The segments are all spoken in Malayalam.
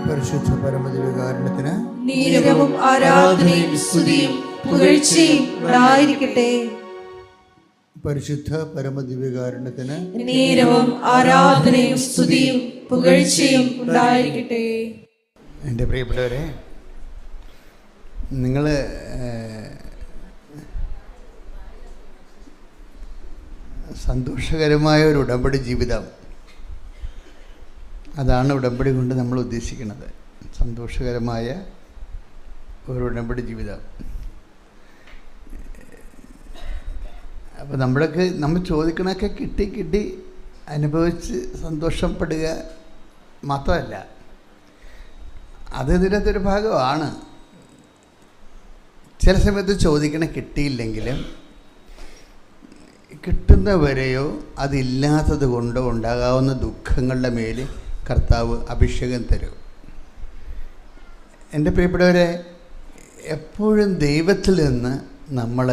പരിശുദ്ധ പരമദിവ്യകാരുണ്യത്തിന് നീരവും ആരാധനയും സ്തുതിയും പുകഴ്ചയും ഉണ്ടായിരിക്കട്ടെ. പരിശുദ്ധ പരമദിവ്യകാരുണ്യത്തിന് നീരവും ആരാധനയും സ്തുതിയും പുകഴ്ചയും ഉണ്ടായിരിക്കട്ടെ. എൻ്റെ പ്രിയപ്പെട്ടവരെ, നിങ്ങൾ സന്തോഷകരമായ ഒരു ഉടമ്പടി ജീവിതം, അതാണ് ഉടമ്പടി കൊണ്ട് നമ്മൾ ഉദ്ദേശിക്കുന്നത്. സന്തോഷകരമായ ഒരു ഉടമ്പടി ജീവിതം. അപ്പോൾ നമ്മൾ ചോദിക്കണമൊക്കെ കിട്ടി അനുഭവിച്ച് സന്തോഷപ്പെടുക മാത്രമല്ല, അത് ഇതിനകത്തൊരു ഭാഗമാണ്. ചില സമയത്ത് ചോദിക്കണ കിട്ടിയില്ലെങ്കിലും കിട്ടുന്നവരെയോ അതില്ലാത്തത് കൊണ്ടോ ഉണ്ടാകാവുന്ന ദുഃഖങ്ങളുടെ മേൽ കർത്താവ് അഭിഷേകം തരും. എൻ്റെ പ്രിയപ്പെട്ടവരെ, എപ്പോഴും ദൈവത്തിൽ നിന്ന് നമ്മൾ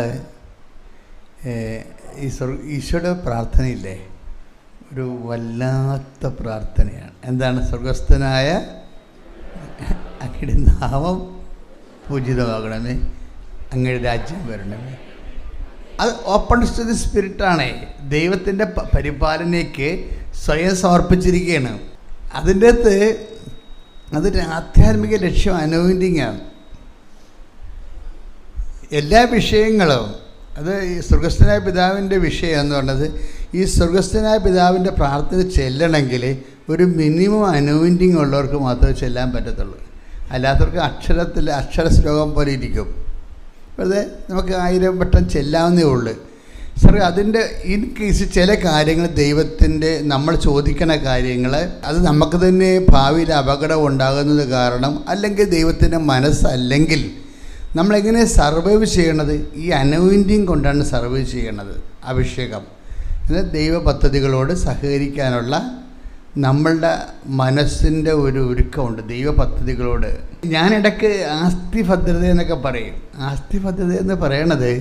ഈശോയുടെ പ്രാർത്ഥനയില്ലേ, ഒരു വല്ലാത്ത പ്രാർത്ഥനയാണ്. എന്താണ്? സ്വർഗസ്ഥനായ അങ്ങയുടെ നാമം പൂജിതമാകണമേ, അങ്ങയുടെ രാജ്യം വരണമേ. അത് ഓപ്പൺ ടു ദി സ്പിരിറ്റാണ്. ദൈവത്തിൻ്റെ പരിപാലനയ്ക്ക് സ്വയം സമർപ്പിച്ചിരിക്കുകയാണ്. അതിൻ്റെ അകത്ത് അതൊരു ആധ്യാത്മിക ലക്ഷ്യം അനോയിൻറ്റിങ് ആണ്. എല്ലാ വിഷയങ്ങളും അത് ഈ സ്വർഗസ്ഥനായ പിതാവിൻ്റെ വിഷയം എന്ന് പറഞ്ഞത്, ഈ സ്വർഗസ്ഥനായ പിതാവിൻ്റെ പ്രാർത്ഥന ചെല്ലണമെങ്കിൽ ഒരു മിനിമം അനോയിൻറ്റിങ് ഉള്ളവർക്ക് മാത്രമേ ചെല്ലാൻ പറ്റത്തുള്ളൂ. അല്ലാത്തവർക്ക് അക്ഷര ശ്ലോകം പോലെ ഇരിക്കും. വെറുതെ നമുക്ക് 1000 വട്ടം ചെല്ലാവുന്നേ ഉള്ളൂ. സാർ, അതിൻ്റെ ഇൻ കേസ് ചില കാര്യങ്ങൾ ദൈവത്തിൻ്റെ നമ്മൾ ചോദിക്കണ കാര്യങ്ങൾ അത് നമുക്ക് തന്നെ ഭാവിയിൽ അപകടം ഉണ്ടാകുന്നത് കാരണം, അല്ലെങ്കിൽ ദൈവത്തിൻ്റെ മനസ്സല്ലെങ്കിൽ നമ്മളെങ്ങനെ സർവൈവ് ചെയ്യണത്? ഈ അനോയിൻറ്റിങ് കൊണ്ടാണ് സർവൈവ് ചെയ്യണത്. അഭിഷേകം എന്നാൽ ദൈവ പദ്ധതികളോട് സഹകരിക്കാനുള്ള നമ്മളുടെ മനസ്സിൻ്റെ ഒരു ഒരുക്കമുണ്ട് ദൈവ പദ്ധതികളോട്. ഞാനിടയ്ക്ക് ആസ്തി ഭദ്രത എന്നൊക്കെ പറയും. ആസ്തി ഭദ്രത എന്ന് പറയണത്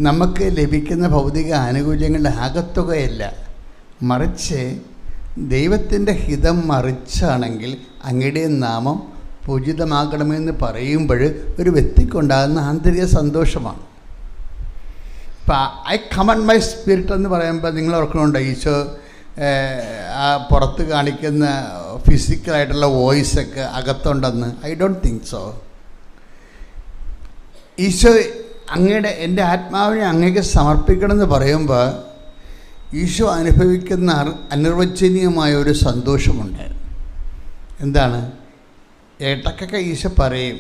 നമുക്ക് ലഭിക്കുന്ന ഭൗതിക ആനുകൂല്യങ്ങളുടെ ആകത്തുകയല്ല, മറിച്ച് ദൈവത്തിൻ്റെ ഹിതം മറിച്ചാണെങ്കിൽ അങ്ങയുടെ നാമം പൂജിതമാകണമെന്ന് പറയുമ്പോൾ ഒരു വ്യക്തിക്കുണ്ടാകുന്ന ആന്തരിക സന്തോഷമാണ്. ഇപ്പം ഐ കമൻഡ് മൈ സ്പിരിറ്റ് എന്ന് പറയുമ്പോൾ നിങ്ങൾ ഓർക്കണുണ്ടോ, ഈശോ ആ പുറത്ത് കാണിക്കുന്ന ഫിസിക്കലായിട്ടുള്ള വോയിസൊക്കെ അകത്തുണ്ടെന്ന്? I don't think so. Eesho എൻ്റെ ആത്മാവിനെ അങ്ങേക്ക് സമർപ്പിക്കണമെന്ന് പറയുമ്പോൾ ഈശോ അനുഭവിക്കുന്ന അനിർവചനീയമായ ഒരു സന്തോഷമുണ്ട്. എന്താണ്? ഇടയ്ക്കൊക്കെ ഈശോ പറയും,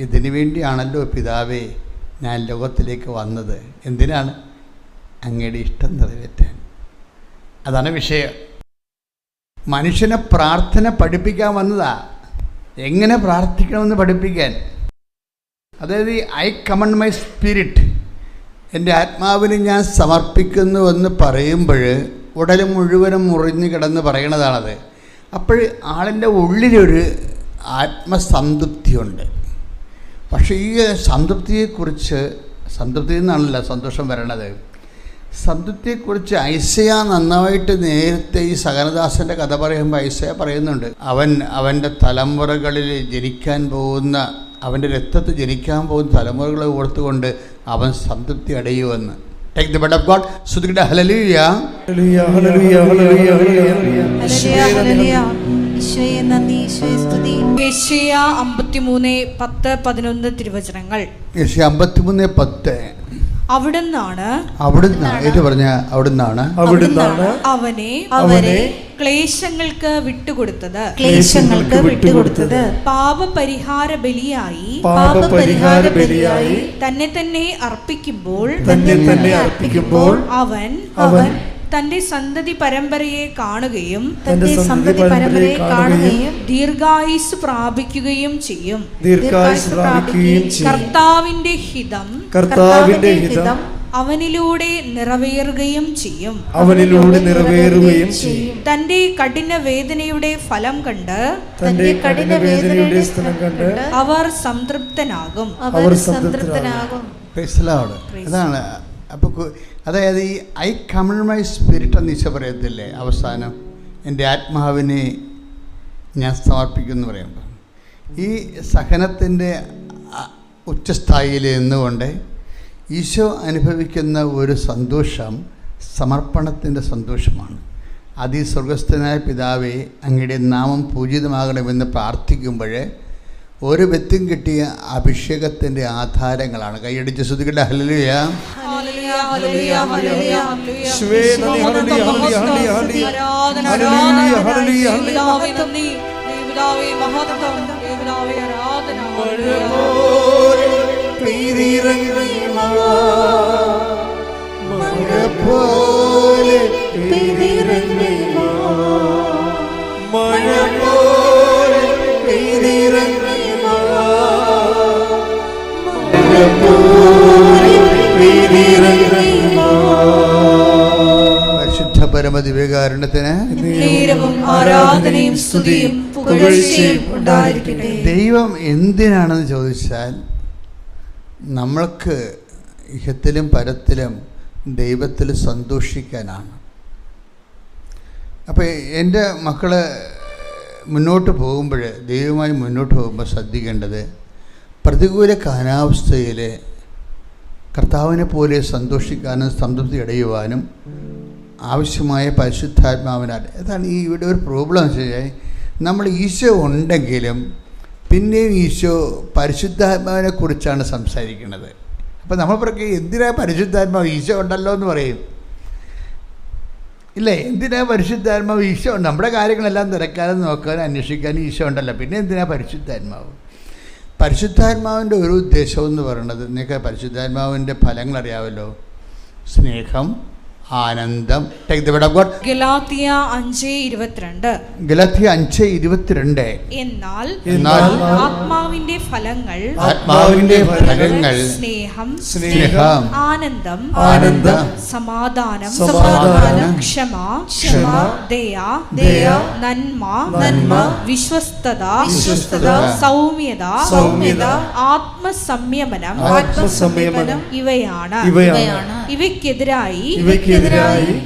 ഇതിനു വേണ്ടിയാണല്ലോ പിതാവേ ഞാൻ ലോകത്തിലേക്ക് വന്നത്. എന്തിനാണ്? അങ്ങയുടെ ഇഷ്ടം നിറവേറ്റാൻ. അതാണ് വിഷയം. മനുഷ്യനെ പ്രാർത്ഥന പഠിപ്പിക്കാൻ വന്നതാ, എങ്ങനെ പ്രാർത്ഥിക്കണമെന്ന് പഠിപ്പിക്കാൻ. അതായത് ഐ കമൻഡ് മൈ സ്പിരിറ്റ്, എൻ്റെ ആത്മാവിനെ ഞാൻ സമർപ്പിക്കുന്നുവെന്ന് പറയുമ്പോൾ ഉടൽ മുഴുവനും മുറിഞ്ഞ് കിടന്ന് പറയണതാണത്. അപ്പോൾ ആളിൻ്റെ ഉള്ളിലൊരു ആത്മസംതൃപ്തിയുണ്ട്. പക്ഷേ ഈ സംതൃപ്തിയെക്കുറിച്ച്, സംതൃപ്തിയിൽ നിന്നാണല്ലോ സന്തോഷം വരണത്, സംതൃപ്തിയെക്കുറിച്ച് ഐസയ നന്നായിട്ട് നേരത്തെ ഈ സകലദാസൻ്റെ കഥ പറയുമ്പോൾ ഐസയ പറയുന്നുണ്ട്, അവൻ്റെ തലമുറകളിൽ ജനിക്കാൻ പോകുന്ന, അവൻ്റെ രക്തത്തിൽ ജനിക്കാൻ പോകുന്ന തലമുറകളെ ഓർത്തുകൊണ്ട് അവൻ സംതൃപ്തി അടയുമെന്ന്. Take the word of God. സ്തുതിക്കട്ടെ. ഹല്ലേലൂയ, ഹല്ലേലൂയ, ഹല്ലേലൂയ, ഹല്ലേലൂയ, ഹല്ലേലൂയ. ഈശോയെ നന്ദി, ഈശോയെ സ്തുതി. യെശയ്യാ 53:10-11 തിരുവചനങ്ങൾ. യെശയ്യാ 53:10. അവിടുന്നാണ് അവനെ ക്ലേശങ്ങൾക്ക് വിട്ടുകൊടുത്തത്, പാപപരിഹാര ബലിയായി തന്നെ തന്നെ അർപ്പിക്കുമ്പോൾ അവൻ തന്റെ സന്തതി പരമ്പരയെ കാണുകയും ദീർഘായുസ് പ്രാപിക്കുകയും ചെയ്യും. കർത്താവിന്റെ ഹിതം അവനിലൂടെ നിറവേറുകയും ചെയ്യും. തന്റെ കഠിന വേദനയുടെ ഫലം കണ്ട് അവർ സംതൃപ്തനാകും. അതാണ്. അപ്പോൾ അതായത് ഈ ഐ കമൻഡ് മൈ സ്പിരിറ്റ് എന്ന് ഈശോ പറയത്തില്ലേ അവസാനം, എൻ്റെ ആത്മാവിനെ ഞാൻ സമർപ്പിക്കുമെന്ന് പറയുമ്പോൾ ഈ സഹനത്തിൻ്റെ ഉച്ചസ്ഥായിയിൽ നിന്നുകൊണ്ട് ഈശോ അനുഭവിക്കുന്ന ഒരു സന്തോഷം സമർപ്പണത്തിൻ്റെ സന്തോഷമാണ്. അത് ഈ സ്വർഗസ്ഥനായ പിതാവേ, അങ്ങയുടെ നാമം പൂജിതമാകണമെന്ന് പ്രാർത്ഥിക്കുമ്പോൾ ഓരോ വ്യക്തിയും കിട്ടിയ അഭിഷേകത്തിൻ്റെ ആധാരങ്ങളാണ്. കൈയടിച്ച് ശ്രുതികട്ടെ ഹല്ലേലൂയ. പരിശുദ്ധ പരമദിവ്യകാരുണ്യത്തിന് ആരാധനയും സ്തുതിയും പുകഴ്ചയും ഉണ്ടായിരിക്കട്ടെ. ദൈവം എന്തിനാണെന്ന് ചോദിച്ചാൽ നമ്മൾക്ക് ഇഹത്തിലും പരത്തിലും ദൈവത്തിൽ സന്തോഷിക്കാനാണ്. അപ്പോൾ എൻ്റെ മക്കൾ മുന്നോട്ട് പോകുമ്പോൾ, ദൈവമായി മുന്നോട്ട് പോകുമ്പോൾ ശ്രദ്ധിക്കേണ്ടത് പ്രതികൂല കാലാവസ്ഥയിൽ കർത്താവിനെ പോലെ സന്തോഷിക്കാനും സംതൃപ്തി അടയുവാനും ആവശ്യമായ പരിശുദ്ധാത്മാവിനാൽ. അതാണ് ഈ ഇവിടെ ഒരു പ്രോബ്ലം എന്ന് വെച്ച് കഴിഞ്ഞാൽ, നമ്മൾ ഈശോ ഉണ്ടെങ്കിലും പിന്നെയും ഈശോ പരിശുദ്ധാത്മാവിനെ കുറിച്ചാണ് സംസാരിക്കുന്നത്. അപ്പോൾ നമ്മൾ പറയും എന്തിനാ പരിശുദ്ധാത്മാവ്, ഈശോ ഉണ്ടല്ലോ എന്ന് പറയും. ഇല്ലേ, എന്തിനാ പരിശുദ്ധാത്മാവ്? ഈശോ ഉണ്ട്, നമ്മുടെ കാര്യങ്ങളെല്ലാം തിരക്കാനും നോക്കാനും അന്വേഷിക്കാനും ഈശോ ഉണ്ടല്ലോ, പിന്നെ എന്തിനാ പരിശുദ്ധാത്മാവ്? പരിശുദ്ധാത്മാവിൻ്റെ ഒരു ഉദ്ദേശം എന്ന് പറയുന്നത്, നിങ്ങൾക്ക് പരിശുദ്ധാത്മാവിൻ്റെ ഫലങ്ങൾ അറിയാമല്ലോ. സ്നേഹം, ആനന്ദം. ഗലാത്യ 5:22. ഗലാത്യ 5:22. എന്നാൽ ആത്മാവിന്റെ ഫലങ്ങൾ സ്നേഹം, ആനന്ദം, സമാധാനം, ക്ഷമ, ദയ, നന്മ, വിശ്വസ്തത, സൗമ്യത, ആത്മസംയമനം ഇവയാണ്. ഇവയ്ക്കെതിരായി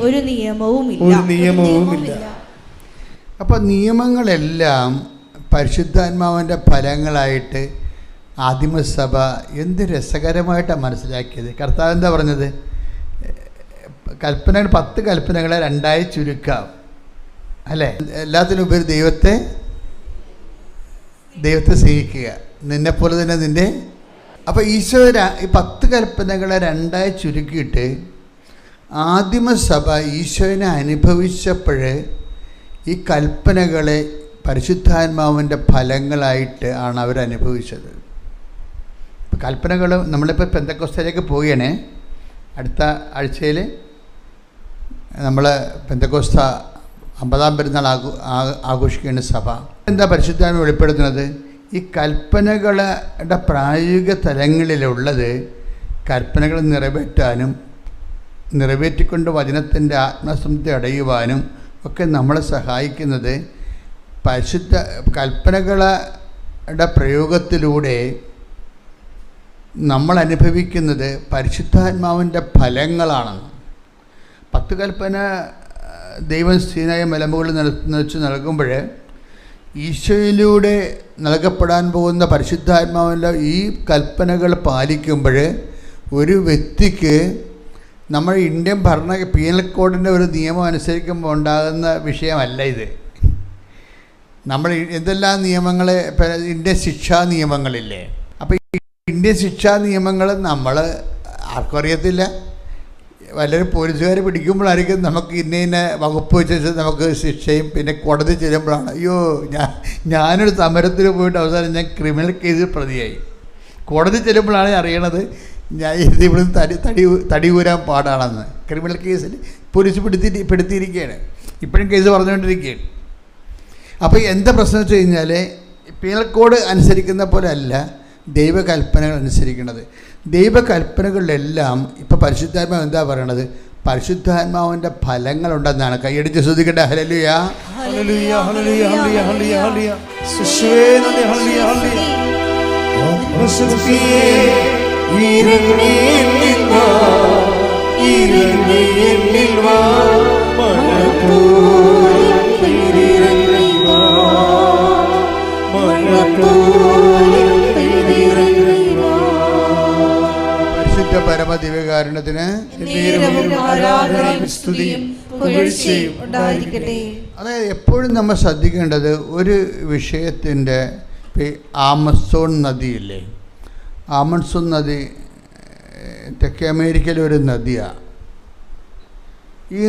ഒരു നിയമവുമില്ല. അപ്പോൾ നിയമങ്ങളെല്ലാം പരിശുദ്ധാത്മാവിൻ്റെ ഫലങ്ങളായിട്ട് ആദിമസഭ എന്ത് രസകരമായിട്ടാണ് മനസ്സിലാക്കിയത്. കർത്താവ് എന്താ പറഞ്ഞത്? കൽപ്പനകൾ 10 കൽപ്പനകളെ 2 ചുരുക്കാം, അല്ലേ? എല്ലാത്തിനുപരി ദൈവത്തെ സ്നേഹിക്കുക, നിന്നെപ്പോലെ തന്നെ നിൻ്റെ. അപ്പോൾ ഈശോ ഈ 10 കൽപ്പനകളെ 2 ചുരുക്കിയിട്ട് ആദിമസഭ ഈശോനെ അനുഭവിച്ചപ്പോൾ ഈ കൽപ്പനകളെ പരിശുദ്ധാത്മാവിൻ്റെ ഫലങ്ങളായിട്ട് ആണ് അവരനുഭവിച്ചത്. ഇപ്പോൾ കൽപ്പനകൾ, നമ്മളിപ്പോൾ പെന്തക്കോസ്തയിലേക്ക് പോവുകയാണേ. അടുത്ത ആഴ്ചയിൽ നമ്മൾ പെന്തക്കോസ്ത 50-ാം പെരുന്നാൾ ആഘോഷിക്കുകയാണ് സഭ. എന്താ പരിശുദ്ധാത്മ വെളിപ്പെടുത്തുന്നത്? ഈ കൽപ്പനകളുടെ പ്രായോഗിക തലങ്ങളിലുള്ളത് കൽപ്പനകൾ നിറവേറ്റാനും നിറവേറ്റിക്കൊണ്ട് വചനത്തിൻ്റെ ആത്മസംതൃപ്തി അടയുവാനും ഒക്കെ നമ്മളെ സഹായിക്കുന്നത് പരിശുദ്ധ കൽപ്പനകളുടെ പ്രയോഗത്തിലൂടെ നമ്മൾ അനുഭവിക്കുന്നത് പരിശുദ്ധാത്മാവിൻ്റെ ഫലങ്ങളാണെന്ന്. 10 കൽപ്പന ദൈവം സീനായ മലമുകളിൽ വെച്ച് നൽകുമ്പോൾ ഈശോയിലൂടെ നൽകപ്പെടാൻ പോകുന്ന പരിശുദ്ധാത്മാവിൻ്റെ ഈ കൽപ്പനകൾ പാലിക്കുമ്പോൾ ഒരു വ്യക്തിക്ക് നമ്മൾ ഇന്ത്യൻ പീനൽ കോഡിൻ്റെ ഒരു നിയമം അനുസരിക്കുമ്പോൾ ഉണ്ടാകുന്ന വിഷയമല്ല ഇത്. നമ്മൾ എന്തെല്ലാം നിയമങ്ങൾ, ഇന്ത്യൻ ശിക്ഷാ നിയമങ്ങളില്ലേ, അപ്പോൾ ഈ ഇന്ത്യൻ ശിക്ഷാ നിയമങ്ങൾ നമ്മൾ ആർക്കും അറിയത്തില്ല. വല്ലവരും പോലീസുകാർ പിടിക്കുമ്പോഴായിരിക്കും നമുക്ക് ഇന്ന വകുപ്പ് വെച്ച് നമുക്ക് ശിക്ഷയും, പിന്നെ കോടതി ചെല്ലുമ്പോഴാണ് അയ്യോ ഞാനൊരു സമരത്തിന് പോയിട്ട് അവസാനം ഞാൻ ക്രിമിനൽ കേസിൽ പ്രതിയായി. കോടതി ചെല്ലുമ്പോഴാണ് അറിയണത് ഞാൻ ഇത് ഇവിടുന്ന് തടി ഊരാൻ പാടാണെന്ന്. ക്രിമിനൽ കേസിൽ പോലീസ് പെടുത്തിയിരിക്കുകയാണ്, ഇപ്പോഴും കേസ് പറഞ്ഞുകൊണ്ടിരിക്കുകയാണ്. അപ്പോൾ എന്താ പ്രശ്നം വെച്ച് കഴിഞ്ഞാൽ പീനൽ കോഡ് അനുസരിക്കുന്ന പോലെ അല്ല ദൈവകൽപ്പനകൾ അനുസരിക്കുന്നത്. ദൈവകൽപ്പനകളിലെല്ലാം ഇപ്പോൾ പരിശുദ്ധാത്മാവ് എന്താ പറയണത്? പരിശുദ്ധാത്മാവിൻ്റെ ഫലങ്ങളുണ്ടെന്നാണ്. കൈയടിച്ച് ശ്രദ്ധിക്കട്ടെ. ഹല്ലേലൂയ, ഹല്ലേലൂയ, ഹല്ലേലൂയ, ഹല്ലേലൂയ, ഹല്ലേലൂയ. ദിവ്യകാരുണ്യത്തിന് നേരവും ആരാധനയും സ്തുതിയും പുകഴ്ചയും ഉണ്ടായിരിക്കട്ടെ. അതായത് എപ്പോഴും നമ്മൾ ശ്രദ്ധിക്കേണ്ടത് ഒരു വിഷയത്തിൻ്റെ ആമസോൺ നദിയില്ലേ, ആമസോൺ നദി തെക്കേ അമേരിക്കയിലെ ഒരു നദിയാണ്. ഈ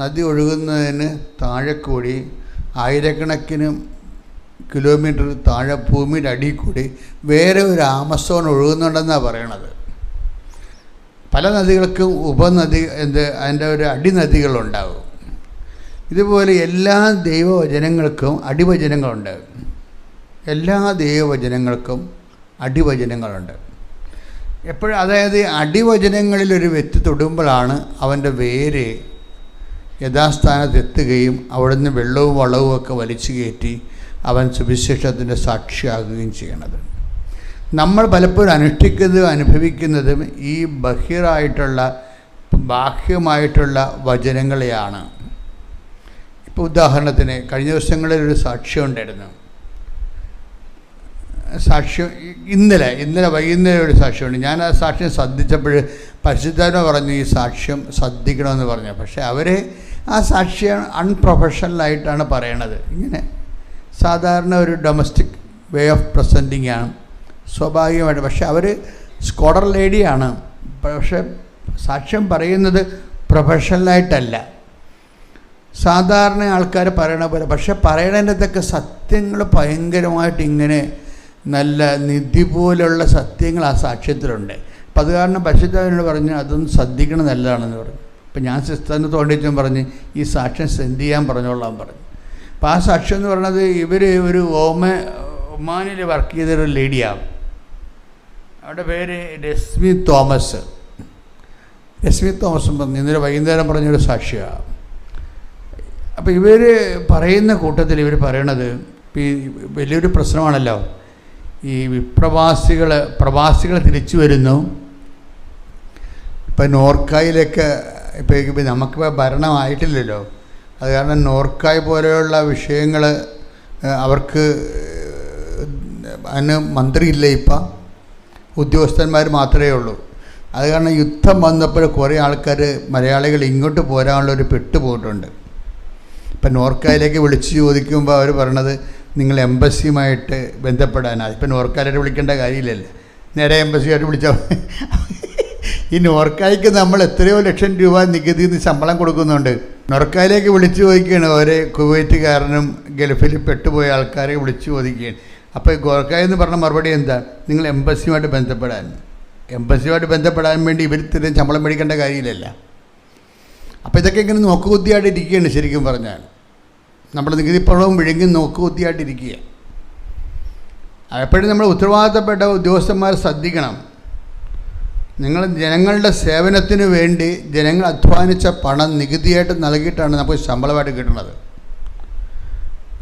നദി ഒഴുകുന്നതിന് താഴെ കൂടി ആയിരക്കണക്കിന് കിലോമീറ്റർ താഴെ ഭൂമിയുടെ അടിയിൽ കൂടി വേറെ ഒരു ആമസോൺ ഒഴുകുന്നുണ്ടെന്നാണ് പറയണത്. പല നദികൾക്കും അതിൻ്റെ ഒരു അടിനദികളുണ്ടാകും. ഇതുപോലെ എല്ലാ ദൈവവചനങ്ങൾക്കും അടിവചനങ്ങളുണ്ട്. എല്ലാ ദൈവവചനങ്ങൾക്കും അടിവചനങ്ങളുണ്ട്. എപ്പോഴും അതായത് അടിവചനങ്ങളിലൊരു വ്യക്തി തൊടുമ്പോഴാണ് അവൻ്റെ വേര് യഥാസ്ഥാനത്തെത്തുകയും അവിടുന്ന് വെള്ളവും വളവും ഒക്കെ വലിച്ചു കയറ്റി അവൻ സുവിശേഷത്തിൻ്റെ സാക്ഷിയാകുകയും ചെയ്യണത്. നമ്മൾ പലപ്പോഴും അനുഷ്ഠിക്കുന്നതും അനുഭവിക്കുന്നതും ഈ ബാഹ്യമായിട്ടുള്ള വചനങ്ങളെയാണ്. ഇപ്പോൾ ഉദാഹരണത്തിന് കഴിഞ്ഞ ദിവസങ്ങളിലൊരു സാക്ഷ്യം ഉണ്ടായിരുന്നു. സാക്ഷ്യം ഇന്നലെ വൈകുന്നേരം ഒരു സാക്ഷ്യമുണ്ട്. ഞാൻ ആ സാക്ഷ്യം ശ്രദ്ധിച്ചപ്പോൾ പരിശുദ്ധാത്മ പറഞ്ഞു ഈ സാക്ഷ്യം ശ്രദ്ധിക്കണമെന്ന് പറഞ്ഞു. പക്ഷേ അവർ ആ സാക്ഷ്യം അൺപ്രൊഫഷണലായിട്ടാണ് പറയണത്. ഇങ്ങനെ സാധാരണ ഒരു ഡൊമസ്റ്റിക് വേ ഓഫ് പ്രസൻറ്റിംഗ് ആണ് സ്വാഭാവികമായിട്ട്. പക്ഷെ അവർ സ്കോളർ ലേഡിയാണ്. പക്ഷെ സാക്ഷ്യം പറയുന്നത് പ്രൊഫഷണലായിട്ടല്ല, സാധാരണ ആൾക്കാർ പറയണ പോലെ. പക്ഷെ പറയണതിൻ്റെതൊക്കെ സത്യങ്ങൾ ഭയങ്കരമായിട്ട് ഇങ്ങനെ നല്ല നിധി പോലുള്ള സത്യങ്ങൾ ആ സാക്ഷ്യത്തിലുണ്ട്. അപ്പം അത് കാരണം പരിശുദ്ധാത്മാവിനോട് പറഞ്ഞു അതൊന്നും ശ്രദ്ധിക്കണം നല്ലതാണെന്ന് പറഞ്ഞു. അപ്പം ഞാൻ സിസ്റ്ററിന് തോണ്ടിച്ചും പറഞ്ഞ് ഈ സാക്ഷ്യം സെൻഡ് ചെയ്യാൻ പറഞ്ഞോളാൻ പറഞ്ഞു. അപ്പോൾ ആ സാക്ഷ്യം എന്ന് പറയുന്നത് ഇവർ ഒരു ഒമാനിൽ വർക്ക് ചെയ്തൊരു ലേഡിയാണ്. അവരുടെ പേര് രശ്മി തോമസ് പറഞ്ഞു. ഇന്നലെ വൈകുന്നേരം പറഞ്ഞൊരു സാക്ഷിയാണ്. അപ്പോൾ ഇവർ പറയുന്ന കൂട്ടത്തിൽ ഇവർ പറയണത് ഈ വലിയൊരു പ്രശ്നമാണല്ലോ, ഈ പ്രവാസികൾ തിരിച്ചു വരുന്നു. ഇപ്പം നോർക്കായിലൊക്കെ ഇപ്പോൾ നമുക്കിപ്പോൾ ഭരണമായിട്ടില്ലല്ലോ, അത് കാരണം നോർക്കായ് പോലെയുള്ള വിഷയങ്ങൾ അവർക്ക് അതിന് മന്ത്രിയില്ല, ഇപ്പം ഉദ്യോഗസ്ഥന്മാർ മാത്രമേ ഉള്ളൂ. അത് കാരണം യുദ്ധം വന്നപ്പോൾ കുറേ ആൾക്കാർ മലയാളികൾ ഇങ്ങോട്ട് പോരാനുള്ളൊരു പെട്ടുപോയിട്ടുണ്ട്. ഇപ്പം നോർക്കായിലേക്ക് വിളിച്ച് ചോദിക്കുമ്പോൾ അവർ പറയണത് നിങ്ങൾ എംബസിയുമായിട്ട് ബന്ധപ്പെടാനാണ്. ഇപ്പം നോർക്കായിട്ട് വിളിക്കേണ്ട കാര്യമില്ലല്ലോ, നേരെ എംബസിയായിട്ട് വിളിച്ചാൽ. ഈ നോർക്കായ്ക്ക് നമ്മൾ എത്രയോ ലക്ഷം രൂപ നികുതിയിൽ നിന്ന് ശമ്പളം കൊടുക്കുന്നുണ്ട്. നോർക്കായിലേക്ക് വിളിച്ചു ചോദിക്കുകയാണ്. ഓരോ കുവൈറ്റുകാരനും ഗൾഫിൽ പെട്ടുപോയ ആൾക്കാരെ വിളിച്ചു ചോദിക്കുകയാണ്. അപ്പോൾ നോർക്കായി എന്ന് പറഞ്ഞ മറുപടി എന്താ, നിങ്ങൾ എംബസിയുമായിട്ട് ബന്ധപ്പെടാൻ വേണ്ടി ഇവർ ഇത്രയും ശമ്പളം മേടിക്കേണ്ട കാര്യമില്ലല്ലോ. അപ്പോൾ ഇതൊക്കെ ഇങ്ങനെ നോക്കുകുത്തിയായിട്ട് ഇരിക്കുകയാണ്. ശരിക്കും പറഞ്ഞാൽ നമ്മുടെ നികുതിപ്പണവും വിഴുങ്ങി നോക്കുകുത്തിയായിട്ടിരിക്കുക. എപ്പോഴും നമ്മൾ ഉത്തരവാദിത്തപ്പെട്ട ഉദ്യോഗസ്ഥന്മാർ ശ്രദ്ധിക്കണം. നിങ്ങൾ ജനങ്ങളുടെ സേവനത്തിന് വേണ്ടി ജനങ്ങൾ അധ്വാനിച്ച പണം നികുതിയായിട്ട് നൽകിയിട്ടാണ് നമുക്ക് ശമ്പളമായിട്ട് കിട്ടുന്നത്.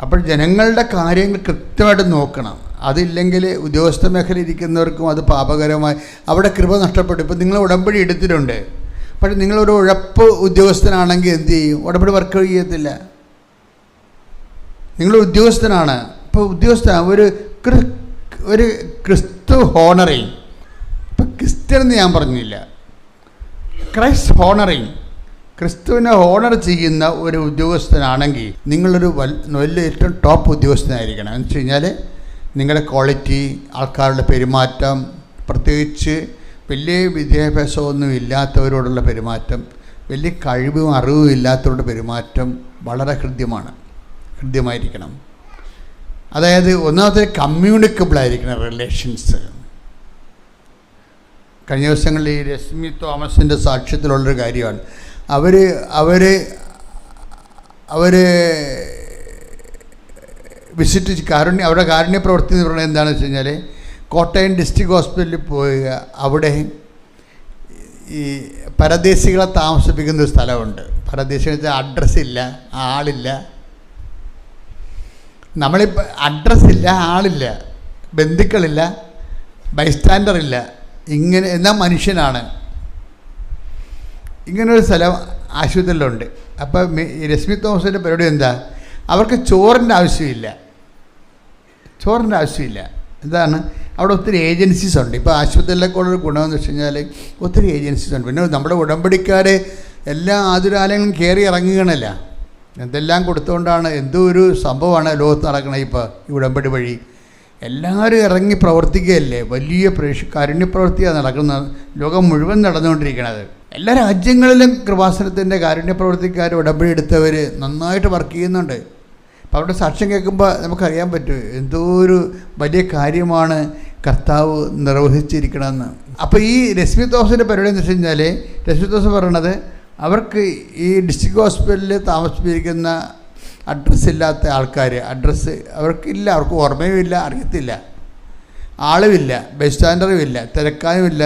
അപ്പോൾ ജനങ്ങളുടെ കാര്യങ്ങൾ കൃത്യമായിട്ട് നോക്കണം. അതില്ലെങ്കിൽ ഉദ്യോഗസ്ഥ മേഖലയിൽ ഇരിക്കുന്നവർക്കും അത് പാപകരമായി അവിടെ കൃപ നഷ്ടപ്പെട്ടു. ഇപ്പോൾ നിങ്ങൾ ഉടമ്പടി എടുത്തിട്ടുണ്ട്, പക്ഷേ നിങ്ങളൊരു ഉഴപ്പ് ഉദ്യോഗസ്ഥനാണെങ്കിൽ എന്ത് ചെയ്യും? ഉടമ്പടി വർക്ക് ചെയ്യത്തില്ല. നിങ്ങൾ ഉദ്യോഗസ്ഥനാണ്. ഇപ്പോൾ ഉദ്യോഗസ്ഥൻ ഒരു ക്രിസ്തു ഹോണറിങ്, ഇപ്പം ക്രിസ്ത്യൻ എന്ന് ഞാൻ പറഞ്ഞില്ല, ക്രൈസ്റ്റ് ഹോണറിങ്, ക്രിസ്തുവിനെ ഹോണർ ചെയ്യുന്ന ഒരു ഉദ്യോഗസ്ഥനാണെങ്കിൽ നിങ്ങളൊരു വലിയ ഏറ്റവും ടോപ്പ് ഉദ്യോഗസ്ഥനായിരിക്കണം. എന്ന് വെച്ച് കഴിഞ്ഞാൽ നിങ്ങളുടെ ക്വാളിറ്റി, ആൾക്കാരുടെ പെരുമാറ്റം, പ്രത്യേകിച്ച് വലിയ വിദ്യാഭ്യാസമൊന്നും ഇല്ലാത്തവരോടുള്ള പെരുമാറ്റം, വലിയ കഴിവും അറിവും ഇല്ലാത്തവരുടെ പെരുമാറ്റം വളരെ ഹൃദ്യമായിരിക്കണം. അതായത് ഒന്നാമത്തെ കമ്മ്യൂണിക്കബിളായിരിക്കണം റിലേഷൻസ്. കഴിഞ്ഞ ദിവസങ്ങളിൽ ഈ രശ്മി തോമസിൻ്റെ സാക്ഷ്യത്തിലുള്ളൊരു കാര്യമാണ്. അവർ വിസിറ്റ് അവരുടെ കാരുണ്യ പ്രവൃത്തി എന്ന് പറയുന്നത് എന്താണെന്ന് വെച്ച് കഴിഞ്ഞാൽ കോട്ടയം ഡിസ്ട്രിക്ട് ഹോസ്പിറ്റലിൽ പോയി അവിടെ ഈ പരദേശികളെ താമസിപ്പിക്കുന്ന ഒരു സ്ഥലമുണ്ട്. പരദേശികൾ അഡ്രസ്സില്ല, ആളില്ല. നമ്മളിപ്പോൾ അഡ്രസ്സില്ല, ആളില്ല, ബന്ധുക്കളില്ല, ബൈസ്റ്റാൻഡറില്ല, ഇങ്ങനെ എന്നാൽ മനുഷ്യനാണ്. ഇങ്ങനൊരു സ്ഥലം ആശുപത്രിയിലുണ്ട്. അപ്പോൾ രശ്മി തോമസിൻ്റെ പരിപാടി എന്താ, അവർക്ക് ചോറിൻ്റെ ആവശ്യമില്ല. എന്താണ്, അവിടെ ഒത്തിരി ഏജൻസീസ് ഉണ്ട്. ഇപ്പോൾ ആശുപത്രിയിലൊക്കെ ഉള്ളൊരു ഗുണമെന്ന് വെച്ച് കഴിഞ്ഞാൽ ഒത്തിരി ഏജൻസീസ് ഉണ്ട്. പിന്നെ നമ്മുടെ ഉടമ്പടിക്കാർ എല്ലാ ആതുരാലയങ്ങളും കയറി ഇറങ്ങുകയാണല്ല, എന്തെല്ലാം കൊടുത്തുകൊണ്ടാണ്, എന്തോ ഒരു സംഭവമാണ് ലോകത്ത് നടക്കുന്നത്. ഇപ്പോൾ ഈ ഉടമ്പടി വഴി എല്ലാവരും ഇറങ്ങി പ്രവർത്തിക്കുകയല്ലേ, വലിയ കാരുണ്യപ്രവൃത്തിയാണ് നടക്കുന്നത്, ലോകം മുഴുവൻ നടന്നുകൊണ്ടിരിക്കുന്നത്. എല്ലാ രാജ്യങ്ങളിലും കൃപാസനത്തിൻ്റെ കാരുണ്യപ്രവർത്തിക്കാർ ഉടമ്പടി എടുത്തവർ നന്നായിട്ട് വർക്ക് ചെയ്യുന്നുണ്ട്. അപ്പോൾ അവരുടെ സാക്ഷ്യം കേൾക്കുമ്പോൾ നമുക്കറിയാൻ പറ്റും എന്തോ ഒരു വലിയ കാര്യമാണ് കർത്താവ് നിർവഹിച്ചിരിക്കണമെന്ന്. അപ്പോൾ ഈ രശ്മി തോമസിൻ്റെ പരിപാടി എന്ന് വെച്ച് കഴിഞ്ഞാൽ, രശ്മി തോമസ് പറയണത് അവർക്ക് ഈ ഡിസ്ട്രിക്ട് ഹോസ്പിറ്റലിൽ താമസിപ്പിച്ചിരിക്കുന്ന അഡ്രസ്സില്ലാത്ത ആൾക്കാർ, അഡ്രസ്സ് അവർക്കില്ല, അവർക്ക് ഓർമ്മയുമില്ല, അറിയത്തില്ല, ആളുമില്ല, ബസ് സ്റ്റാൻഡറും ഇല്ല, തിരക്കാനുമില്ല,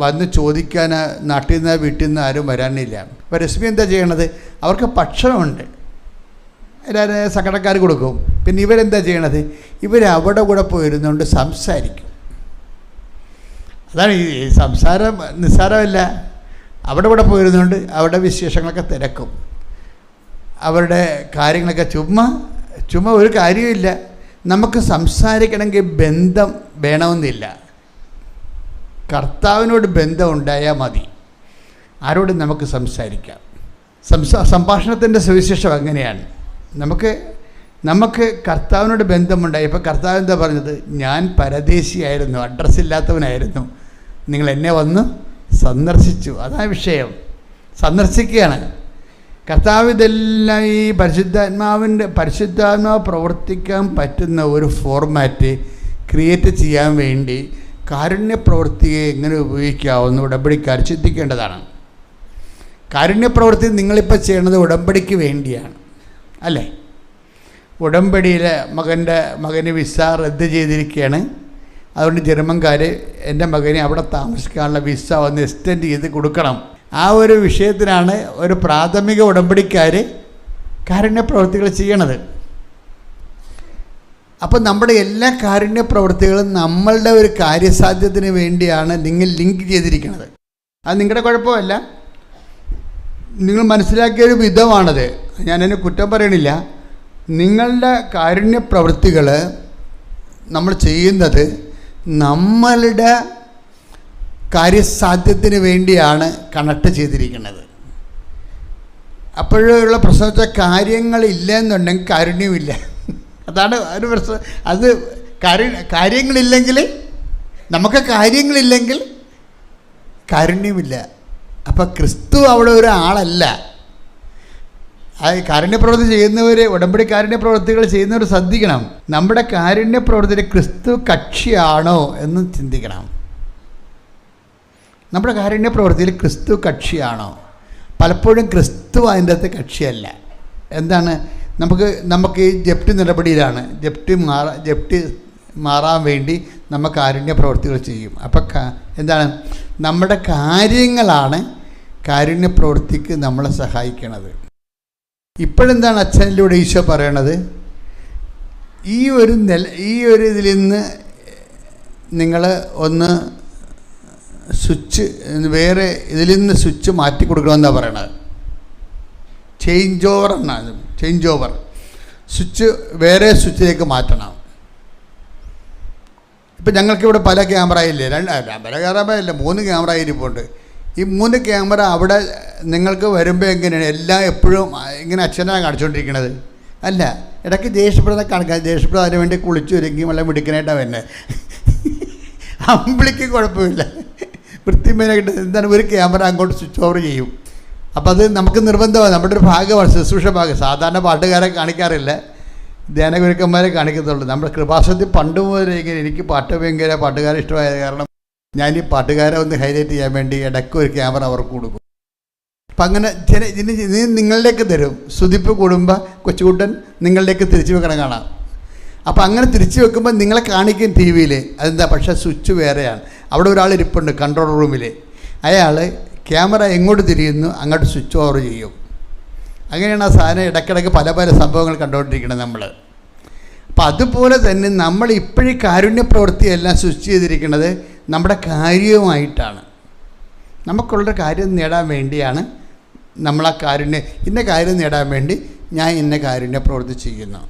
വന്ന് ചോദിക്കാൻ നാട്ടിൽ നിന്ന് വീട്ടിൽ നിന്ന് ആരും വരാനില്ല. അപ്പോൾ രശ്മി എന്താ ചെയ്യണത്, അവർക്ക് ഭക്ഷണമുണ്ട്, എല്ലാവരും സംഘടനക്കാർ കൊടുക്കും. പിന്നെ ഇവരെന്താ ചെയ്യണത്, ഇവരവിടെ കൂടെ പോയിരുന്നുകൊണ്ട് സംസാരിക്കും. അതാണ് ഈ സംസാരം നിസ്സാരമല്ല. അവിടെ കൂടെ പോയിരുന്നുകൊണ്ട് അവിടെ വിശേഷങ്ങളൊക്കെ തിരക്കും, അവരുടെ കാര്യങ്ങളൊക്കെ ചുമ്മാ ഒരു കാര്യമില്ല. നമുക്ക് സംസാരിക്കണമെങ്കിൽ ബന്ധം വേണമെന്നില്ല, കർത്താവിനോട് ബന്ധം ഉണ്ടായാൽ മതി, ആരോടും നമുക്ക് സംസാരിക്കാം. സംഭാഷണത്തിൻ്റെ സുവിശേഷം അങ്ങനെയാണ്. നമുക്ക് കർത്താവിനോട് ബന്ധമുണ്ടായി. ഇപ്പോൾ കർത്താവ് എന്താ പറഞ്ഞത്, ഞാൻ പരദേശിയായിരുന്നു, അഡ്രസ്സില്ലാത്തവനായിരുന്നു, നിങ്ങൾ എന്നെ വന്ന് സന്ദർശിച്ചു. അതാണ് വിഷയം, സന്ദർശിക്കുകയാണ് കർത്താവ്. ഇതെല്ലാം ഈ പരിശുദ്ധാത്മാവ് പ്രവർത്തിക്കാൻ പറ്റുന്ന ഒരു ഫോർമാറ്റ് ക്രിയേറ്റ് ചെയ്യാൻ വേണ്ടി കാരുണ്യപ്രവൃത്തിയെ എങ്ങനെ ഉപയോഗിക്കാവുന്ന ഉടമ്പടിക്കാർ ചിന്തിക്കേണ്ടതാണ്. കാരുണ്യപ്രവൃത്തി നിങ്ങളിപ്പോൾ ചെയ്യണത് ഉടമ്പടിക്ക് വേണ്ടിയാണ് അല്ലേ. ഉടമ്പടിയിലെ മകന് വിസ റദ്ദ് ചെയ്തിരിക്കുകയാണ്. അതുകൊണ്ട് ജർമ്മൻകാർ എൻ്റെ മകനെ അവിടെ താമസിക്കാനുള്ള വിസ ഒന്ന് എക്സ്റ്റെൻഡ് ചെയ്ത് കൊടുക്കണം. ആ ഒരു വിഷയത്തിനാണ് ഒരു പ്രാഥമിക ഉടമ്പടിക്കാർ കാരുണ്യപ്രവൃത്തികൾ ചെയ്യണത്. അപ്പം നമ്മുടെ എല്ലാ കാരുണ്യപ്രവൃത്തികളും നമ്മളുടെ ഒരു കാര്യസാധ്യത്തിന് വേണ്ടിയാണ് നിങ്ങൾ ലിങ്ക് ചെയ്തിരിക്കുന്നത്. അത് നിങ്ങളുടെ കുഴപ്പമല്ല, നിങ്ങൾ മനസ്സിലാക്കിയൊരു വിധമാണത്. ഞാനതിന് കുറ്റം പറയണില്ല. നിങ്ങളുടെ കാരുണ്യപ്രവൃത്തികൾ നമ്മൾ ചെയ്യുന്നത് നമ്മളുടെ കാര്യസാധ്യത്തിന് വേണ്ടിയാണ് കണക്ട് ചെയ്തിരിക്കുന്നത്. അപ്പോഴുള്ള പ്രശ്നം വെച്ചാൽ കാര്യങ്ങളില്ല എന്നുണ്ടെങ്കിൽ കാരുണ്യമില്ല. അതാണ് ഒരു പ്രശ്നം. അത് കാര്യങ്ങളില്ലെങ്കിൽ, നമുക്ക് കാര്യങ്ങളില്ലെങ്കിൽ കാരുണ്യമില്ല. അപ്പം ക്രിസ്തു അവിടെ ഒരാളല്ല. കാരുണ്യപ്രവൃത്തി ചെയ്യുന്നവർ, ഉടമ്പടി കാരുണ്യപ്രവൃത്തികൾ ചെയ്യുന്നവർ ശ്രദ്ധിക്കണം. നമ്മുടെ കാരുണ്യപ്രവൃത്തിയിൽ ക്രിസ്തു കക്ഷിയാണോ എന്ന് ചിന്തിക്കണം. നമ്മുടെ കാരുണ്യപ്രവൃത്തിയിൽ ക്രിസ്തു കക്ഷിയാണോ? പലപ്പോഴും ക്രിസ്തു അതിൻ്റെ അകത്ത് കക്ഷിയല്ല. എന്താണ്, നമുക്ക് ഈ ജപ്തി നടപടിയിലാണ്, ജപ്തി മാറാൻ വേണ്ടി നമ്മൾ കാരുണ്യപ്രവൃത്തികൾ ചെയ്യും. അപ്പം എന്താണ്, നമ്മുടെ കാര്യങ്ങളാണ് കാരുണ്യപ്രവൃത്തിക്ക് നമ്മളെ സഹായിക്കണത്. ഇപ്പോഴെന്താണ് അച്ഛനിലൂടെ ഈശോ പറയണത്, ഈ ഒരു ഇതിൽ നിന്ന് നിങ്ങൾ ഒന്ന് സ്വിച്ച്, വേറെ ഇതിൽ നിന്ന് സ്വിച്ച് മാറ്റി കൊടുക്കണമെന്നാണ് പറയണത്. ചേഞ്ച് ഓവർ സ്വിച്ച് വേറെ സ്വിച്ചിലേക്ക് മാറ്റണം. ഇപ്പം ഞങ്ങൾക്കിവിടെ പല ക്യാമറ ഇല്ലേ, പല ക്യാമറ ഇല്ല, 3 ക്യാമറ ഇരിപ്പുണ്ട്. ഈ 3 ക്യാമറ അവിടെ നിങ്ങൾക്ക് വരുമ്പോൾ എങ്ങനെയാണ്, എല്ലാം എപ്പോഴും ഇങ്ങനെ അച്ഛനാണ് കാണിച്ചുകൊണ്ടിരിക്കുന്നത് അല്ല. ഇടയ്ക്ക് ദേഷ്യപ്പെടുന്ന കാണിക്കാൻ, ദേഷ്യപ്പെടുന്ന അതിന് വേണ്ടി കുളിച്ചു ഒരുങ്ങി വളരെ മിടുക്കനായിട്ടാണ് വരുന്നത്. അമ്പിളിക്ക് കുഴപ്പമില്ല, വൃത്തിമേനായിട്ട്. എന്താണ്, ഒരു ക്യാമറ അങ്ങോട്ട് സ്വിച്ച് ഓവർ ചെയ്യും. അപ്പം അത് നമുക്ക് നിർബന്ധമാണ്, നമ്മുടെ ഒരു ഭാഗമാണ്, ശുശ്രൂഷ ഭാഗം. സാധാരണ പാട്ടുകാരെ കാണിക്കാറില്ല, ധ്യാനഗുരുക്കന്മാരെ കാണിക്കത്തുള്ളൂ. നമ്മുടെ കൃപാസനത്തിൽ പണ്ട് മുതലേ ഇങ്ങനെ എനിക്ക് പാട്ടുകാരെ ഇഷ്ടമായത് കാരണം ഞാൻ ഈ പാട്ടുകാരെ ഒന്ന് ഹൈലൈറ്റ് ചെയ്യാൻ വേണ്ടി ഇടയ്ക്ക് ഒരു ക്യാമറ അവർക്ക് കൊടുക്കും. അപ്പം അങ്ങനെ നിങ്ങളിലേക്ക് തരും. സുതിപ്പ് കൂടുമ്പോൾ കൊച്ചുകൂട്ടൻ നിങ്ങളിലേക്ക് തിരിച്ചു വെക്കണം കാണാം. അപ്പോൾ അങ്ങനെ തിരിച്ചു വെക്കുമ്പോൾ നിങ്ങളെ കാണിക്കും ടി വിയിൽ. അതെന്താ, പക്ഷേ സ്വിച്ച് വേറെയാണ്. അവിടെ ഒരാൾ ഇരിപ്പുണ്ട് കൺട്രോൾ റൂമിൽ. അയാൾ ക്യാമറ എങ്ങോട്ട് തിരിയുന്നു അങ്ങോട്ട് സ്വിച്ച് ഓവർ ചെയ്യും. അങ്ങനെയാണ് ആ സാധനം ഇടയ്ക്കിടയ്ക്ക് പല സംഭവങ്ങൾ കണ്ടുകൊണ്ടിരിക്കുന്നത് നമ്മൾ. അപ്പം അതുപോലെ തന്നെ നമ്മൾ ഇപ്പോഴും കാരുണ്യപ്രവൃത്തിയെല്ലാം സ്വിച്ച് ചെയ്തിരിക്കുന്നത് നമ്മുടെ കാര്യവുമായിട്ടാണ്. നമുക്കുള്ളൊരു കാര്യം നേടാൻ വേണ്ടിയാണ് നമ്മൾ ആ ഇന്ന കാര്യം നേടാൻ വേണ്ടി ഞാൻ ഇന്ന കാരുണ്യപ്രവൃത്തി ചെയ്യുന്നു.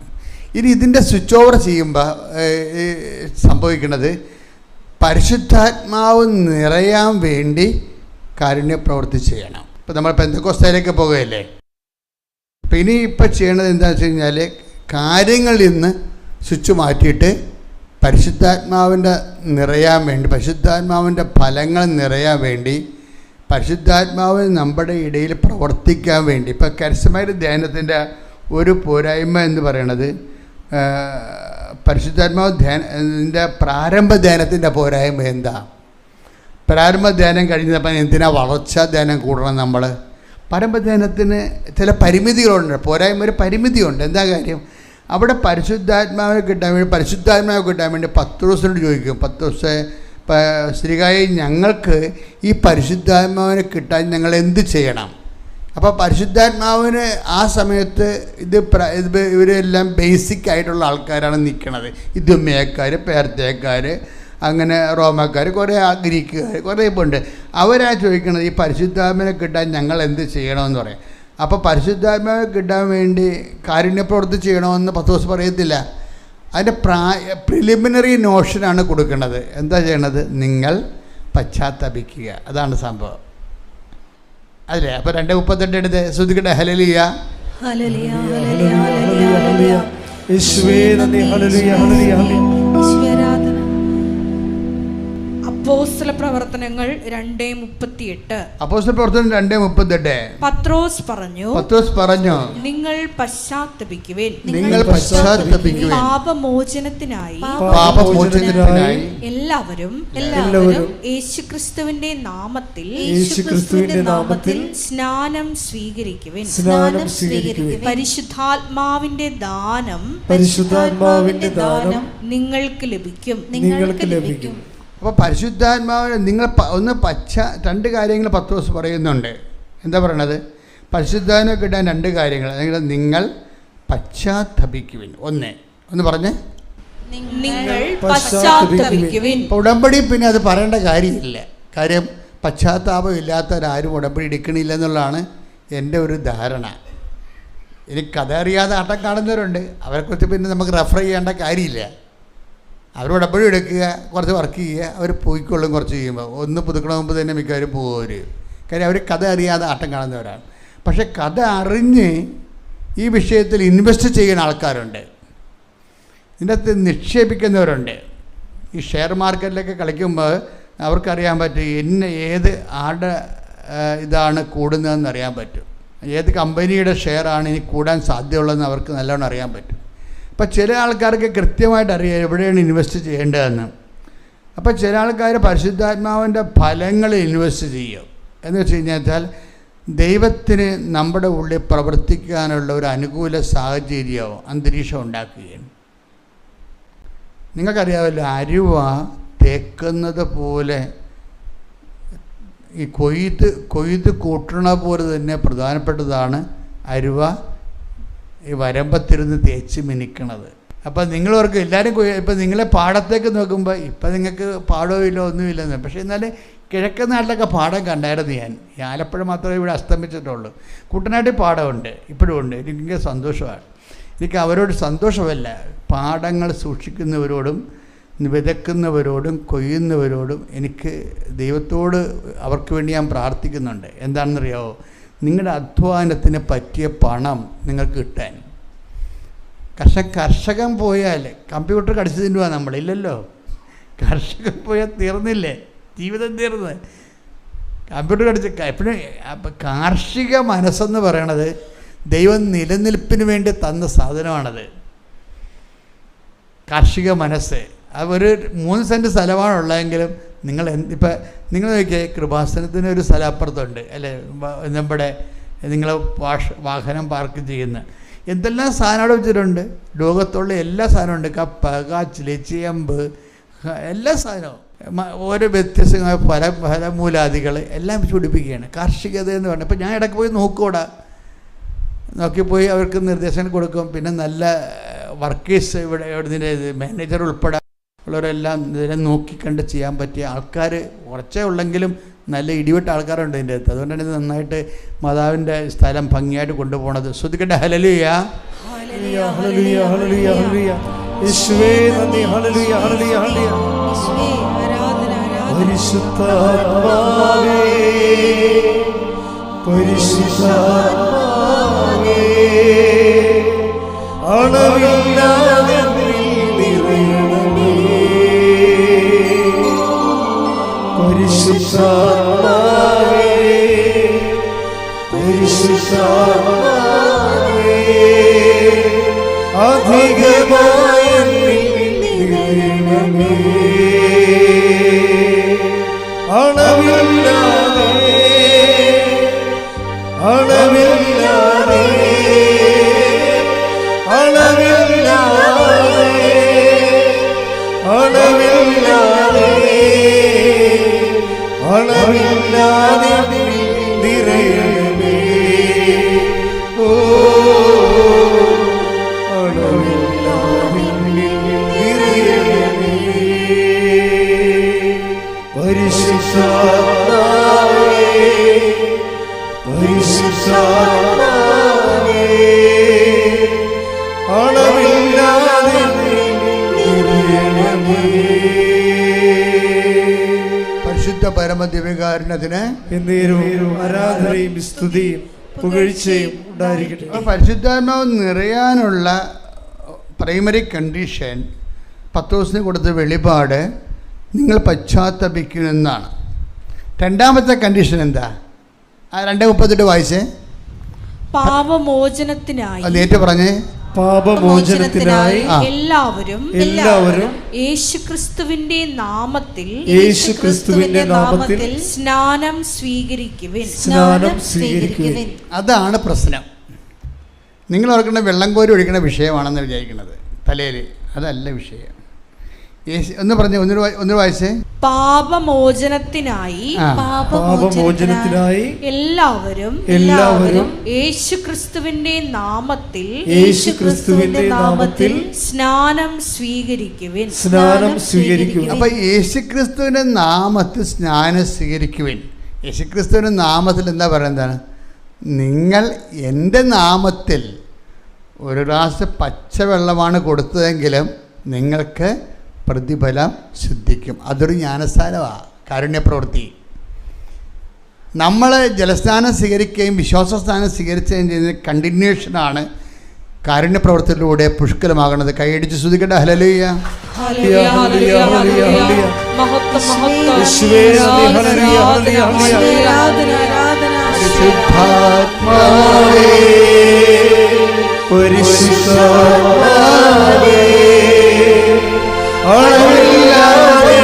ഇനി ഇതിൻ്റെ സ്വിച്ച് ഓവർ ചെയ്യുമ്പോൾ സംഭവിക്കുന്നത് പരിശുദ്ധാത്മാവ് നിറയാൻ വേണ്ടി കാരുണ്യ പ്രവൃത്തി ചെയ്യണം. ഇപ്പം നമ്മൾ പെന്തക്കോസ്തയിലേക്ക് പോകുകയല്ലേ. അപ്പം ഇപ്പം ചെയ്യണത് എന്താണെന്ന് വെച്ച് കഴിഞ്ഞാൽ കാര്യങ്ങളിൽ നിന്ന് സ്വിച്ച് മാറ്റിയിട്ട് പരിശുദ്ധാത്മാവിൻ്റെ നിറയാൻ വേണ്ടി, പരിശുദ്ധാത്മാവിൻ്റെ ഫലങ്ങൾ നിറയാൻ വേണ്ടി, പരിശുദ്ധാത്മാവ് നമ്മുടെ ഇടയിൽ പ്രവർത്തിക്കാൻ വേണ്ടി. ഇപ്പം കരസ്യമായ ധ്യാനത്തിൻ്റെ ഒരു പോരായ്മ എന്ന് പറയണത് പരിശുദ്ധാത്മാവ് ധ്യാനത്തിൻ്റെ പ്രാരംഭ ധ്യാനത്തിൻ്റെ പോരായ്മ എന്താ? പ്രാരംഭ ധ്യാനം കഴിഞ്ഞപ്പോൾ എന്തിനാ വളർച്ചാ ധ്യാനം കൂടണം നമ്മൾ? പ്രാരംഭ ധ്യാനത്തിന് ചില പരിമിതികളുണ്ട്, പോരായ്മ ഒരു പരിമിതിയുണ്ട്. എന്താ കാര്യം? അവിടെ പരിശുദ്ധാത്മാവിനെ കിട്ടാൻ വേണ്ടി പത്രോസിനോട് ചോദിക്കും, പത്രോസേ ശ്രീകായി ഞങ്ങൾക്ക് ഈ പരിശുദ്ധാത്മാവിനെ കിട്ടാൻ ഞങ്ങൾ എന്ത് ചെയ്യണം? അപ്പോൾ പരിശുദ്ധാത്മാവിന് ആ സമയത്ത് ഇവരെല്ലാം ബേസിക് ആയിട്ടുള്ള ആൾക്കാരാണ് നിൽക്കുന്നത്. ഇതുമ്മയക്കാർ, പേർത്തയക്കാർ, അങ്ങനെ റോമക്കാർ, കുറേ ഗ്രീക്കുകാർ, കുറേ ഇപ്പോൾ ഉണ്ട്. അവരാ ചോദിക്കുന്നത് ഈ പരിശുദ്ധാത്മാവിനെ കിട്ടാൻ ഞങ്ങൾ എന്ത് ചെയ്യണമെന്ന് പറയും. അപ്പോൾ പരിശുദ്ധാത്മാവിനെ കിട്ടാൻ വേണ്ടി കാരുണ്യപ്രവൃത്തി ചെയ്യണമെന്ന് പത്രോസ് പറയത്തില്ല. അതിൻ്റെ പ്രിലിമിനറി നോഷനാണ് കൊടുക്കുന്നത്. എന്താ ചെയ്യണത്? നിങ്ങൾ പശ്ചാത്തപിക്കുക. അതാണ് സംഭവം. അല്ലേ? അപ്പോൾ 2:38 എടുത്ത് ശ്രദ്ധിക്കട്ടെ. ഹല്ലേലൂയ, ഹല്ലേലൂയ, ഹല്ലേലൂയ, ഹല്ലേലൂയ. യേശുവേ നന്ദി. ഹല്ലേലൂയ, ഹല്ലേലൂയ, ഹല്ലേലൂയ. അപ്പോസ്തല പ്രവർത്തനങ്ങൾ 2:38. അപ്പോസ്തല പ്രവർത്തനം 2:38. പത്രോസ് പറഞ്ഞു, നിങ്ങൾ പശ്ചാത്തപിക്കുവിൻ, പാപമോചനത്തിനായി എല്ലാവരും യേശുക്രിസ്തുവിന്റെ നാമത്തിൽ സ്നാനം സ്വീകരിക്കുവിൻ. പരിശുദ്ധാത്മാവിന്റെ ദാനം നിങ്ങൾക്ക് ലഭിക്കും. അപ്പോൾ പരിശുദ്ധാത്മാവിനെ നിങ്ങൾ രണ്ട് കാര്യങ്ങൾ പത്രോസ് പറയുന്നുണ്ട്. എന്താ പറയണത്? പരിശുദ്ധാത്മാവിനെ കിട്ടാൻ 2 കാര്യങ്ങൾ. നിങ്ങൾ പശ്ചാത്തപിക്കുവിൻ. ഒന്ന് പറഞ്ഞേ, നിങ്ങൾ പശ്ചാത്തപിക്കുവിൻ. ഉടമ്പടി പിന്നെ അത് പറയേണ്ട കാര്യമില്ല. കാര്യം പശ്ചാത്താപം ഇല്ലാത്തവരാരും ഉടമ്പടി എടുക്കണില്ല എന്നുള്ളതാണ് എൻ്റെ ഒരു ധാരണ. ഇനി കഥ അറിയാതെ ആട്ടം കാണുന്നവരുണ്ട്, അവരെക്കുറിച്ച് പിന്നെ നമുക്ക് റെഫർ ചെയ്യേണ്ട കാര്യമില്ല. അവർ ഉടമ്പടി എടുക്കുക, കുറച്ച് വർക്ക് ചെയ്യുക, അവർ പോയിക്കൊള്ളും. കുറച്ച് ചെയ്യുമ്പോൾ ഒന്ന് പുതുക്കണ മുമ്പ് തന്നെ മിക്കവരും പോകും. കാര്യം അവർ കഥ അറിയാതെ ആട്ടം കാണുന്നവരാണ്. പക്ഷെ കഥ അറിഞ്ഞ് ഈ വിഷയത്തിൽ ഇൻവെസ്റ്റ് ചെയ്യുന്ന ആൾക്കാരുണ്ട്, ഇതിൻ്റെ അകത്ത് നിക്ഷേപിക്കുന്നവരുണ്ട്. ഈ ഷെയർ മാർക്കറ്റിലൊക്കെ കളിക്കുമ്പോൾ അവർക്കറിയാൻ പറ്റും ആരുടെ ഇതാണ് കൂടുന്നതെന്ന് അറിയാൻ പറ്റും. ഏത് കമ്പനിയുടെ ഷെയറാണ് ഇനി കൂടാൻ സാധ്യതയുള്ളതെന്ന് അവർക്ക് നല്ലോണം അറിയാൻ പറ്റും. അപ്പോൾ ചില ആൾക്കാർക്ക് കൃത്യമായിട്ട് അറിയാം എവിടെയാണ് ഇൻവെസ്റ്റ് ചെയ്യേണ്ടതെന്ന്. അപ്പോൾ ചില ആൾക്കാർ പരിശുദ്ധാത്മാവിൻ്റെ ഫലങ്ങൾ ഇൻവെസ്റ്റ് ചെയ്യും. എന്ന് വെച്ച് കഴിഞ്ഞാൽ ദൈവത്തിന് നമ്മുടെ ഉള്ളിൽ പ്രവർത്തിക്കാനുള്ള ഒരു അനുകൂല സാഹചര്യമോ അന്തരീക്ഷം ഉണ്ടാക്കുകയാണ്. നിങ്ങൾക്കറിയാമല്ലോ, അരുവ തേക്കുന്നത് പോലെ ഈ കൊയ്ത്ത് കൂട്ടണ പോലെ തന്നെ പ്രധാനപ്പെട്ടതാണ് അരുവ ഈ വരമ്പത്തിരുന്ന് തേച്ച് മിനിക്കണത്. അപ്പം നിങ്ങളവർക്ക് എല്ലാവരും ഇപ്പം നിങ്ങളെ പാടത്തേക്ക് നോക്കുമ്പോൾ ഇപ്പം നിങ്ങൾക്ക് പാടവും ഇല്ല ഒന്നുമില്ലെന്ന്. പക്ഷേ എന്നാൽ കിഴക്കൻ നാട്ടിലൊക്കെ പാടം കണ്ടായിരുന്നു. ഞാൻ ആലപ്പുഴ മാത്രമേ ഇവിടെ അസ്തമിച്ചിട്ടുള്ളൂ. കുട്ടനാട്ടിൽ പാടമുണ്ട്, ഇപ്പോഴും ഉണ്ട്. എനിക്ക് സന്തോഷമാണ്. എനിക്ക് അവരോട് സന്തോഷമല്ല, പാടങ്ങൾ സൂക്ഷിക്കുന്നവരോടും വിതക്കുന്നവരോടും കൊയ്യുന്നവരോടും എനിക്ക് ദൈവത്തോട് അവർക്ക് വേണ്ടി ഞാൻ പ്രാർത്ഥിക്കുന്നുണ്ട്. എന്താണെന്നറിയാമോ? നിങ്ങളുടെ അധ്വാനത്തിന് പറ്റിയ പണം നിങ്ങൾക്ക് കിട്ടാൻ. കർഷകൻ പോയാൽ കമ്പ്യൂട്ടർ കടിച്ചു തിന്നുക നമ്മളില്ലല്ലോ. കർഷകൻ പോയാൽ തീർന്നില്ലേ, ജീവിതം തീർന്ന്. കമ്പ്യൂട്ടർ കടിച്ച് എപ്പോഴും. അപ്പം കാർഷിക മനസ്സെന്ന് പറയണത് ദൈവം നിലനിൽപ്പിന് വേണ്ടി തന്ന സാധനമാണത്. കാർഷിക മനസ്സ് അത് ഒരു 3 സെൻറ്റ് സ്ഥലമാണുള്ളതെങ്കിലും നിങ്ങൾ ഇപ്പം നിങ്ങൾ നോക്കിയേ, കൃപാസനത്തിന് ഒരു സ്ഥലം അപ്പുറത്തുണ്ട് അല്ലേ, നമ്മുടെ നിങ്ങൾ വാഹനം പാർക്ക് ചെയ്യുന്ന എന്തെല്ലാം സാധനം അവിടെ വെച്ചിട്ടുണ്ട്. ലോകത്തുള്ള എല്ലാ സാധനവും ഉണ്ട്. കപ്പ, കാച്ചിൽ, ചേമ്പ്, എല്ലാ സാധനവും ഓരോ വ്യത്യസ്തമായ ഫലമൂലാദികൾ എല്ലാം ചുടിപ്പിക്കുകയാണ്. കാർഷികത എന്ന് പറഞ്ഞാൽ ഇപ്പം ഞാൻ ഇടയ്ക്ക് പോയി നോക്കിപ്പോയി അവർക്ക് നിർദ്ദേശങ്ങൾ കൊടുക്കും. പിന്നെ നല്ല വർക്കേഴ്സ് ഇവിടെ ഇതിൻ്റെ മാനേജർ ഉൾപ്പെടെ ഉള്ളവരെല്ലാം ഇതിനെ നോക്കിക്കണ്ട് ചെയ്യാൻ പറ്റിയ ആൾക്കാർ കുറച്ചേ ഉള്ളെങ്കിലും നല്ല ഇടിവെട്ട ആൾക്കാരുണ്ട് ഇതിൻ്റെ അകത്ത്. അതുകൊണ്ടാണ് ഇത് നന്നായിട്ട് മാതാവിൻ്റെ സ്ഥലം ഭംഗിയായിട്ട് കൊണ്ടുപോകണത്. ശ്രദ്ധിക്കട്ടെ. ഹല്ലേലൂയ, ഹല്ലേലൂയ ഹല്ലേലൂയ ഹല്ലേലൂയ. യേശുവേ നന്ദി. ഹല്ലേലൂയ ഹല്ലേലൂയ ഹല്ലേലൂയ. യേശുവേ ആരാധന ആരാധന. പരിശുദ്ധാത്മാവേ പരിശുദ്ധാത്മാവേ അളവില്ലാതെ നിറയണമേ. പരിശുദ്ധാത്മാവേ പരിശുദ്ധാത്മാവേ അധികമായി നിറയണമേ. അളവില്ലാതെ അളവില്ലാതെ അളവില്ലാതെ അളവില്ലാതെ അളവില്ലാതെ നിറയണമേ. ഓ അളവില്ലാതെ നിറയണമേ. പരിശുദ്ധാത്മാവേ പരിശുദ്ധാത്മാവേ അളവില്ലാതെ നിറയണമേ. പരിശുദ്ധ പരമദിവ്യകാരുണ്യത്തിന് എന്നേരവും ആരാധനയും സ്തുതിയും പുകഴ്ചയും ഉണ്ടായിരിക്കട്ടെ. പരിശുദ്ധാത്മാവ് നിറയാനുള്ള പ്രൈമറി കണ്ടീഷൻ പത്രോസിന് കൊടുത്ത വെളിപാട് നിങ്ങൾ പശ്ചാത്തപിക്കുമെന്നാണ്. രണ്ടാമത്തെ കണ്ടീഷൻ എന്താ? 2:38 വായിച്ചേ. പാപമോചനത്തിനായി നേരിട്ട് പറഞ്ഞേ. പാപമോചനത്തിനായി എല്ലാവരും യേശുക്രിസ്തുവിന്റെ നാമത്തിൽ സ്നാനം സ്വീകരിക്കുവിൻ. അതാണ് പ്രശ്നം. നിങ്ങൾ ഓർക്കുന്ന വെള്ളം കോരി ഒഴിക്കുന്ന വിഷയമാണെന്ന് വിചാരിക്കുന്നത് തലയിൽ. അതല്ല വിഷയം. ഒന്ന് പറഞ്ഞേ, ഒന്ന് വായിച്ചേ. പാപമോചനത്തിനായി എല്ലാവരും യേശുക്രിസ്തുവിന്റെ നാമത്തിൽ സ്നാനം സ്വീകരിക്കുവിൻ. അപ്പൊ യേശുക്രിസ്തുവിന്റെ നാമത്തിൽ സ്നാനം സ്വീകരിക്കുവിൻ. യേശുക്രിസ്തുവിന്റെ നാമത്തിൽ എന്താ പറയുന്നതാണ്? നിങ്ങൾ എൻ്റെ നാമത്തിൽ ഒരു ഗ്ലാസ് പച്ചവെള്ളമാണ് കൊടുത്തതെങ്കിലും നിങ്ങൾക്ക് പ്രതിഫലം സിദ്ധിക്കും. അതൊരു ജ്ഞാനസ്ഥാനമാണ്, കാരുണ്യപ്രവൃത്തി. നമ്മൾ ജലസ്നാനം സ്വീകരിക്കുകയും വിശ്വാസസ്നാനം സ്വീകരിക്കുകയും ചെയ്യുന്ന കണ്ടിന്യൂഷനാണ് കാരുണ്യപ്രവൃത്തിയിലൂടെ പുഷ്കലമാകുന്നത്. കൈയടിച്ച് സ്തുതിക്കട്ടെ. ഹല്ലേലൂയ. അളവില്ലാതെ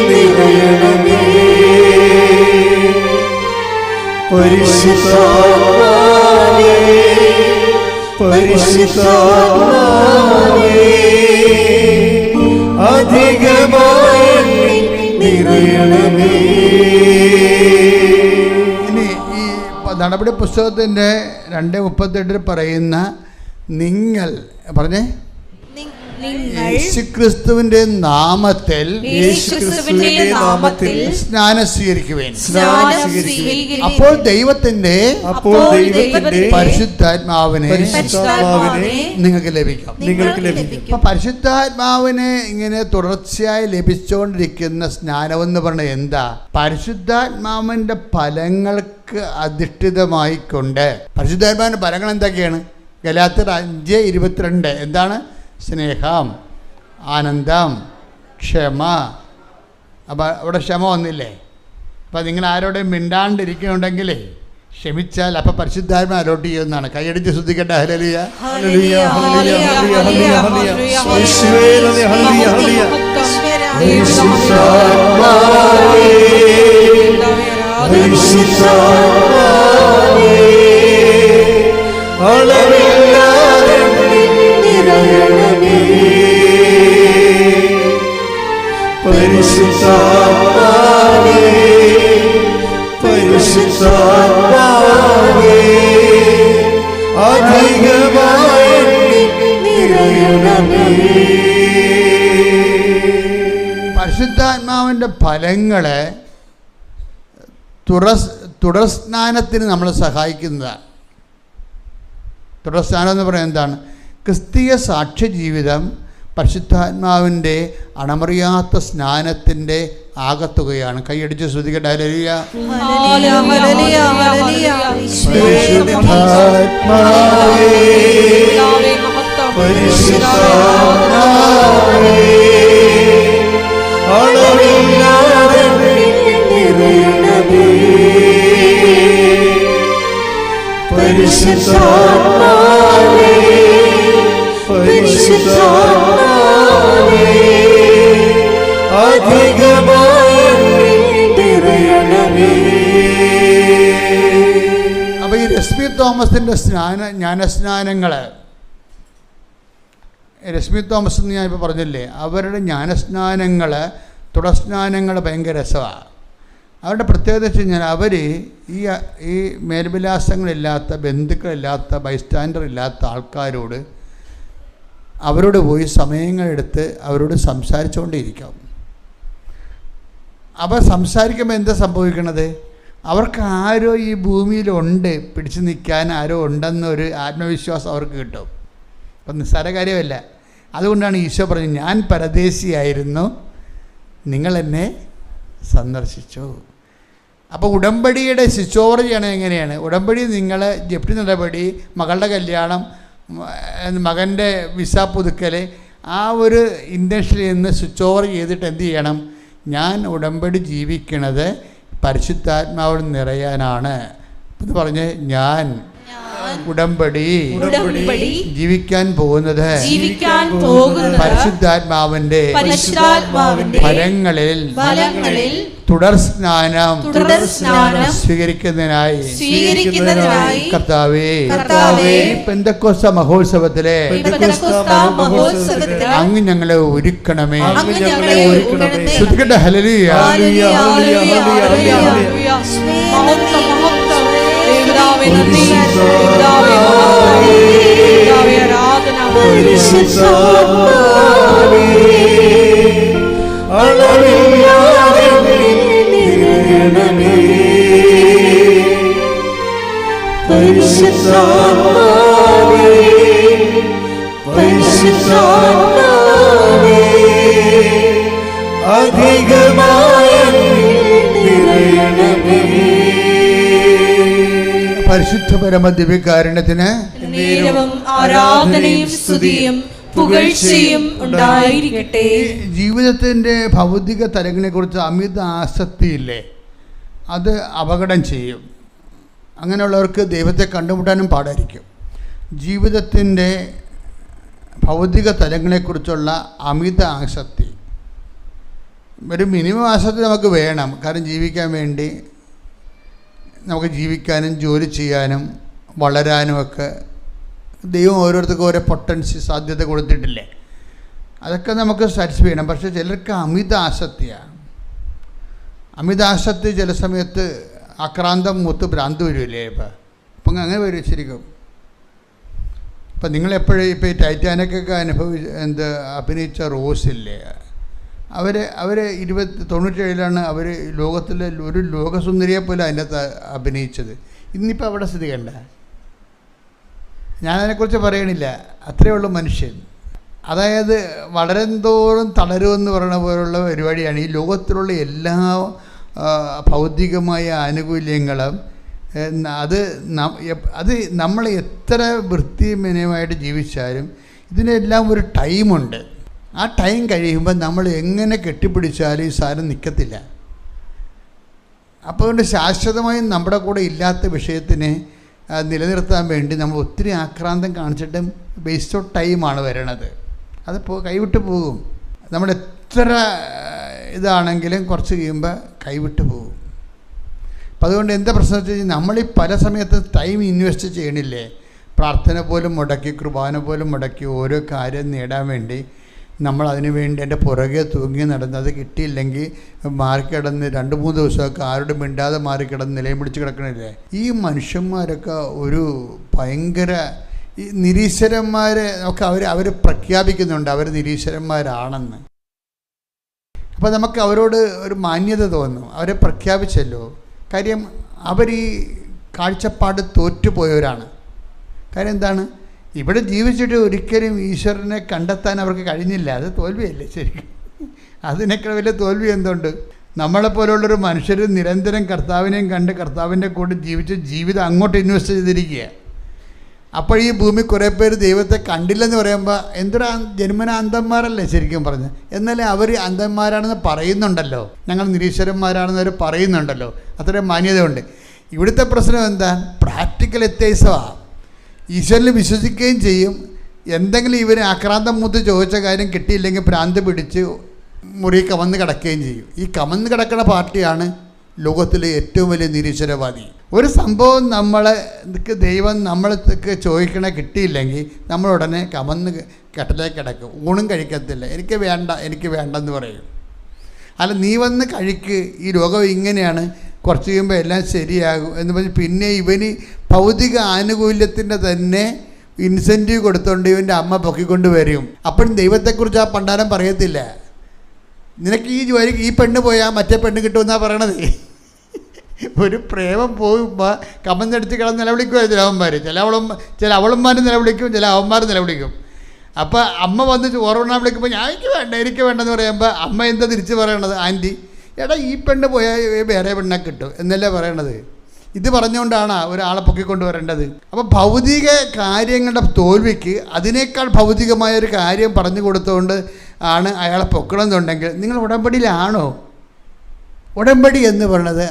നിറയണമേ. പരിശുദ്ധാത്മാവേ പരിശുദ്ധാത്മാവേ അധികമായി നിറയണമേ. ഇനി ഈ നടപടി പുസ്തകത്തിൻ്റെ 2:38 പറയുന്ന നിങ്ങൾ പറഞ്ഞേ, യേശുക്രിസ്തുവിന്റെ നാമത്തിൽ സ്നാനം സ്വീകരിക്കുവേൻ. അപ്പോൾ ദൈവത്തിന്റെ പരിശുദ്ധാത്മാവിനെ നിങ്ങൾക്ക് ലഭിക്കും. അപ്പൊ പരിശുദ്ധാത്മാവിനെ ഇങ്ങനെ തുടർച്ചയായി ലഭിച്ചുകൊണ്ടിരിക്കുന്ന സ്നാനമെന്ന് പറഞ്ഞാൽ എന്താ? പരിശുദ്ധാത്മാവിന്റെ ഫലങ്ങൾക്ക് അധിഷ്ഠിതമായിക്കൊണ്ട്. പരിശുദ്ധാത്മാവിന്റെ ഫലങ്ങൾ എന്തൊക്കെയാണ്? ഗലാത്യർ 5:22 എന്താണ്? സ്നേഹം, ആനന്ദം, ക്ഷമ. അപ്പം അവിടെ ക്ഷമ ഒന്നില്ലേ? അപ്പം നിങ്ങൾ ആരോടും മിണ്ടാണ്ടിരിക്കുന്നുണ്ടെങ്കിലേ ക്ഷമിച്ചാൽ അപ്പം പരിശുദ്ധാത്മ അലോട്ട് ചെയ്യുന്നതാണ്. കൈയടിച്ച് ശ്രദ്ധിക്കട്ടെ. ഹല്ലേലൂയ. പരിശുദ്ധാത്മാവേ പരിശുദ്ധാത്മാവേ അധികമായി നിറയണമേ. പരിശുദ്ധാത്മാവിൻ്റെ ഫലങ്ങളെ തുടർസ്നാനത്തിന് നമ്മളെ സഹായിക്കുന്നതാണ്. തുടർസ്നാനം എന്ന് പറയുന്നത് എന്താണ്? ക്രിസ്തീയ സാക്ഷ്യ ജീവിതം പരിശുദ്ധാത്മാവിൻ്റെ അണമറിയാത്ത സ്നാനത്തിൻ്റെ ആകത്തുകയാണ്. കൈയടിച്ച് ശ്രുതിക്കട്ടെ. ഹല്ലേലൂയ. അപ്പൊ ഈ രശ്മി തോമസിന്റെ ജ്ഞാനസ്നാനങ്ങൾ, രശ്മി തോമസ് എന്ന് ഞാൻ ഇപ്പോൾ പറഞ്ഞില്ലേ, അവരുടെ ജ്ഞാനസ്നാനങ്ങൾ, തുടസ്നാനങ്ങൾ ഭയങ്കര രസമാണ്. അവരുടെ പ്രത്യേകത വെച്ച് കഴിഞ്ഞാൽ അവർ ഈ മേൽവിലാസങ്ങളില്ലാത്ത, ബന്ധുക്കളില്ലാത്ത, ബൈസ്റ്റാൻഡർ ഇല്ലാത്ത ആൾക്കാരോട് അവരോട് പോയി സമയങ്ങളെടുത്ത് അവരോട് സംസാരിച്ചുകൊണ്ടേയിരിക്കാം. അപ്പോൾ സംസാരിക്കുമ്പോൾ എന്താ സംഭവിക്കണത്? അവർക്ക് ആരോ ഈ ഭൂമിയിലുണ്ട്, പിടിച്ചു നിൽക്കാൻ ആരോ ഉണ്ടെന്നൊരു ആത്മവിശ്വാസം അവർക്ക് കിട്ടും. അപ്പം നിസ്സാര കാര്യമല്ല. അതുകൊണ്ടാണ് ഈശോ പറഞ്ഞത്, ഞാൻ പരദേശിയായിരുന്നു, നിങ്ങളെന്നെ സന്ദർശിച്ചു. അപ്പോൾ ഉടമ്പടിയുടെ സ്വിച്ച് ചെയ്യണം എങ്ങനെയാണ്? ഉടമ്പടി നിങ്ങൾ ജപ്തി നടപടി, മകളുടെ കല്യാണം, മകൻ്റെ വിസ പുതുക്കൽ, ആ ഒരു ഇൻറ്റൻഷനിൽ നിന്ന് സ്വിച്ച് ഓവർ ചെയ്തിട്ട് എന്ത് ചെയ്യണം? ഞാൻ ഉടമ്പടി ജീവിക്കണത് പരിശുദ്ധാത്മാവിൽ നിറയാനാണ് എന്ന് പറഞ്ഞ് ഞാൻ ഉടമ്പടി ജീവിക്കാൻ പോകുന്നത് പരിശുദ്ധാത്മാവിന്റെ ഫലങ്ങളിൽ തുടർ സ്നാനം സ്വീകരിക്കുന്നതിനായി കർത്താവേ, പെന്തക്കോസ്ത മഹോത്സവത്തിലെ അങ്ങ് ഞങ്ങളെ ഒരുക്കണമേ. ശ്രുതിക്കട്ടെ. ഹല്ലേലൂയ. പരിശുദ്ധ പരമ ദിവ്യകാരുണ്യത്തിന് ആരാധനയും സ്തുതിയും പുകഴ്ചയും ഉണ്ടായിരിക്കട്ടെ. ജീവിതത്തിൻ്റെ ഭൗതിക തലങ്ങളെക്കുറിച്ച് അമിത ആസക്തിയില്ലേ, അത് അപകടം ചെയ്യും. അങ്ങനെയുള്ളവർക്ക് ദൈവത്തെ കണ്ടുമുട്ടാനും പാടായിരിക്കും. ജീവിതത്തിൻ്റെ ഭൗതിക തലങ്ങളെക്കുറിച്ചുള്ള അമിത ആസക്തി, ഒരു മിനിമം ആസക്തി നമുക്ക് വേണം. കാരണം ജീവിക്കാൻ വേണ്ടി, നമുക്ക് ജീവിക്കാനും ജോലി ചെയ്യാനും വളരാനുമൊക്കെ ദൈവം ഓരോരുത്തർക്കും ഓരോ പൊട്ടൻസി, സാധ്യത കൊടുത്തിട്ടില്ലേ. അതൊക്കെ നമുക്ക് സാറ്റിസ്ഫൈ ചെയ്യണം. പക്ഷേ ചിലർക്ക് അമിത ആസക്തിയാണ്. അമിത ആസക്തി ചില സമയത്ത് ആക്രാന്തം മൂത്ത് ഭ്രാന്ത് വരുമല്ലേ. അപ്പം അങ്ങനെ വരും ശരിക്കും. ഇപ്പം നിങ്ങളെപ്പോഴും ഇപ്പോൾ ഈ ടൈറ്റാനിക്കൊക്കെ അഭിനയിച്ച റോസില്ലേ, അവർ 97 അവർ ലോകത്തിലെ ഒരു ലോകസുന്ദരിയെ പോലെ അതിനകത്ത് അഭിനയിച്ചത്. ഇന്നിപ്പോൾ അവിടെ സ്ഥിതി കണ്ട. ഞാനതിനെക്കുറിച്ച് പറയണില്ല, അത്രയേ ഉള്ളൂ മനുഷ്യൻ. അതായത് വളരെന്തോറും തളരുമെന്ന് പറയുന്ന പോലുള്ള പരിപാടിയാണ്. ഈ ലോകത്തിലുള്ള എല്ലാ ഭൗതികമായ ആനുകൂല്യങ്ങളും അത് നമ്മൾ എത്ര വൃത്തിമനമായിട്ട് ജീവിച്ചാലും ഇതിനെല്ലാം ഒരു ടൈമുണ്ട്. ആ ടൈം കഴിയുമ്പോൾ നമ്മൾ എങ്ങനെ കെട്ടിപ്പിടിച്ചാലും ഈ സാധനം നിൽക്കത്തില്ല. അപ്പോൾ അതുകൊണ്ട് ശാശ്വതമായും നമ്മുടെ കൂടെ ഇല്ലാത്ത വിഷയത്തിനെ നിലനിർത്താൻ വേണ്ടി നമ്മൾ ഒത്തിരി ആക്രാന്തം കാണിച്ചിട്ടും വേസ്റ്റ് ഓഫ് ടൈമാണ് വരണത്. അത് കൈവിട്ട് പോകും. നമ്മൾ എത്ര ഇതാണെങ്കിലും കുറച്ച് കഴിയുമ്പോൾ കൈവിട്ട് പോകും. അപ്പം അതുകൊണ്ട് എന്താ പ്രശ്നം വെച്ച് കഴിഞ്ഞാൽ നമ്മളീ പല സമയത്ത് ടൈം ഇൻവെസ്റ്റ് ചെയ്യണില്ലേ. പ്രാർത്ഥന പോലും മുടക്കി, കുർബാന പോലും മുടക്കി ഓരോ കാര്യം നേടാൻ വേണ്ടി നമ്മൾ അതിനു വേണ്ടി എൻ്റെ പുറകെ തൂങ്ങി നടന്നത് കിട്ടിയില്ലെങ്കിൽ മാറിക്കിടന്ന് 2-3 ദിവസമൊക്കെ ആരോടും മിണ്ടാതെ മാറിക്കിടന്ന് നിലയം പിടിച്ച് കിടക്കണില്ലേ. ഈ മനുഷ്യന്മാരൊക്കെ ഒരു ഭയങ്കര ഈ നിരീശ്വരന്മാരെ ഒക്കെ അവർ പ്രഖ്യാപിക്കുന്നുണ്ട് അവർ നിരീശ്വരന്മാരാണെന്ന്. അപ്പോൾ നമുക്ക് അവരോട് ഒരു മാന്യത തോന്നും. അവരെ പ്രഖ്യാപിച്ചല്ലോ. കാര്യം അവർ ഈ കാഴ്ചപ്പാട് തോറ്റുപോയവരാണ്. കാര്യം എന്താണ്? ഇവിടെ ജീവിച്ചിട്ട് ഒരിക്കലും ഈശ്വരനെ കണ്ടെത്താൻ അവർക്ക് കഴിഞ്ഞില്ല. അത് തോൽവിയല്ലേ ശരിക്കും? അതിനേക്കാൾ വലിയ തോൽവി എന്തുണ്ട്? നമ്മളെപ്പോലുള്ളൊരു മനുഷ്യർ നിരന്തരം കർത്താവിനെയും കണ്ട് കർത്താവിൻ്റെ കൂടെ ജീവിച്ച് ജീവിതം അങ്ങോട്ട് ഇൻവെസ്റ്റ് ചെയ്തിരിക്കുക. അപ്പോൾ ഈ ഭൂമി കുറേ പേര് ദൈവത്തെ കണ്ടില്ലെന്ന് പറയുമ്പോൾ എന്തൊരു ജന്മന അന്ധന്മാരല്ലേ ശരിക്കും പറഞ്ഞ്. എന്നാലും അവർ അന്ധന്മാരാണെന്ന് പറയുന്നുണ്ടല്ലോ, ഞങ്ങൾ നിരീശ്വരന്മാരാണെന്ന് അവർ പറയുന്നുണ്ടല്ലോ, അത്രയും മാന്യതയുണ്ട്. ഇവിടുത്തെ പ്രശ്നം എന്താ? പ്രാക്ടിക്കൽ എത്തൈസമാണ്. ഈശ്വരനിൽ വിശ്വസിക്കുകയും ചെയ്യും. എന്തെങ്കിലും ഇവന് ആക്രാന്തം മൂത്ത് ചോദിച്ച കാര്യം കിട്ടിയില്ലെങ്കിൽ ഭ്രാന്ത് പിടിച്ച് മുറി കമന്ന് കിടക്കുകയും ചെയ്യും. ഈ കമന്ന് കിടക്കുന്ന പാർട്ടിയാണ് ലോകത്തിലെ ഏറ്റവും വലിയ നിരീശ്വരവാദി. ഒരു സംഭവം ദൈവം നമ്മൾക്ക് ചോദിക്കണ കിട്ടിയില്ലെങ്കിൽ നമ്മളുടനെ കമന്ന് കെട്ടലേക്ക് കിടക്കും. ഊണും കഴിക്കത്തില്ല, എനിക്ക് വേണ്ടെന്ന് പറയും. അല്ല, നീ വന്ന് കഴിക്ക്, ഈ ലോകം ഇങ്ങനെയാണ്, കുറച്ച് കഴിയുമ്പോൾ എല്ലാം ശരിയാകും എന്ന് പറഞ്ഞ് പിന്നെ ഇവന് ഭൗതിക ആനുകൂല്യത്തിൻ്റെ തന്നെ ഇൻസെൻറ്റീവ് കൊടുത്തുകൊണ്ട് ഇവൻ്റെ അമ്മ പൊക്കിക്കൊണ്ട് വരും. അപ്പോഴും ദൈവത്തെക്കുറിച്ച് ആ പണ്ടാരം പറയത്തില്ല. നിനക്ക് ഈ ജോലി ഈ പെണ്ണ് പോയാൽ മറ്റേ പെണ്ണ് കിട്ടുമെന്നാണ് പറയണത്. ഒരു പ്രേമം പോകുമ്പോൾ കമന്നെടുത്ത് കിടന്ന് നിലവിളിക്കുമായിരുന്നു ചില അവളന്മാർ നിലവിളിക്കും, ചില അവന്മാർ നിലവിളിക്കും. അപ്പോൾ അമ്മ വന്ന് ചോറുണ്ണാൻ വിളിക്കുമ്പോൾ എനിക്ക് വേണ്ടെന്ന് പറയുമ്പോൾ അമ്മ എന്താ തിരിച്ച് പറയണത്? ആൻറ്റി, എടാ ഈ പെണ്ണ് പോയാൽ വേറെ പെണ്ണെ കിട്ടും എന്നല്ലേ പറയണത്. ഇത് പറഞ്ഞുകൊണ്ടാണ് ഒരാളെ പൊക്കിക്കൊണ്ട് വരേണ്ടത്. അപ്പോൾ ഭൗതിക കാര്യങ്ങളുടെ തോൽവിക്ക് അതിനേക്കാൾ ഭൗതികമായൊരു കാര്യം പറഞ്ഞു കൊടുത്തുകൊണ്ട് ആണ് അയാളെ പൊക്കണമെന്നുണ്ടെങ്കിൽ നിങ്ങൾ ഉടമ്പടിയിലാണോ? ഉടമ്പടി എന്ന് പറയുന്നത്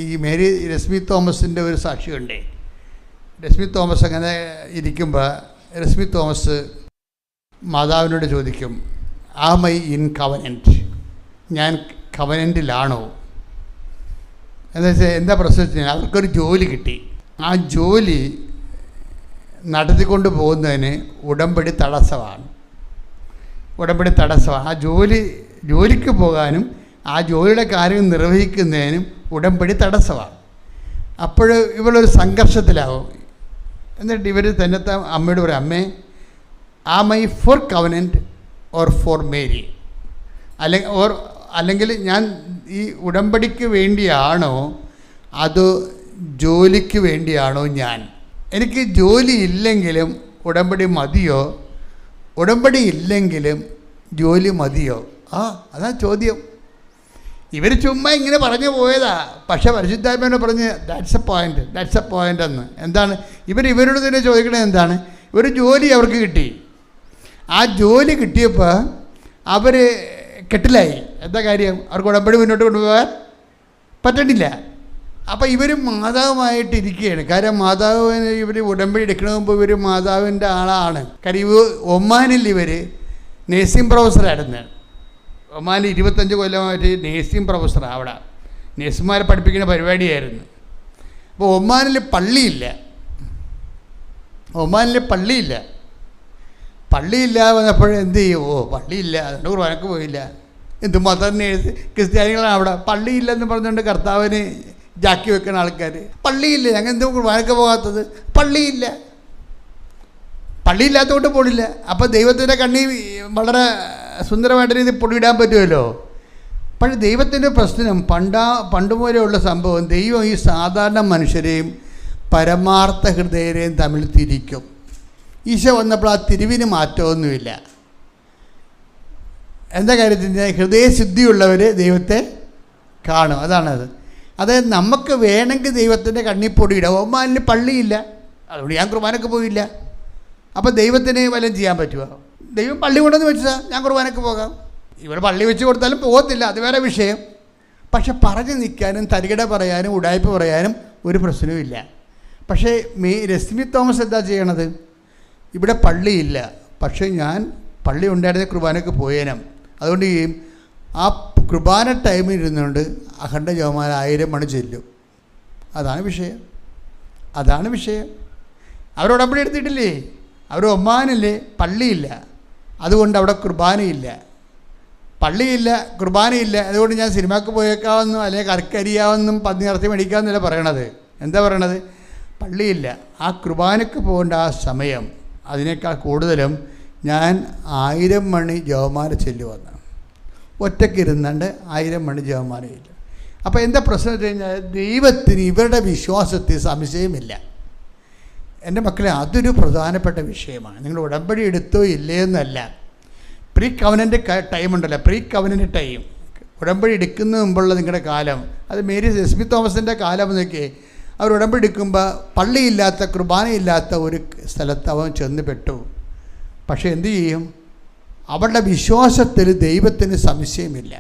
ഈ രശ്മി തോമസിൻ്റെ ഒരു സാക്ഷിയുണ്ട്. രശ്മി തോമസ് അങ്ങനെ ഇരിക്കുമ്പോൾ രശ്മി തോമസ് മാതാവിനോട് ചോദിക്കും, ആം ഐ ഇൻ കവനൻറ്റ്? ഞാൻ കവനൻറ്റിലാണോ എന്ന് വെച്ചാൽ എന്താ പ്രശ്നം വെച്ച് കഴിഞ്ഞാൽ അവർക്കൊരു ജോലി കിട്ടി. ആ ജോലി നടത്തിക്കൊണ്ട് പോകുന്നതിന് ഉടമ്പടി തടസ്സമാണ്. ആ ജോലിക്ക് പോകാനും ആ ജോലിയുടെ കാര്യം നിർവഹിക്കുന്നതിനും ഉടമ്പടി തടസ്സമാണ്. അപ്പോൾ ഇവളൊരു സംഘർഷത്തിലാവും. എന്നിട്ട് ഇവർ തന്നെത്താൻ അമ്മയോട് പറയും, അമ്മേ, am I for covenant or for marry? അല്ലെങ്കിൽ ഞാൻ ഈ ഉടമ്പടിക്ക് വേണ്ടിയാണോ അതോ ജോലിക്ക് വേണ്ടിയാണോ? എനിക്ക് ജോലി ഇല്ലെങ്കിലും ഉടമ്പടി മതിയോ, ഉടമ്പടി ഇല്ലെങ്കിലും ജോലി മതിയോ? അതാ ചോദ്യം. ഇവർ ചുമ്മാ ഇങ്ങനെ പറഞ്ഞു പോയതാ. പക്ഷേ പരിശുദ്ധാത്മാവിനെ പറഞ്ഞ് ദാറ്റ്സ് എ പോയിൻ്റ് എന്ന്. എന്താണ് ഇവരോട് തന്നെ ചോദിക്കണത്? എന്താണ്? ഒരു ജോലി അവർക്ക് കിട്ടി. ആ ജോലി കിട്ടിയപ്പോൾ അവർ കെട്ടിലായി. എന്താ കാര്യം? അവർക്ക് ഉടമ്പടി മുന്നോട്ട് കൊണ്ടുപോകാൻ പറ്റണില്ല. അപ്പോൾ ഇവർ മാതാവുമായിട്ടിരിക്കുകയാണ്. കാരണം മാതാവിന് ഇവർ ഉടമ്പടി എടുക്കണ മുമ്പ് ഇവർ മാതാവിൻ്റെ ആളാണ്. കാര്യം ഒമാനിൽ ഇവർ നേഴ്സിംഗ് പ്രൊഫസറായിരുന്നു. ഒമാനിൽ 25 കൊല്ലമായിട്ട് നേഴ്സിംഗ് പ്രൊഫസറാണ്. അവിടെ നേഴ്സുമാരെ പഠിപ്പിക്കുന്ന പരിപാടിയായിരുന്നു. അപ്പോൾ ഒമാനിൽ പള്ളിയില്ല. പള്ളിയില്ല വന്നപ്പോൾ എന്ത് ചെയ്യും? പള്ളിയില്ല, അതുകൊണ്ട് കുർബാനക്ക് പോയില്ല. എന്തുമാത്രം നേഴ്സ് ക്രിസ്ത്യാനികളാണ് അവിടെ. പള്ളിയില്ലെന്ന് പറഞ്ഞുകൊണ്ട് കർത്താവിന് ജാക്കി വെക്കുന്ന ആൾക്കാർ. പള്ളിയില്ല, ഞങ്ങൾ എന്തും കുർബാനക്ക് പോകാത്തത്? പള്ളിയില്ലാത്തതുകൊണ്ട് പോണില്ല. അപ്പോൾ ദൈവത്തിൻ്റെ കണ്ണി വളരെ സുന്ദരമായിട്ട് രീതിയിൽ പൊടിയിടാൻ പറ്റുമല്ലോ. പക്ഷേ ദൈവത്തിൻ്റെ പ്രശ്നം പണ്ടുപോലെയുള്ള സംഭവം, ദൈവം ഈ സാധാരണ മനുഷ്യരെയും പരമാർത്ഥ ഹൃദയരെയും തമ്മിൽ തിരിക്കും. ഈശോ വന്നപ്പോൾ ആ തിരിവിന് മാറ്റമൊന്നുമില്ല. എന്താ കാര്യത്തിൻ്റെ? ഹൃദയശുദ്ധിയുള്ളവർ ദൈവത്തെ കാണും. അതാണത്. അതായത് നമുക്ക് വേണമെങ്കിൽ ദൈവത്തിൻ്റെ കണ്ണിപ്പൊടിയിടാം. ഒമാനിൽ പള്ളിയില്ല, അതുകൊണ്ട് ഞാൻ കുർബാനക്ക് പോയില്ല. അപ്പോൾ ദൈവത്തിന് വല്ലതും ചെയ്യാൻ പറ്റുമോ? ദൈവം പള്ളി കൊണ്ടെന്ന് വെച്ചാൽ ഞാൻ കുർബാനക്ക് പോകാം. ഇവർ പള്ളി വെച്ച് കൊടുത്താലും പോകത്തില്ല, അത് വേറെ വിഷയം. പക്ഷെ പറഞ്ഞു നിൽക്കാനും തരികിട പറയാനും ഉടായ്പ പറയാനും ഒരു പ്രശ്നവുമില്ല. പക്ഷേ രശ്മി തോമസ് എന്താ ചെയ്യണത്? ഇവിടെ പള്ളിയില്ല, പക്ഷേ ഞാൻ പള്ളി ഉണ്ടായിരുന്ന കുർബാനക്ക് പോയേനം. അതുകൊണ്ട് ആ കുർബാന ടൈമിൽ ഇരുന്നുകൊണ്ട് അഖണ്ഡ ജപമാല 1000 മണി ചെല്ലും. അതാണ് വിഷയം. അവർ ഉടമ്പടി എടുത്തിട്ടില്ലേ? അവർ ഒമാനില്ലേ, പള്ളിയില്ല, അതുകൊണ്ട് അവിടെ കുർബാനയില്ല. കുർബാനയില്ല, അതുകൊണ്ട് ഞാൻ സിനിമക്ക് പോയേക്കാമെന്നും അല്ലെങ്കിൽ കറക്കരിയാവെന്നും പന്നി ഇറച്ചി മേടിക്കാമെന്നല്ല പറയണത്. എന്താ പറയണത്? പള്ളിയില്ല, ആ കുർബാനക്ക് പോകേണ്ട ആ സമയം അതിനേക്കാൾ കൂടുതലും ഞാൻ 1000 മണി ജപമാല ചെല്ലുവന്ന് ഒറ്റയ്ക്കിരുന്നുണ്ട് 1000 മണി ജപമാലയില്ല. അപ്പോൾ എന്താ പ്രശ്നം വെച്ച് കഴിഞ്ഞാൽ ദൈവത്തിന് ഇവരുടെ വിശ്വാസത്തിൽ സംശയമില്ല. എൻ്റെ മക്കളെ, അതൊരു പ്രധാനപ്പെട്ട വിഷയമാണ്. നിങ്ങൾ ഉടമ്പടി എടുത്തോ ഇല്ലയെന്നല്ല. പ്രീ കവനൻ്റ് ടൈം ഉണ്ടല്ലോ, പ്രീ കവനൻ്റ് ടൈം, ഉടമ്പടി എടുക്കുന്ന മുമ്പുള്ള നിങ്ങളുടെ കാലം, അത് മേരി എസ്.ബി. തോമസിൻ്റെ കാലം എന്നൊക്കെ. അവർ ഉടമ്പടി എടുക്കുമ്പോൾ പള്ളിയില്ലാത്ത, കുർബാനയില്ലാത്ത ഒരു സ്ഥലത്ത് അവൻ ചെന്ന് പെട്ടു. പക്ഷേ എന്തു ചെയ്യും? അവളുടെ വിശ്വാസത്തിൽ ദൈവത്തിന് സംശയമില്ല.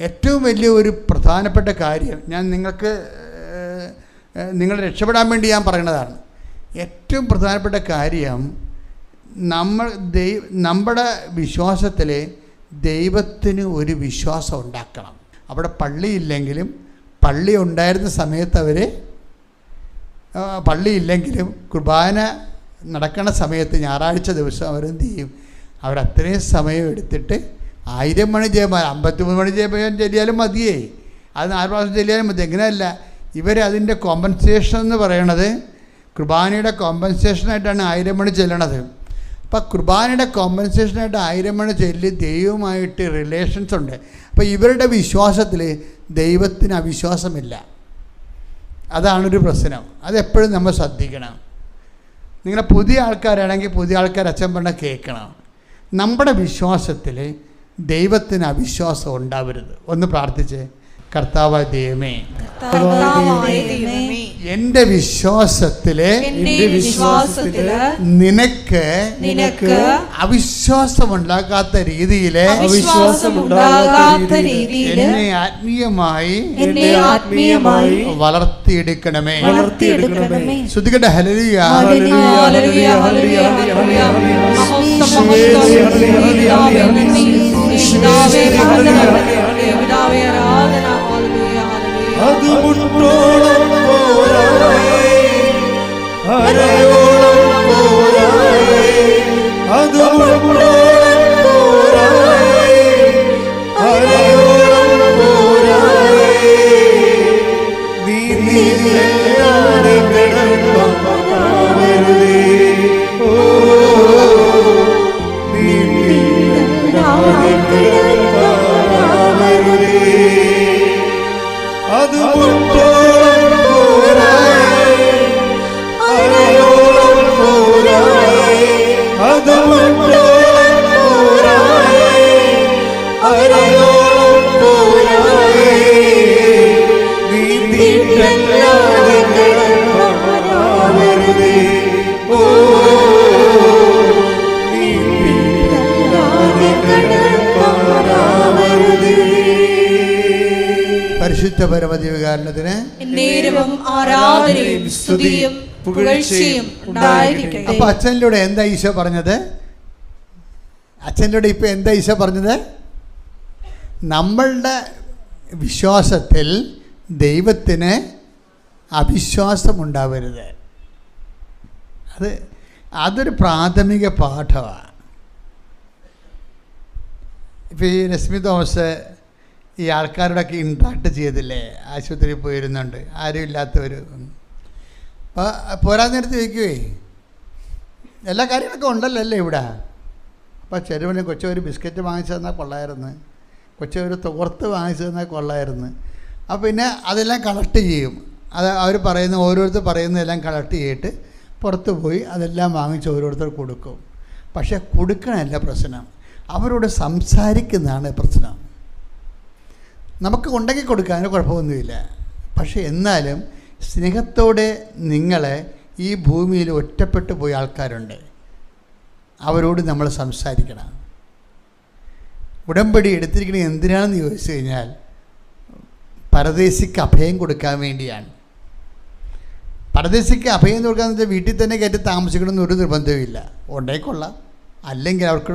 ഏറ്റവും വലിയ ഒരു പ്രധാനപ്പെട്ട കാര്യം, ഞാൻ നിങ്ങൾക്ക് നിങ്ങൾ രക്ഷപ്പെടാൻ വേണ്ടി ഞാൻ പറയുന്നതാണ്. ഏറ്റവും പ്രധാനപ്പെട്ട കാര്യം, നമ്മുടെ വിശ്വാസത്തിൽ ദൈവത്തിന് ഒരു വിശ്വാസം ഉണ്ടാക്കണം. അവിടെ പള്ളിയില്ലെങ്കിലും, പള്ളി ഉണ്ടായിരുന്ന സമയത്ത് അവർ പള്ളിയില്ലെങ്കിലും കുർബാന നടക്കുന്ന സമയത്ത് ഞായറാഴ്ച ദിവസം അവരെന്ത് ചെയ്യും? അവരത്രയും സമയം എടുത്തിട്ട് 1000 മണി ജപം, 53 മണി ജപം ചൊല്ലിയാലും മതിയേ, അത് 4 പ്രാവശ്യം ചൊല്ലിയാലും മതി. എങ്ങനെയല്ല, ഇവരതിൻ്റെ കോമ്പൻസേഷൻ എന്ന് പറയണത്, കുർബാനയുടെ കോമ്പൻസേഷനായിട്ടാണ് 1000 മണി ചെല്ലണത്. അപ്പോൾ കുർബാനയുടെ കോമ്പൻസേഷനായിട്ട് 1000 മണി ചൊല്ലി ദൈവവുമായിട്ട് റിലേഷൻസ് ഉണ്ട്. അപ്പോൾ ഇവരുടെ വിശ്വാസത്തിൽ ദൈവത്തിന് അവിശ്വാസമില്ല. അതാണൊരു പ്രശ്നം. അതെപ്പോഴും നമ്മൾ ശ്രദ്ധിക്കണം. നിങ്ങളെ പുതിയ ആൾക്കാരാണെങ്കിൽ പുതിയ ആൾക്കാർ അച്ഛൻ പറഞ്ഞ കേൾക്കണം. നമ്മുടെ വിശ്വാസത്തിൽ ദൈവത്തിന് അവിശ്വാസം ഉണ്ടാവരുത്. ഒന്ന് പ്രാർത്ഥിച്ച്, കർത്താവായ ദൈവമേ, എൻ്റെ വിശ്വാസത്തില് നിനക്ക് അവിശ്വാസമുണ്ടാകാത്ത രീതിയില് എന്നെ ആത്മീയമായി വളർത്തിയെടുക്കണമേ. ശ്രദ്ധിക്കട്ടെ. ഹല്ലേലൂയ. അത് മുട്ടോളം പോരായേ, അരയോളം പോരായേ, അത് മുട്ടോളം പോരായേ, അരയോളം പോരായേ, നീ നീയാതെ കിടക്കരുതേ, ഓ നീ നീയാതെ കിടക്കരുതേ, അത് മുട്ടോളം പോരായേ, അരയോളം പോരായേ, അത് മുട്ടോളം പോരായേ, അരയോളം പോരായേ, നീ നീട്ടല്ലാതെ കിടക്കരുതേ, ഓ നീ നീട്ടല്ലാതെ കിടക്കരുതേ. പരിശുദ്ധ പരമദിവ്യകാരുണ്യത്തിന് എന്നേരവും ആരാധനയും സ്തുതിയും പുകഴ്ചയും ഉണ്ടായിരിക്കട്ടെ. അപ്പോൾ അച്ഛനിലൂടെ എന്താ ഈശോ പറഞ്ഞത്? അച്ഛനിലൂടെ ഇപ്പം എന്താ ഈശോ പറഞ്ഞത്? നമ്മളുടെ വിശ്വാസത്തിൽ ദൈവത്തിന് അവിശ്വാസമുണ്ടാവരുത്. അതൊരു പ്രാഥമിക പാഠമാണ്. ഇപ്പോൾ ഈ എസ്.ബി. തോമസ് ഈ ആൾക്കാരോടൊക്കെ ഇൻട്രാക്ട് ചെയ്തില്ലേ, ആശുപത്രിയിൽ പോയിരുന്നുണ്ട്, ആരും ഇല്ലാത്തവർ. അപ്പോൾ പോരാൻ നേരത്ത് ചോദിക്കുവേ, എല്ലാ കാര്യങ്ങളൊക്കെ ഉണ്ടല്ലോ അല്ലേ ഇവിടെ. അപ്പോൾ ചെറുവന് കൊച്ചൊരു ബിസ്ക്കറ്റ് വാങ്ങിച്ചു തന്നാൽ കൊള്ളായിരുന്നു, കൊച്ചൊരു തോർത്ത് വാങ്ങിച്ചു തന്നാൽ കൊള്ളായിരുന്നു. അപ്പോൾ പിന്നെ അതെല്ലാം കളക്ട് ചെയ്യും. അത് അവർ പറയുന്ന, ഓരോരുത്തർ പറയുന്നതെല്ലാം കളക്ട് ചെയ്തിട്ട് പുറത്ത് പോയി അതെല്ലാം വാങ്ങിച്ച് ഓരോരുത്തർ കൊടുക്കും. പക്ഷേ കൊടുക്കണമല്ല പ്രശ്നം, അവരോട് സംസാരിക്കുന്നതാണ് പ്രശ്നം. നമുക്ക് ഉണ്ടാക്കി കൊടുക്കാൻ കുഴപ്പമൊന്നുമില്ല, പക്ഷേ എന്നാലും സ്നേഹത്തോടെ നിങ്ങളെ ഈ ഭൂമിയിൽ ഒറ്റപ്പെട്ടു പോയ ആൾക്കാരുണ്ട്, അവരോട് നമ്മൾ സംസാരിക്കണം. ഉടമ്പടി എടുത്തിരിക്കുന്നത് എന്തിനാണെന്ന് ചോദിച്ചു കഴിഞ്ഞാൽ പരദേശിക്ക് അഭയം കൊടുക്കാൻ വേണ്ടിയാണ്. പരദേശിക്ക് അഭയം കൊടുക്കാന്ന് വെച്ചാൽ വീട്ടിൽ തന്നെ കയറ്റി താമസിക്കണമെന്ന് ഒരു നിർബന്ധവുമില്ല. ഉണ്ടായിക്കൊള്ളാം, അല്ലെങ്കിൽ അവർക്ക്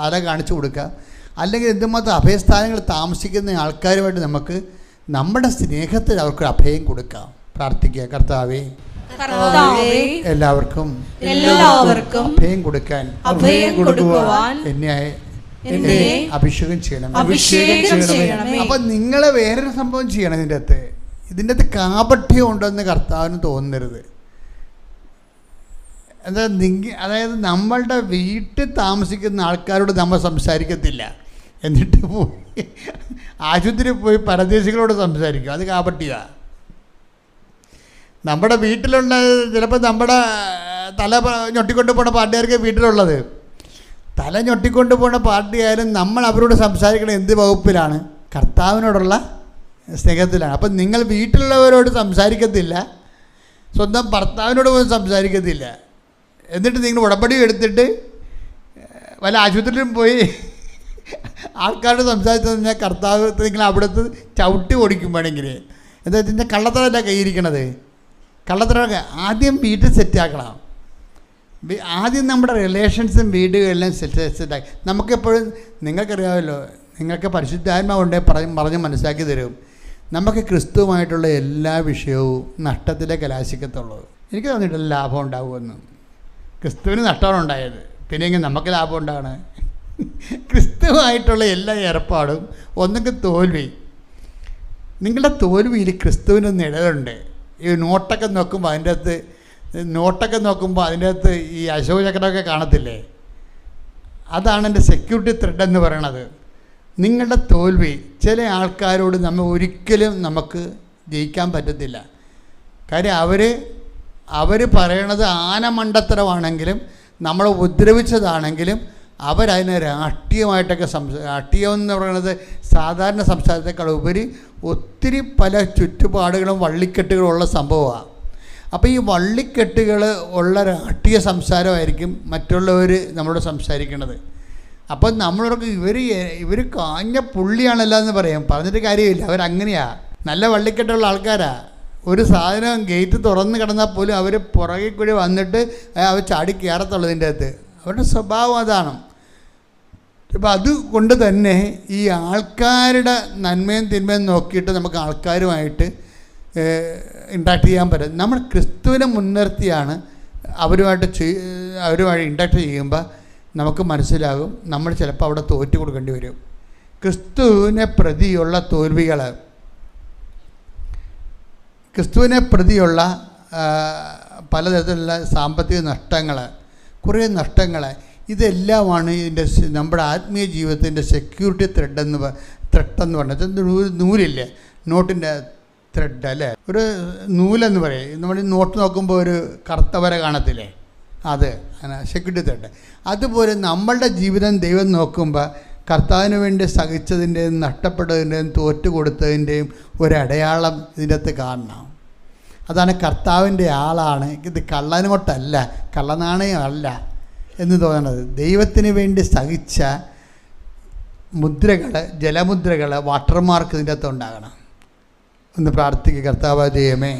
ആരെ കാണിച്ചു കൊടുക്കാം, അല്ലെങ്കിൽ എന്തുമാത്രം അഭയസ്ഥാനങ്ങൾ താമസിക്കുന്ന ആൾക്കാരുമായിട്ട് നമുക്ക് നമ്മുടെ സ്നേഹത്തിൽ അവർക്ക് അഭയം കൊടുക്കാം. പ്രാർത്ഥിക്കുക, കർത്താവേ എല്ലാവർക്കും അഭയം കൊടുക്കാൻ എന്നെ അഭിഷേകം ചെയ്യണം. അപ്പം നിങ്ങളെ വേറൊരു സംഭവം ചെയ്യണം. ഇതിൻ്റെ അകത്ത് കാപട്യം ഉണ്ടെന്ന് കർത്താവിന് തോന്നരുത്. അതായത് നമ്മളുടെ വീട്ടിൽ താമസിക്കുന്ന ആൾക്കാരോട് നമ്മൾ സംസാരിക്കത്തില്ല, എന്നിട്ട് പോയി ആശുപത്രിയിൽ പോയി പരദേശികളോട് സംസാരിക്കും. അത് കാപട്യമാണ്. നമ്മുടെ വീട്ടിലുള്ള ചിലപ്പോൾ നമ്മുടെ തല ഞൊട്ടിക്കൊണ്ട് പോണ പാട്ടുകാർക്ക് വീട്ടിലുള്ളത്. തല ഞൊട്ടിക്കൊണ്ട് പോണ പാട്ടുകാരും നമ്മൾ അവരോട് സംസാരിക്കണം എന്ത് വകുപ്പിലാണ്? കർത്താവിനോടുള്ള സ്നേഹത്തിലാണ്. അപ്പം നിങ്ങൾ വീട്ടിലുള്ളവരോട് സംസാരിക്കത്തില്ല, സ്വന്തം ഭർത്താവിനോട് പോലും സംസാരിക്കത്തില്ല. എന്നിട്ട് നിങ്ങൾ ഉടമ്പടി എടുത്തിട്ട് വല്ല ആശുപത്രിയിലും പോയി ആൾക്കാരോട് സംസാരിച്ചു കഴിഞ്ഞാൽ കർത്താവ് നിങ്ങൾ അവിടുത്തെ ചവിട്ടി ഓടിക്കും വേണമെങ്കിൽ. എന്താ വെച്ച് കഴിഞ്ഞാൽ കള്ളത്തരമല്ല കയ്യിരിക്കണത്. കള്ളത്തരമൊക്കെ ആദ്യം വീട്ടിൽ സെറ്റാക്കണം. ആദ്യം നമ്മുടെ റിലേഷൻസും വീടുകളിലും സെറ്റാക്കി. നമുക്കെപ്പോഴും നിങ്ങൾക്കറിയാമല്ലോ, നിങ്ങൾക്ക് പരിശുദ്ധാത്മാവുണ്ടെ പറഞ്ഞ് മനസ്സിലാക്കി തരും. നമുക്ക് ക്രിസ്തുവുമായിട്ടുള്ള എല്ലാ വിഷയവും നഷ്ടത്തിലെ കലാശിക്കത്തുള്ളൂ. എനിക്ക് തോന്നിയിട്ടില്ല ലാഭം ഉണ്ടാകുമെന്ന്. ക്രിസ്തുവിന് നഷ്ടമാണ് ഉണ്ടായത്, പിന്നെ എങ്കിൽ നമുക്ക് ലാഭം ഉണ്ടാകണേ? ക്രിസ്തുവായിട്ടുള്ള എല്ലാ ഏർപ്പാടും ഒന്നെങ്കിൽ തോൽവി. നിങ്ങളുടെ തോൽവിയിൽ ക്രിസ്തുവിന് നിഴലുണ്ട്. ഈ നോട്ടൊക്കെ നോക്കുമ്പോൾ അതിൻ്റെ അകത്ത് ഈ അശോകചക്രമൊക്കെ കാണത്തില്ലേ? അതാണ് എൻ്റെ സെക്യൂരിറ്റി ത്രെഡ് എന്ന് പറയണത്. നിങ്ങളുടെ തോൽവി ചില ആൾക്കാരോട് ഒരിക്കലും നമുക്ക് ജയിക്കാൻ പറ്റത്തില്ല. കാര്യം അവർ പറയണത് ആനമണ്ടത്തരമാണെങ്കിലും നമ്മളെ ഉപദ്രവിച്ചതാണെങ്കിലും അവരതിനെ രാഷ്ട്രീയമായിട്ടൊക്കെ രാഷ്ട്രീയം എന്ന് പറയുന്നത് സാധാരണ സംസാരത്തെക്കാൾ ഉപരി ഒത്തിരി പല ചുറ്റുപാടുകളും വള്ളിക്കെട്ടുകളും ഉള്ള സംഭവമാണ്. അപ്പോൾ ഈ വള്ളിക്കെട്ടുകൾ ഉള്ള രാഷ്ട്രീയ സംസാരമായിരിക്കും മറ്റുള്ളവർ നമ്മളോട് സംസാരിക്കുന്നത്. അപ്പം നമ്മളോടൊക്കെ ഇവർ കാഞ്ഞ പുള്ളിയാണല്ലോ എന്ന് പറയാം. പറഞ്ഞിട്ട് കാര്യമില്ല, അവരങ്ങനെയാണ്. നല്ല വള്ളിക്കെട്ടുള്ള ആൾക്കാരാണ്. ഒരു സാധനം ഗേറ്റ് തുറന്ന് കിടന്നാൽ പോലും അവർ പുറകിൽ കൂടി വന്നിട്ട് അവർ ചാടി കയറത്തുള്ളതിൻ്റെ അകത്ത്. അവരുടെ സ്വഭാവം അതാണ്. ഇപ്പം അതുകൊണ്ട് തന്നെ ഈ ആൾക്കാരുടെ നന്മയും തിന്മയും നോക്കിയിട്ട് നമുക്ക് ആൾക്കാരുമായിട്ട് ഇൻട്രാക്ട് ചെയ്യാൻ പറ്റും. നമ്മൾ ക്രിസ്തുവിനെ മുൻനിർത്തിയാണ് അവരുമായി ഇൻട്രാക്ട് ചെയ്യുമ്പോൾ നമുക്ക് മനസ്സിലാകും നമ്മൾ ചിലപ്പോൾ അവിടെ തോറ്റു കൊടുക്കേണ്ടി വരും. ക്രിസ്തുവിനെ പ്രതിയുള്ള തോൽവികൾ, ക്രിസ്തുവിനെ പ്രതിയുള്ള പലതരത്തിലുള്ള സാമ്പത്തിക നഷ്ടങ്ങൾ, കുറേ നഷ്ടങ്ങൾ, ഇതെല്ലാമാണ് ഇതിൻ്റെ നമ്മുടെ ആത്മീയ ജീവിതത്തിൻ്റെ സെക്യൂരിറ്റി ത്രെഡെന്ന് പറഞ്ഞത്. നൂലില്ലേ, നോട്ടിൻ്റെ ത്രെഡ് അല്ലേ, ഒരു നൂലെന്ന് പറയും. നമ്മൾ ഈ നോട്ട് നോക്കുമ്പോൾ ഒരു കറുത്ത വര കാണത്തില്ലേ, അത് സെക്യൂരിറ്റി ത്രെഡ്. അതുപോലെ നമ്മളുടെ ജീവിതം ദൈവം നോക്കുമ്പോൾ കർത്താവിന് വേണ്ടി സഹിച്ചതിൻ്റെയും നഷ്ടപ്പെട്ടതിൻ്റെയും തോറ്റു കൊടുത്തതിൻ്റെയും ഒരടയാളം ഇതിൻ്റെ അകത്ത് കാണണം. അതാണ് കർത്താവിൻ്റെ ആളാണ്, ഇത് കള്ളനോട്ടല്ല, കള്ളനാണയമല്ല എന്ന് തോന്നണത്. ദൈവത്തിന് വേണ്ടി സഹിച്ച മുദ്രകൾ, ജലമുദ്രകൾ, വാട്ടർമാർക്ക് ഇതിൻ്റെ അകത്ത് ഉണ്ടാകണം. ഒന്ന് പ്രാർത്ഥിക്കുക. കർത്താവായ ദൈവമേ,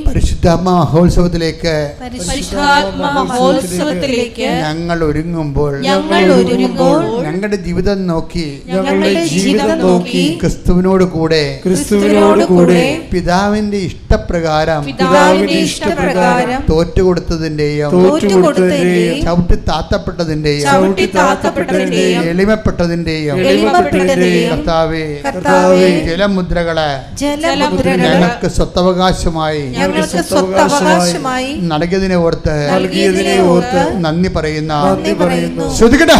പരിശുദ്ധാത്മാ മഹോത്സവത്തിലേക്ക് ഞങ്ങൾ ഒരുങ്ങുമ്പോൾ ഞങ്ങളുടെ ജീവിതം നോക്കി ക്രിസ്തുവിനോട് കൂടെ പിതാവിന്റെ ഇഷ്ടപ്രകാരം തോറ്റുകൊടുത്തതിന്റെയും ചവിട്ടി താത്തപ്പെട്ടതിന്റെയും എളിമപ്പെട്ടതിന്റെയും കർത്താവേ ജലമുദ്രകളെ ഞങ്ങൾക്ക് സ്വത്തവകാശമായി നൽകിയതിനെ ഓർത്ത് നന്ദി പറയുന്ന ശ്രദ്ധിക്കട്ടെ.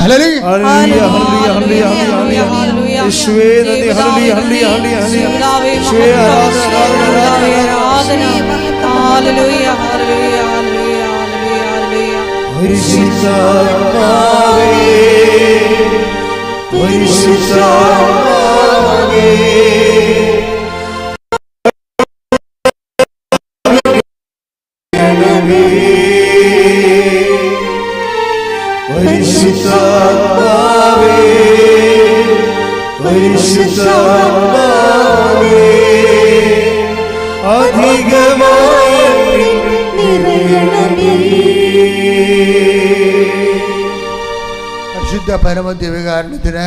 പരിശുദ്ധ പരമദിവ്യകാരുണ്യത്തിന്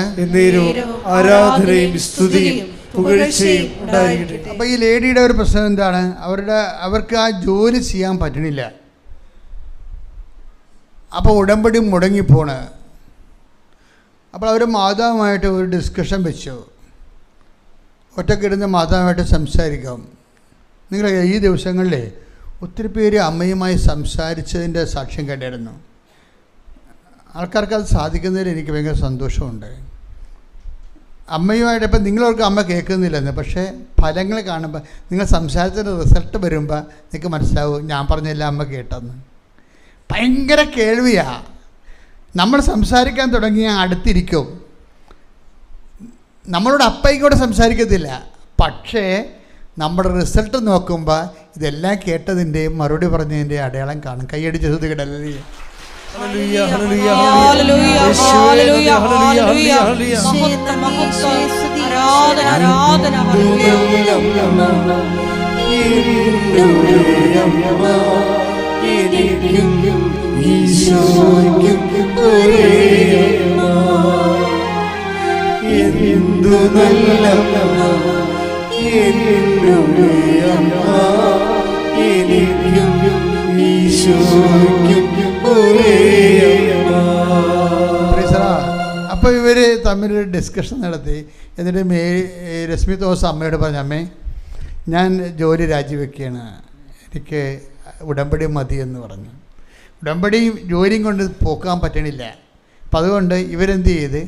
ആരാധനയും സ്തുതിയും പുകഴ്ചയും ഉണ്ടായിരിക്കട്ടെ. അപ്പോൾ ഈ ലേഡിയുടെ ഒരു പ്രശ്നം എന്താണ്? അവർക്ക് ആ ജോലി ചെയ്യാൻ പറ്റണില്ല. അപ്പോൾ ഉടമ്പടി മുടങ്ങിപ്പോണ്. അപ്പോൾ അവർ മാതാവുമായിട്ട് ഒരു ഡിസ്കഷൻ വെച്ചു. ഒറ്റക്കിരുന്ന് മാതാവുമായിട്ട് സംസാരിക്കാം. നിങ്ങൾ ഈ ദിവസങ്ങളിൽ ഒത്തിരി പേര് അമ്മയുമായി സംസാരിച്ചതിൻ്റെ സാക്ഷ്യം കേട്ടായിരുന്നു. ആൾക്കാർക്ക് അത് സാധിക്കുന്നതിൽ എനിക്ക് ഭയങ്കര സന്തോഷമുണ്ട്. അമ്മയുമായിട്ട് ഇപ്പം നിങ്ങളോർക്ക് അമ്മ കേൾക്കുന്നില്ലെന്ന്, പക്ഷേ ഫലങ്ങൾ കാണുമ്പോൾ നിങ്ങൾ സംസാരത്തിൻ്റെ റിസൾട്ട് വരുമ്പോൾ നിങ്ങൾക്ക് മനസ്സിലാവും ഞാൻ പറഞ്ഞെല്ലാം അമ്മ കേട്ടെന്ന്. ഭയങ്കര കേൾവിയാണ്. നമ്മൾ സംസാരിക്കാൻ തുടങ്ങിയാൽ അടുത്തിരിക്കും. നമ്മളോട് അപ്പയ്ക്കൂടെ സംസാരിക്കത്തില്ല, പക്ഷേ നമ്മുടെ റിസൾട്ട് നോക്കുമ്പോൾ ഇതെല്ലാം കേട്ടതിൻ്റെയും മറുപടി പറഞ്ഞതിൻ്റെയും അടയാളം കാണും. കൈയടിച്ച് ശ്രദ്ധിക്കട്ടല്ലേ. എന്തു നല്ല അപ്പോൾ ഇവർ തമ്മിലൊരു ഡിസ്കഷൻ നടത്തി. എന്നിട്ട് രശ്മി തോമസ് അമ്മയോട് പറഞ്ഞു, അമ്മേ ഞാൻ ജോലി രാജിവെക്കുകയാണ്, എനിക്ക് ഉടമ്പടി മതിയെന്ന് പറഞ്ഞു. ഉടമ്പടിയും ജോലിയും കൊണ്ട് പോക്കാൻ പറ്റണില്ല. അപ്പം അതുകൊണ്ട് ഇവരെന്ത് ചെയ്ത്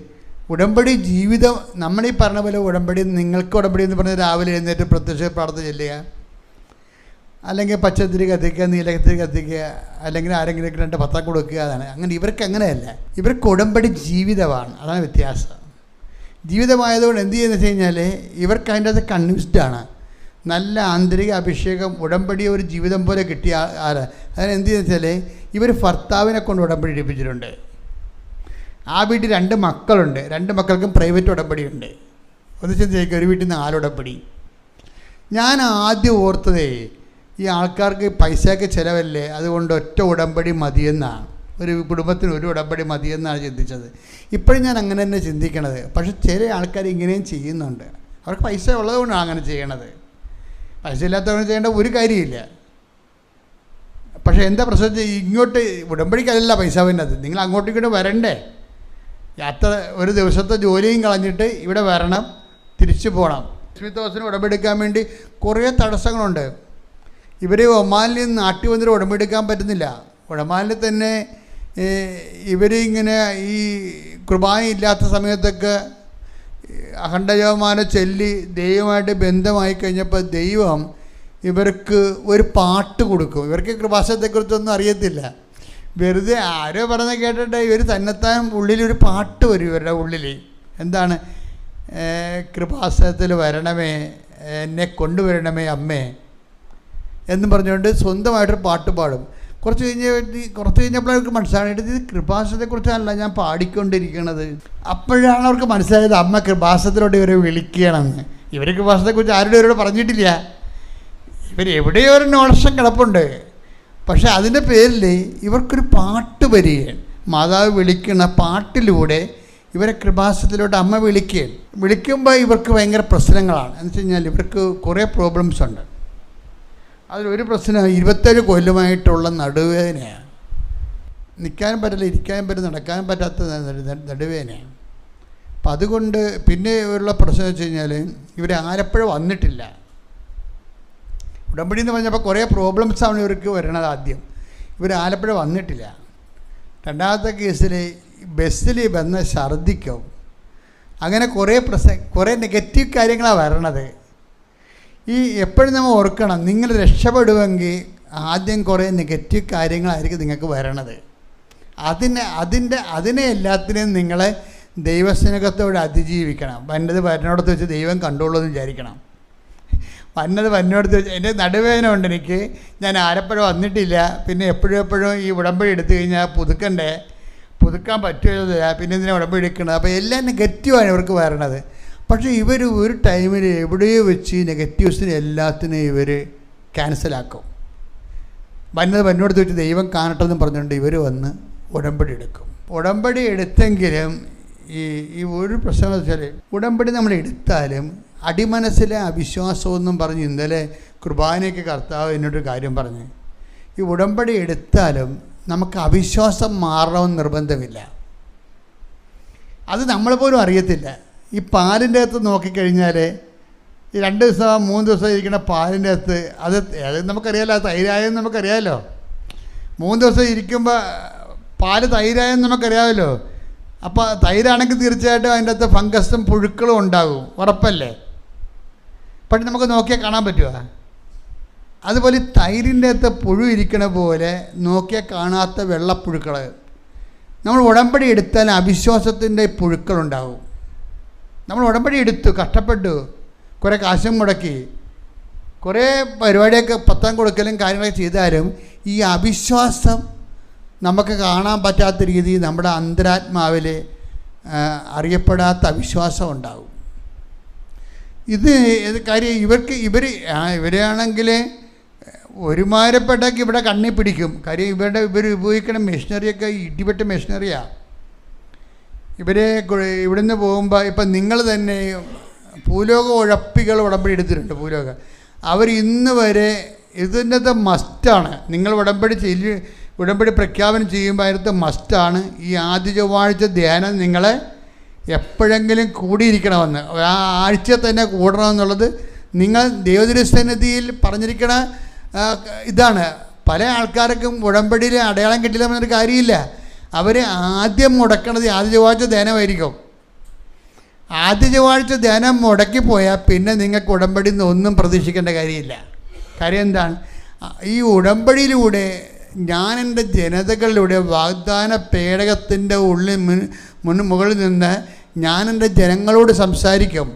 ഉടമ്പടി ജീവിതം, നമ്മളീ പറഞ്ഞ പോലെ ഉടമ്പടി, നിങ്ങൾക്ക് ഉടമ്പടി എന്ന് പറഞ്ഞാൽ രാവിലെ എഴുന്നേറ്റ് പ്രത്യക്ഷ പ്രാർത്ഥന ചെല്ലുക, അല്ലെങ്കിൽ പച്ചത്തിരി കത്തിക്കുക, നീലത്തിരി കത്തിക്കുക, അല്ലെങ്കിൽ ആരെങ്കിലും 2 പത്രം കൊടുക്കുക. അതാണ്. അങ്ങനെ ഇവർക്ക് അങ്ങനെയല്ല. ഇവർക്ക് ഉടമ്പടി ജീവിതമാണ്. അതാണ് വ്യത്യാസം. ജീവിതമായതുകൊണ്ട് എന്ത് ചെയ്യുന്നത് വെച്ച് കഴിഞ്ഞാൽ ഇവർക്ക് അതിൻ്റെ അത് കൺവിൻസ്ഡാണ്. നല്ല ആന്തരിക അഭിഷേകം ഉടമ്പടി ഒരു ജീവിതം പോലെ കിട്ടിയ ആരാ. അതിന് എന്ത് ചെയ്യുന്നത് വെച്ചാൽ ഇവർ ഭർത്താവിനെ കൊണ്ട് ഉടമ്പടി എടുപ്പിച്ചിട്ടുണ്ട്. ആ വീട്ടിൽ 2 മക്കളുണ്ട്. 2 മക്കൾക്കും പ്രൈവറ്റ് ഉടമ്പടിയുണ്ട്. ഒന്ന് ചിന്തിക്കുക, ഒരു വീട്ടിൽ 4 ഉടമ്പടി. ഞാൻ ആദ്യം ഓർത്തതേ ഈ ആൾക്കാർക്ക് പൈസയ്ക്ക് ചിലവല്ലേ, അതുകൊണ്ട് ഒറ്റ ഉടമ്പടി മതിയെന്നാണ്. ഒരു കുടുംബത്തിന് ഒരു ഉടമ്പടി മതിയെന്നാണ് ചിന്തിച്ചത്. ഇപ്പോഴും ഞാൻ അങ്ങനെ തന്നെ ചിന്തിക്കണത്. പക്ഷെ ചില ആൾക്കാർ ഇങ്ങനെയും ചെയ്യുന്നുണ്ട്. അവർക്ക് പൈസ ഉള്ളതുകൊണ്ടാണ് അങ്ങനെ ചെയ്യണത്. പൈസ ഇല്ലാത്തവർ ചെയ്യേണ്ട ഒരു കാര്യമില്ല. പക്ഷേ എന്താ പ്രശ്നം, ഇങ്ങോട്ട് ഉടമ്പടിക്കല്ല പൈസ വേണ്ടത്, നിങ്ങൾ അങ്ങോട്ടും ഇങ്ങോട്ട് വരണ്ടേ. യാത്ര ഒരു ദിവസത്തെ ജോലിയും കളഞ്ഞിട്ട് ഇവിടെ വരണം, തിരിച്ചു പോകണം. ലക്ഷ്മിത്തോസിന് ഉടമ്പെടുക്കാൻ വേണ്ടി കുറേ തടസ്സങ്ങളുണ്ട്. ഇവർ ഒമാനിൽ നിന്ന് നാട്ടിൽ വന്നിട്ട് ഉടമ്പെടുക്കാൻ പറ്റുന്നില്ല. ഒമാനിൽ തന്നെ ഇവരിങ്ങനെ ഈ കുർബാന ഇല്ലാത്ത സമയത്തൊക്കെ അഖണ്ഡജപമാല ചൊല്ലി ദൈവമായിട്ട് ബന്ധമായി കഴിഞ്ഞപ്പോൾ ദൈവം ഇവർക്ക് ഒരു പാട്ട് കൊടുക്കും. ഇവർക്ക് കൃപാസനത്തെക്കുറിച്ചൊന്നും അറിയത്തില്ല. വെറുതെ ആരോ പറഞ്ഞ കേട്ടിട്ട് ഇവർ തന്നെത്താൻ ഉള്ളിലൊരു പാട്ട് വരും ഇവരുടെ ഉള്ളിൽ. എന്താണ്? കൃപാസനത്തിൽ വരണമേ, എന്നെ കൊണ്ടുവരണമേ അമ്മേ എന്നും പറഞ്ഞുകൊണ്ട് സ്വന്തമായിട്ടൊരു പാട്ട് പാടും. കുറച്ച് കഴിഞ്ഞപ്പോൾ അവർക്ക് മനസ്സിലായിട്ട് ഇത് കൃപാസനത്തെക്കുറിച്ചല്ല ഞാൻ പാടിക്കൊണ്ടിരിക്കുന്നത്. അപ്പോഴാണ് അവർക്ക് മനസ്സിലായത് അമ്മ കൃപാസനത്തിലോട്ട് ഇവരെ വിളിക്കുകയാണെന്ന്. ഇവർ കൃപാസനത്തെക്കുറിച്ച് ആരുടെ ഇവരോട് പറഞ്ഞിട്ടില്ല. ഇവരെവിടെയോ ഒരു നോളക്ഷം കിടപ്പുണ്ട്. പക്ഷെ അതിൻ്റെ പേരിൽ ഇവർക്കൊരു പാട്ട് വരികയാണ്. മാതാവ് വിളിക്കുന്ന പാട്ടിലൂടെ ഇവരെ കൃപാസനത്തിലോട്ട് അമ്മ വിളിക്കുകയാണ്. വിളിക്കുമ്പോൾ ഇവർക്ക് ഭയങ്കര പ്രശ്നങ്ങളാണ്. എന്ന് വെച്ച് കഴിഞ്ഞാൽ ഇവർക്ക് കുറേ പ്രോബ്ലംസ് ഉണ്ട്. അതിലൊരു പ്രശ്നം 27 കൊല്ലമായിട്ടുള്ള നടുവേദനയാണ്. നിൽക്കാനും പറ്റില്ല, ഇരിക്കാനും പറ്റില്ല, നടക്കാനും പറ്റാത്ത നടുവേദനയാണ്. അപ്പം അതുകൊണ്ട് പിന്നെ ഉള്ള പ്രശ്നം വെച്ച് കഴിഞ്ഞാൽ ഇവർ ആലപ്പുഴ വന്നിട്ടില്ല. ഉടമ്പടി എന്ന് പറഞ്ഞപ്പോൾ കുറേ പ്രോബ്ലംസാണ് ഇവർക്ക് വരണത്. ആദ്യം ഇവർ ആലപ്പുഴ വന്നിട്ടില്ല. രണ്ടാമത്തെ കേസിൽ ബസ്സിൽ വന്ന് ഛർദ്ദിക്കും. അങ്ങനെ കുറേ നെഗറ്റീവ് കാര്യങ്ങളാണ് വരണത്. ഈ എപ്പോഴും നമ്മൾ ഓർക്കണം, നിങ്ങൾ രക്ഷപ്പെടുമെങ്കിൽ ആദ്യം കുറേ നെഗറ്റീവ് കാര്യങ്ങളായിരിക്കും നിങ്ങൾക്ക് വരണത്. അതിനെ എല്ലാത്തിനെയും നിങ്ങൾ ദൈവസ്നേഹത്തോടെ അതിജീവിക്കണം. വന്നത് വരനോടത്ത് വെച്ച് ദൈവം കണ്ടോളൂ എന്ന് വിചാരിക്കണം. വന്നോടത്ത് വെച്ച് എൻ്റെ നടുവേദന ഉണ്ട് എനിക്ക്, ഞാൻ ആലപ്പുഴ വന്നിട്ടില്ല, പിന്നെ എപ്പോഴും ഈ ഉടമ്പടി എടുത്തു കഴിഞ്ഞാൽ പുതുക്കാൻ പറ്റുമല്ല, പിന്നെ ഇതിനെ ഉടമ്പടി എടുക്കണം. അപ്പോൾ എല്ലാം നെഗറ്റീവാണ് ഇവർക്ക് വരണത്. പക്ഷേ ഇവർ ഒരു ടൈമിൽ എവിടെയോ വെച്ച് നെഗറ്റീവ്സിനെ എല്ലാത്തിനെയും ഇവർ ക്യാൻസലാക്കും. വന്നോടത്ത് വെച്ച് ദൈവം കാണട്ടെന്ന് പറഞ്ഞുകൊണ്ട് ഇവർ വന്ന് ഉടമ്പടി എടുക്കും. ഉടമ്പടി എടുത്തെങ്കിലും ഈ ഒരു പ്രശ്നം വെച്ചാൽ ഉടമ്പടി നമ്മൾ എടുത്താലും അടിമനസ്സിലെ അവിശ്വാസമൊന്നും പറഞ്ഞ് ഇന്നലെ കുർബാനയ്ക്ക് കർത്താവ് എന്നോടൊരു കാര്യം പറഞ്ഞ്, ഈ ഉടമ്പടി എടുത്താലും നമുക്ക് അവിശ്വാസം മാറണമെന്ന് നിർബന്ധമില്ല. അത് നമ്മളെപ്പോലും അറിയത്തില്ല. ഈ പാലിൻ്റെ അകത്ത് നോക്കിക്കഴിഞ്ഞാൽ ഈ 2 ദിവസം 3 ദിവസം ഇരിക്കുന്ന പാലിൻ്റെ അകത്ത് അത് നമുക്കറിയാമല്ലോ, അത് തൈരായെന്ന് നമുക്കറിയാമല്ലോ. 3 ദിവസം ഇരിക്കുമ്പോൾ പാല് തൈരായെന്ന് നമുക്കറിയാമല്ലോ. അപ്പോൾ തൈരാണെങ്കിൽ തീർച്ചയായിട്ടും അതിൻ്റെ അകത്ത് ഫംഗസും പുഴുക്കളും ഉണ്ടാകും, ഉറപ്പല്ലേ? പക്ഷെ നമുക്ക് നോക്കിയാൽ കാണാൻ പറ്റുമോ? അതുപോലെ തൈരിൻ്റെ അകത്ത് പുഴു ഇരിക്കണ പോലെ നോക്കിയാൽ കാണാത്ത വെള്ളപ്പുഴുക്കൾ. നമ്മൾ ഉടമ്പടി എടുത്താൽ അവിശ്വാസത്തിൻ്റെ പുഴുക്കളുണ്ടാവും. നമ്മൾ ഉടമ്പടി എടുത്തു, കഷ്ടപ്പെട്ടു, കുറേ കാശും മുടക്കി, കുറേ പരിപാടിയൊക്കെ പത്താം കൊടുക്കലും കാര്യങ്ങളൊക്കെ ചെയ്താലും ഈ അവിശ്വാസം നമുക്ക് കാണാൻ പറ്റാത്ത രീതിയിൽ നമ്മുടെ അന്തരാത്മാവിൽ അറിയപ്പെടാത്ത അവിശ്വാസം ഉണ്ടാകും. ഇത് കാര്യം ഇവരാണെങ്കിൽ ഒരുമാരപ്പെട്ടൊക്കെ ഇവിടെ കണ്ണി പിടിക്കും. കാര്യം ഇവർ ഉപയോഗിക്കുന്ന മെഷീനറിയൊക്കെ ഇടിപെട്ട മെഷീനറിയാണ്. ഇവിടുന്ന് പോകുമ്പോൾ ഇപ്പം നിങ്ങൾ തന്നെ ഭൂലോക ഉഴപ്പികൾ ഉടമ്പടി എടുത്തിട്ടുണ്ട്. ഭൂലോക അവർ ഇന്ന് വരെ ഇതിൻ്റെ മസ്റ്റാണ്. നിങ്ങൾ ഉടമ്പടി പ്രഖ്യാപനം ചെയ്യുമ്പോൾ അതിനകത്ത് മസ്റ്റാണ് ഈ ആദ്യ ചൊവ്വാഴ്ച ധ്യാനം നിങ്ങളെ എപ്പോഴെങ്കിലും കൂടിയിരിക്കണമെന്ന്, ആ ആഴ്ച തന്നെ കൂടണമെന്നുള്ളത് നിങ്ങൾ ദൈവദൃസന്നിധിയിൽ പറഞ്ഞിരിക്കണ ഇതാണ്. പല ആൾക്കാർക്കും ഉടമ്പടിയിൽ അടയാളം കിട്ടില്ലെന്നൊരു കാര്യമില്ല. അവർ ആദ്യം മുടക്കണത് ആദ്യ ചൊവ്വാഴ്ച ധ്യാനമായിരിക്കും. ആദ്യ ചൊവ്വാഴ്ച ധ്യാനം മുടക്കിപ്പോയാൽ പിന്നെ നിങ്ങൾക്ക് ഉടമ്പടിയിൽ നിന്ന് ഒന്നും പ്രതീക്ഷിക്കേണ്ട കാര്യമില്ല. കാര്യം എന്താണ്? ഈ ഉടമ്പടിയിലൂടെ ഞാൻ എൻ്റെ ജനതകളിലൂടെ വാഗ്ദാന പേടകത്തിൻ്റെ മുകളിൽ നിന്ന് ഞാൻ എൻ്റെ ജനങ്ങളോട് സംസാരിക്കും.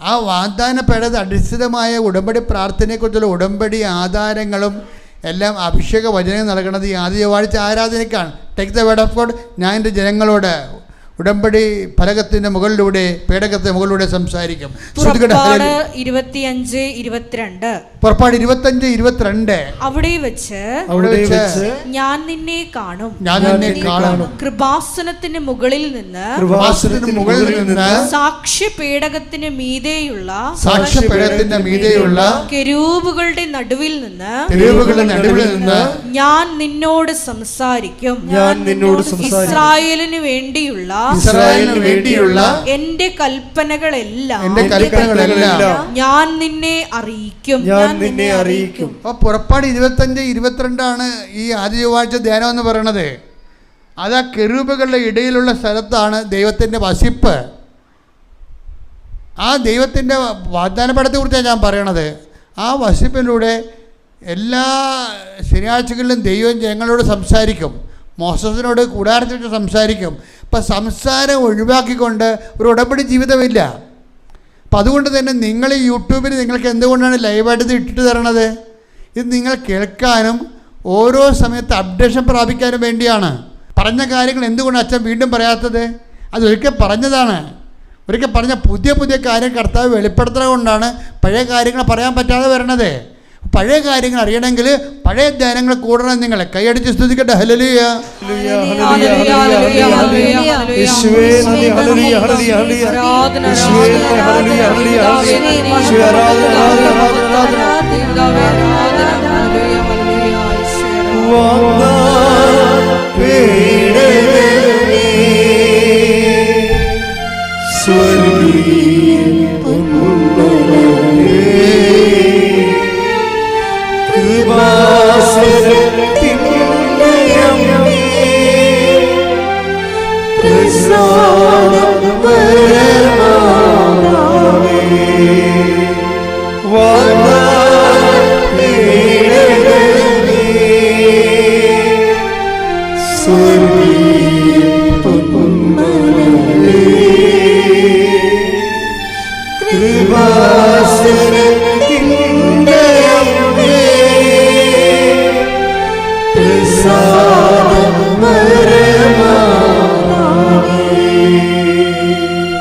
ആ വാഗ്ദാന പേടകത്തിൽ അടിസ്ഥിതമായ ഉടമ്പടി പ്രാർത്ഥനയെക്കുറിച്ചുള്ള ഉടമ്പടി ആധാരങ്ങളും എല്ലാം അഭിഷേക വചനം നൽകുന്നത് ഈ ആദ്യ ചൊവ്വാഴ്ച ആരാധനയ്ക്കാണ്. Take the word of God. ഞാൻ എൻ്റെ ജനങ്ങളോട് ഉടമ്പടി ഫലകത്തിന്റെ മുകളിലൂടെ പേടകത്തിന്റെ മുകളിലൂടെ സംസാരിക്കും. പുറപ്പാട് 25:22 അവിടെ വെച്ച് ഞാൻ നിന്നെ കാണും, കൃപാസനത്തിന് മുകളിൽ നിന്ന് സാക്ഷ്യപേടകത്തിന് മീതെയുള്ള കെരൂബുകളുടെ നടുവിൽ നിന്ന് ഞാൻ നിന്നോട് സംസാരിക്കും. ഇസ്രായേലിന് വേണ്ടിയുള്ള എന്റെ കൽപ്പനകളെല്ലാം ഞാൻ നിന്നെ അറിയിക്കും. അപ്പോൾ പുറപ്പാട് 25-22 ഈ ആദ്യ ചൊവ്വാഴ്ച ധ്യാനം എന്ന് പറയുന്നത്. അത് ആ കെരൂബുകളുടെ ഇടയിലുള്ള സ്ഥലത്താണ് ദൈവത്തിൻ്റെ വസിപ്പ്. ആ ദൈവത്തിൻ്റെ വാഗ്ദാനപടത്തെ കുറിച്ചാണ് ഞാൻ പറയണത്. ആ വസിപ്പിലൂടെ എല്ലാ ശനിയാഴ്ചകളിലും ദൈവം ജനങ്ങളോട് സംസാരിക്കും. മോസസിനോട് കൂടാരത്തിൽ വെച്ച് സംസാരിക്കും. അപ്പം സംസാരം ഒഴിവാക്കിക്കൊണ്ട് ഒരു ഉടമ്പടി ജീവിതമില്ല. അപ്പം അതുകൊണ്ട് തന്നെ നിങ്ങൾ ഈ യൂട്യൂബിൽ നിങ്ങൾക്ക് എന്തുകൊണ്ടാണ് ലൈവായിട്ട് ഇത് ഇട്ടിട്ട് തരണത്? ഇത് നിങ്ങൾ കേൾക്കാനും ഓരോ സമയത്ത് അപ്ഡേഷൻ പ്രാപിക്കാനും വേണ്ടിയാണ്. പറഞ്ഞ കാര്യങ്ങൾ എന്തുകൊണ്ട് അച്ഛൻ വീണ്ടും പറയാത്തത്? അതൊരിക്കൽ പറഞ്ഞതാണ്. ഒരിക്കൽ പറഞ്ഞ പുതിയ കാര്യം കർത്താവ് വെളിപ്പെടുത്തുന്നത് കൊണ്ടാണ് പഴയ കാര്യങ്ങൾ പറയാൻ പറ്റാതെ വരണത്. പഴയ കാര്യങ്ങൾ അറിയണമെങ്കിൽ പഴയ ധ്യാനങ്ങൾ കൂടണം. നിങ്ങൾ കൈയടിച്ച് സ്തുതിക്കട്ടെ. ഹല്ലേലൂയ.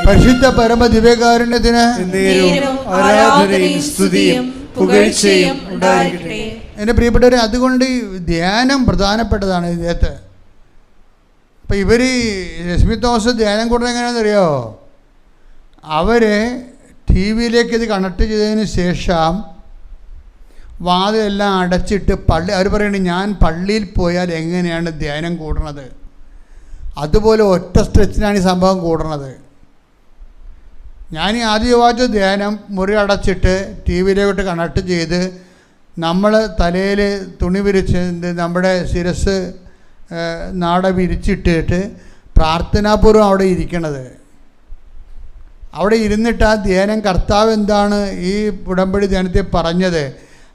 പരിശുദ്ധ പരമദിവ്യകാരുണ്യത്തിന് എൻ്റെ പ്രിയപ്പെട്ടവരെ, അതുകൊണ്ട് ധ്യാനം പ്രധാനപ്പെട്ടതാണ് ഇതിനകത്ത്. അപ്പം ഇവർ രശ്മി തോമസ് ധ്യാനം കൂടുന്നത് എങ്ങനെയാണെന്നറിയോ? അവർ TV-യിലേക്ക് ഇത് കണക്ട് ചെയ്തതിന് ശേഷം വാതിലെല്ലാം അടച്ചിട്ട് അവർ പറയുന്നത് ഞാൻ പള്ളിയിൽ പോയാൽ എങ്ങനെയാണ് ധ്യാനം കൂടണത്, അതുപോലെ ഒറ്റ സ്ട്രെച്ചിനാണ് ഈ സംഭവം കൂടണത്. ഞാൻ ഈ ആദ്യ ചൊവ്വാഴ്ച ധ്യാനം മുറി അടച്ചിട്ട് TV-യിലോട്ട് കണക്ട് ചെയ്ത് നമ്മൾ തലയിൽ തുണി വിരിച്ച് നമ്മുടെ ശിരസ് നാട വിരിച്ചിട്ടിട്ട് പ്രാർത്ഥനാപൂർവ്വം അവിടെ ഇരിക്കണത്. അവിടെ ഇരുന്നിട്ട് ആ ധ്യാനം, കർത്താവ് എന്താണ് ഈ ഉടമ്പടി ധ്യാനത്തിൽ പറഞ്ഞത്,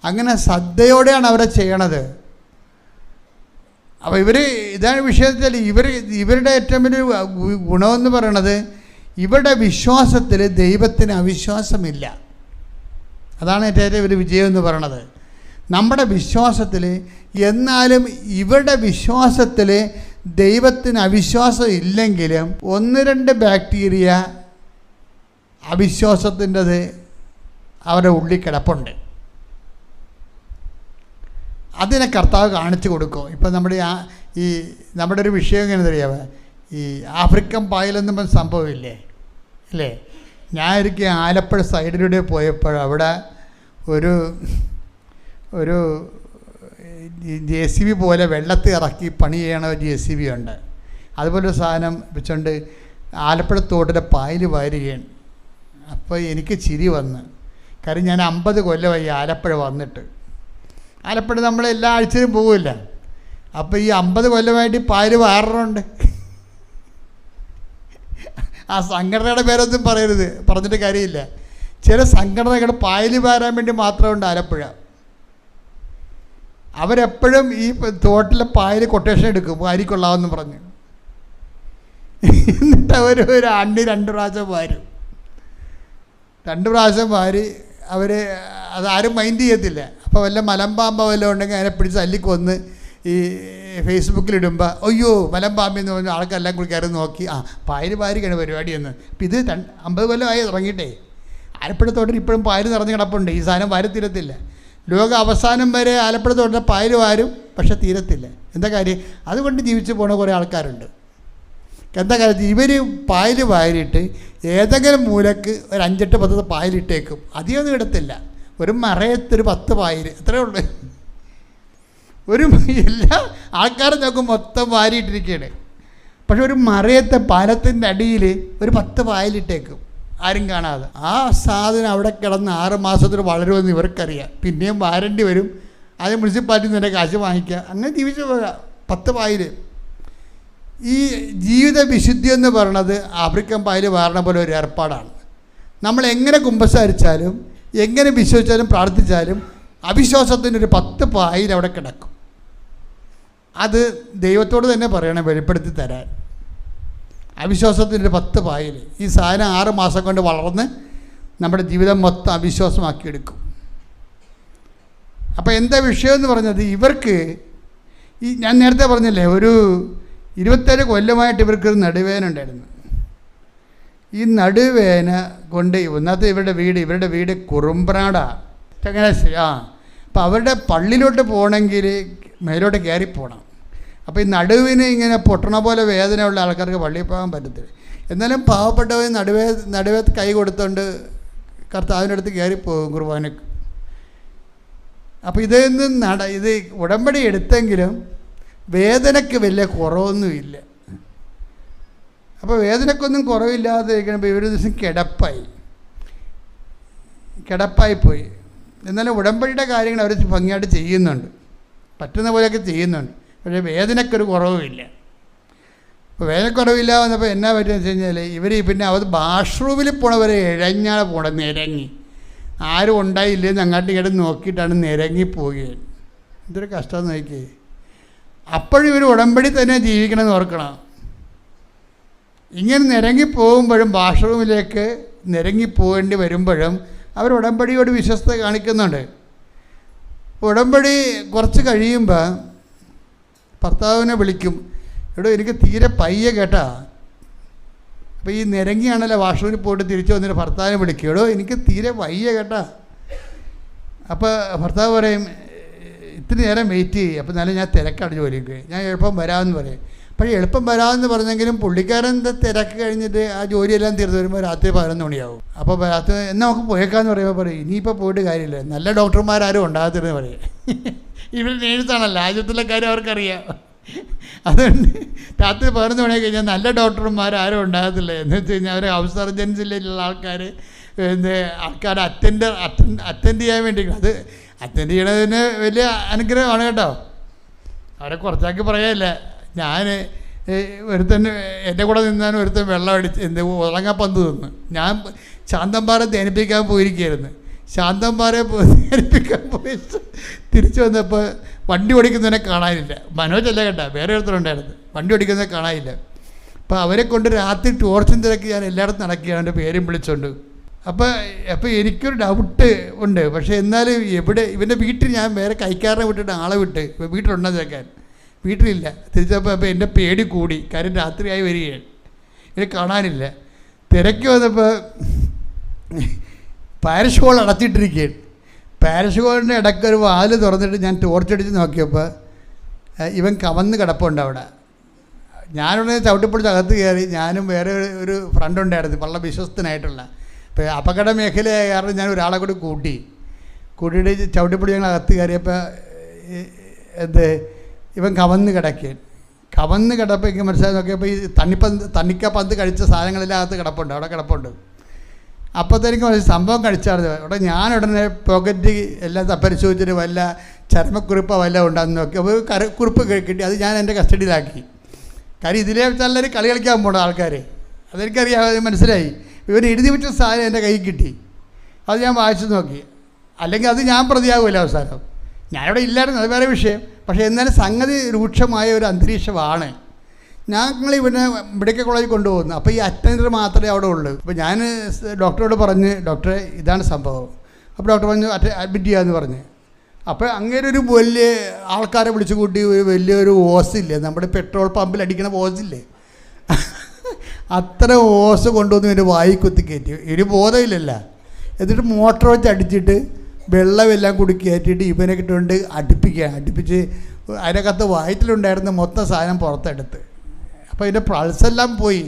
അങ്ങനെ ശ്രദ്ധയോടെയാണ് അവരെ ചെയ്യണത്. അപ്പോൾ ഇതാണ് വിഷയത്തിൽ ഇവരുടെ ഏറ്റവും വലിയ ഗുണമെന്ന് പറയണത്, ഇവരുടെ വിശ്വാസത്തിൽ ദൈവത്തിന് അവിശ്വാസമില്ല. അതാണ് ഏറ്റവും വലിയ വിജയം എന്ന് പറയണത്. നമ്മുടെ വിശ്വാസത്തിൽ, എന്നാലും ഇവരുടെ വിശ്വാസത്തിൽ ദൈവത്തിന് അവിശ്വാസം ഇല്ലെങ്കിലും 1-2 ബാക്ടീരിയ അവിശ്വാസത്തിൻ്റെത് അവരുടെ ഉള്ളിൽ കിടപ്പുണ്ട്. അതിനെ കർത്താവ് കാണിച്ചു കൊടുക്കും. ഇപ്പം നമ്മുടെ ഒരു വിഷയം എങ്ങനെ അറിയാമോ, ഈ ആഫ്രിക്കൻ പായലെന്നും പറഞ്ഞ സംഭവമില്ലേ അല്ലേ? ഞാൻ ഒരിക്കൽ ആലപ്പുഴ സൈഡിലൂടെ പോയപ്പോൾ അവിടെ ഒരു JCB പോലെ വെള്ളത്തിൽ ഇറക്കി പണി ചെയ്യണ JCB ഉണ്ട്. അതുപോലെ ഒരു സാധനം വെച്ചുകൊണ്ട് ആലപ്പുഴ തോട്ടിലെ പായൽ വാരുകയാണ്. അപ്പോൾ എനിക്ക് ചിരി വന്ന്, കാര്യം ഞാൻ 50 കൊല്ലമായി ആലപ്പുഴ വന്നിട്ട്. ആലപ്പുഴ നമ്മൾ എല്ലാ ആഴ്ചയിലും പോകില്ല. അപ്പോൾ ഈ 50 കൊല്ലമായിട്ട് പായൽ വാറുണ്ട്. ആ സംഘടനയുടെ പേരൊന്നും പറയരുത്, പറഞ്ഞിട്ട് കാര്യമില്ല. ചില സംഘടനകൾ പായൽ വാരാൻ വേണ്ടി മാത്രമുണ്ട് ആലപ്പുഴ. അവരെപ്പോഴും ഈ തോട്ടിലെ പായൽ കൊട്ടേഷൻ എടുക്കും, വാരിക്കൊള്ളാമെന്ന് പറഞ്ഞ്. എന്നിട്ട് ഒരു ആണ്ടി 2 പ്രാവശ്യം വാരും. 2 പ്രാവശ്യം വാരി അതാരും മൈൻഡ് ചെയ്യത്തില്ല. അപ്പോൾ വല്ല മലമ്പാമ്പ വല്ലതും ഉണ്ടെങ്കിൽ അതിനെ പിടിച്ച് അല്ലിക്കൊന്ന് ഈ ഫേസ്ബുക്കിലിടുമ്പോൾ അയ്യോ മലമ്പാമ്പെന്ന് പറഞ്ഞാൽ ആൾക്കെല്ലാം കൂടി കയറി നോക്കി പായൽ വാരിക്കാണ് പരിപാടിയെന്ന്. അപ്പം ഇത് 50 കൊല്ലമായി ഇറങ്ങിയിട്ടേ. ആലപ്പുഴ തോട്ടിൽ ഇപ്പോഴും പായൽ നിറഞ്ഞ് കിടപ്പുണ്ട്. ഈ സാധനം വാരി തീരത്തില്ല. ലോക അവസാനം വരെ ആലപ്പുഴ തോട്ടിൽ പായൽ വാരും, പക്ഷെ തീരത്തില്ല. എന്താ കാര്യം? അതുകൊണ്ട് ജീവിച്ചു പോണ കുറേ ആൾക്കാരുണ്ട്. എന്താ കാര്യം? ഇവർ പായൽ വാരിയിട്ട് ഏതെങ്കിലും മൂലക്ക് ഒരു 5-8-10 പായലിട്ടേക്കും. അധികമൊന്നും ഇടത്തില്ല. ഒരു മറയത്തൊരു 10 പായൽ, അത്രേ ഉള്ളൂ. എല്ലാ ആൾക്കാരും നോക്കും മൊത്തം വാരിയിട്ടിരിക്കുകയാണ്. പക്ഷെ ഒരു മറയത്തെ പാലത്തിൻ്റെ അടിയിൽ ഒരു 10 പായലിട്ടേക്കും, ആരും കാണാതെ. ആ സാധനം അവിടെ കിടന്ന് 6 മാസത്തിൽ വളരുമെന്ന് ഇവർക്കറിയാം. പിന്നെയും വാരേണ്ടി വരും. അത് മുനിസിപ്പാലിറ്റിയിൽ നിന്ന് തന്നെ കാശ് വാങ്ങിക്കുക. അങ്ങനെ ജീവിച്ചു പോകാം. 10 പായൽ. ഈ ജീവിത വിശുദ്ധി എന്ന് പറയണത് ആഫ്രിക്കൻ പായൽ വാരണ പോലെ ഒരു ഏർപ്പാടാണ്. നമ്മൾ എങ്ങനെ കുമ്പസാരിച്ചാലും എങ്ങനെ വിശ്വസിച്ചാലും പ്രാർത്ഥിച്ചാലും അവിശ്വാസത്തിനൊരു 10 പായൽ അവിടെ കിടക്കും. അത് ദൈവത്തോട് തന്നെ പറയണം വെളിപ്പെടുത്തി തരാൻ. അവിശ്വാസത്തിൻ്റെ 10 പായൽ. ഈ സാധനം 6 മാസം കൊണ്ട് വളർന്ന് നമ്മുടെ ജീവിതം മൊത്തം അവിശ്വാസമാക്കിയെടുക്കും. അപ്പോൾ എന്താ വിഷയം എന്ന് പറഞ്ഞത്, ഇവർക്ക് ഞാൻ നേരത്തെ പറഞ്ഞില്ലേ, ഒരു 27 കൊല്ലമായിട്ട് ഇവർക്ക് നടുവേദന ഉണ്ടായിരുന്നു. ഈ നടുവേദന കൊണ്ട് ഇന്നത്തെ ഇവരുടെ വീട് കുറുമ്പ്രാടാണ്, ചങ്ങനാശ്ശേരി. അപ്പോൾ അവരുടെ പള്ളിയിലോട്ട് പോകണമെങ്കിൽ മേലോട്ട് കയറിപ്പോകണം. അപ്പോൾ ഈ നടുവിന് ഇങ്ങനെ പൊട്ടണ പോലെ വേദനയുള്ള ആൾക്കാർക്ക് പള്ളിയിൽ പോകാൻ പറ്റത്തില്ല. എന്നാലും പാവപ്പെട്ടവർ നടുവേ കൈ കൊടുത്തുകൊണ്ട് കർത്താവിൻ്റെ അടുത്ത് കയറിപ്പോകും കുർബാനക്ക്. അപ്പോൾ ഇത് ഉടമ്പടി എടുത്തെങ്കിലും വേദനയ്ക്ക് വലിയ കുറവൊന്നുമില്ല. അപ്പോൾ വേദനയ്ക്കൊന്നും കുറവില്ലാതെ ഇരിക്കുമ്പോൾ ഇവരൊരു ദിവസം കിടപ്പായിപ്പോയി. എന്നാലും ഉടമ്പടിയുടെ കാര്യങ്ങൾ അവർ ഭംഗിയായിട്ട് ചെയ്യുന്നുണ്ട്, പറ്റുന്ന പോലെയൊക്കെ ചെയ്യുന്നുണ്ട്. പക്ഷേ വേദനയ്ക്കൊരു കുറവുമില്ല. അപ്പോൾ വേദനക്കുറവില്ല വന്നപ്പോൾ എന്നാ പറ്റുമെന്ന് വെച്ച് കഴിഞ്ഞാൽ ഇവർ പിന്നെ അവർ വാഷ്റൂമിൽ പോണവരെ ഇഴഞ്ഞാണ് പോണത്, നിരങ്ങി. ആരും ഉണ്ടായില്ലെന്ന് അങ്ങോട്ട് ഇങ്ങോട്ട് നോക്കിയിട്ടാണ് നിരങ്ങി പോവുകയാണ്. എന്തൊരു കഷ്ടം നോക്കി. അപ്പോഴും ഇവർ ഉടമ്പടി തന്നെ ജീവിക്കണമെന്ന് ഓർക്കണം. ഇങ്ങനെ നിരങ്ങി പോകുമ്പോഴും വാഷ്റൂമിലേക്ക് നിരങ്ങി പോകേണ്ടി വരുമ്പോഴും അവർ ഉടമ്പടിയോട് വിശ്വസ്തത കാണിക്കുന്നുണ്ട്. ഉടമ്പടി കുറച്ച് കഴിയുമ്പോൾ ഭർത്താവിനെ വിളിക്കും, എടോ എനിക്ക് തീരെ പയ്യ കേട്ടാ. അപ്പോൾ ഈ നിരങ്ങിയാണല്ലോ വാഷ്റൂമിൽ പോയിട്ട് തിരിച്ചു വന്നിട്ട് ഭർത്താവിനെ വിളിക്കും, എടോ എനിക്ക് തീരെ വയ്യ കേട്ടാ. അപ്പോൾ ഭർത്താവ് പറയും ഇത്തിരി നേരം വെയിറ്റ് ചെയ്യും. അപ്പോൾ എന്നാലും ഞാൻ തിരക്കാണ് ജോലിക്ക്, ഞാൻ എളുപ്പം വരാമെന്ന് പറയും. പക്ഷേ എളുപ്പം വരാമെന്ന് പറഞ്ഞെങ്കിലും പുള്ളിക്കാരൻ തിരക്ക് കഴിഞ്ഞിട്ട് ആ ജോലിയെല്ലാം തീർന്ന് വരുമ്പോൾ രാത്രി 11 മണിയാവും. അപ്പോൾ രാത്രി എന്നാൽ നമുക്ക് പോയേക്കാന്ന് പറയുമ്പോൾ പറയും ഇനിയിപ്പോൾ പോയിട്ട് കാര്യമില്ല, നല്ല ഡോക്ടർമാരും ഉണ്ടാകത്തില്ലെന്ന് പറയും. ഇവർ നേഴ്സാണല്ലോ, ആദ്യത്തിലെ കാര്യം അവർക്കറിയാം. അതുകൊണ്ട് രാത്രി 11 മണി കഴിഞ്ഞാൽ നല്ല ഡോക്ടർമാരും ഉണ്ടാകത്തില്ല. എന്ന് വെച്ച് കഴിഞ്ഞാൽ അവർ ഹൗസ് സർജൻസിലുള്ള ആൾക്കാർ അറ്റൻഡ് ചെയ്യാൻ വേണ്ടി, അത് അറ്റൻഡ് ചെയ്യണതിന് വലിയ അനുഗ്രഹമാണ് കേട്ടോ. അവരെ കുറച്ചാക്കി പറയാനില്ല. ഞാൻ ഒരുത്തൻ എൻ്റെ കൂടെ നിന്നാണ് ഒരുത്തൻ വെള്ളം അടിച്ച് ഉറങ്ങാപ്പന്ത് തിന്ന്. ഞാൻ ശാന്തമ്പാറ ധ്യാനിപ്പിക്കാൻ പോയിരിക്കുകയായിരുന്നു. ശാന്തമ്പാറയെ ധ്യാനിപ്പിക്കാൻ പോയി തിരിച്ചു വന്നപ്പോൾ വണ്ടി ഓടിക്കുന്നതിനെ കാണാനില്ല. മനോജല്ല കേട്ടോ, വേറെ ഒരുത്തരുണ്ടായിരുന്നു. വണ്ടി ഓടിക്കുന്നതിനെ കാണാനില്ല. അപ്പോൾ അവരെ കൊണ്ട് രാത്രി ടോർച്ചും തിരക്കി ഞാൻ എല്ലായിടത്തും നടക്കുകയാണ് എൻ്റെ പേരും വിളിച്ചുകൊണ്ട്. അപ്പോൾ എനിക്കൊരു ഡൗട്ട് ഉണ്ട്. പക്ഷേ എന്നാലും ഇവൻ്റെ വീട്ടിൽ ഞാൻ വേറെ കൈക്കാരനെ വിട്ടിട്ട് ആളെ വിട്ട് വീട്ടിലുണ്ടെന്ന് ചേക്കാൻ വീട്ടിലില്ല. തിരിച്ചപ്പോൾ എൻ്റെ പേടി കൂടി. കാര്യം രാത്രിയായി വരികയാണ്, ഇവരെ കാണാനില്ല. തിരക്കി വന്നപ്പോൾ പാരിഷ് ഹോൾ അടച്ചിട്ടിരിക്കുകയാണ്. പാരിഷ് ഹോളിൻ്റെ ഇടയ്ക്കൊരു വാല് തുറന്നിട്ട് ഞാൻ ടോർച്ചടിച്ച് നോക്കിയപ്പോൾ ഇവൻ കവന്ന് കിടപ്പുണ്ട് അവിടെ. ഞാനുടനെ ചവിട്ടിപ്പൊടിച്ച് അകത്ത് കയറി. ഞാനും വേറെ ഒരു ഫ്രണ്ട് ഉണ്ടായിരുന്നു, വളരെ വിശ്വസ്തനായിട്ടുള്ള. അപ്പോൾ അപകട മേഖലയായ കാരണം ഞാൻ ഒരാളെ കൂടി കൂട്ടിയിട്ട് ചവിട്ടിപ്പൊടി ഞങ്ങൾ അകത്ത് കയറിയപ്പോൾ ഇവൻ കവന്ന് കിടപ്പോൾ എനിക്ക് മനസ്സിലാക്കി നോക്കിയപ്പോൾ ഈ തണ്ണിക്കപ്പന്ത് കഴിച്ച സാധനങ്ങളെല്ലാം അകത്ത് കിടപ്പുണ്ട്, അവിടെ കിടപ്പുണ്ട്. അപ്പോഴത്തേക്കും സംഭവം കഴിച്ചാണ് അവിടെ. ഞാൻ ഉടനെ പോക്കറ്റ് എല്ലാം പരിശോധിച്ചിട്ട് വല്ല ചർമ്മക്കുറിപ്പോ വല്ല ഉണ്ടെന്ന് നോക്കി. അപ്പോൾ കുറിപ്പ് കിട്ടി. അത് ഞാൻ എൻ്റെ കസ്റ്റഡിയിലാക്കി. കാര്യം ഇതിലേ വെച്ചാലും കളി കളിക്കാൻ പോകണം ആൾക്കാർ. അതെനിക്കറിയാം, മനസ്സിലായി. ഇവർ എഴുതി വെച്ച സാധനം എൻ്റെ കയ്യിൽ കിട്ടി. അത് ഞാൻ വായിച്ചു നോക്കി. അല്ലെങ്കിൽ അത് ഞാൻ പ്രതിയാകുമല്ലോ അവസാനം. ഞാനിവിടെ ഇല്ലായിരുന്നു, അത് വേറെ വിഷയം. പക്ഷേ എന്നാലും സംഗതി രൂക്ഷമായ ഒരു അന്തരീക്ഷമാണ്. ഞങ്ങൾ ഇവിടെ മെഡിക്കൽ കോളേജിൽ കൊണ്ടുപോകുന്നു. അപ്പോൾ ഈ അറ്റൻഡർ മാത്രമേ അവിടെ ഉള്ളൂ. അപ്പോൾ ഞാൻ ഡോക്ടറോട് പറഞ്ഞ്, ഡോക്ടറെ ഇതാണ് സംഭവം. അപ്പോൾ ഡോക്ടർ പറഞ്ഞു അഡ്മിറ്റ് ചെയ്യാമെന്ന് പറഞ്ഞ്. അപ്പോൾ അങ്ങനെ ഒരു വലിയ ആൾക്കാരെ വിളിച്ചു കൂട്ടി വലിയൊരു ഓസില്ലേ, നമ്മുടെ പെട്രോൾ പമ്പിൽ അടിക്കണ ഓസില്ലേ, അത്ര ഓസ് കൊണ്ടുവന്ന് എൻ്റെ വായി കുത്തി കയറ്റി. ഒരു ബോധമില്ലല്ല. എന്നിട്ട് മോട്ടർ വെച്ച് അടിച്ചിട്ട് വെള്ളമെല്ലാം കൂടി കയറ്റിയിട്ട് ഇവനെ കിട്ടുകൊണ്ട് അടുപ്പിച്ച് അതിനകത്ത് വയറ്റിലുണ്ടായിരുന്ന മൊത്തം സാധനം പുറത്തെടുത്ത്. അപ്പോൾ ഇതിൻ്റെ പൾസെല്ലാം പോയി.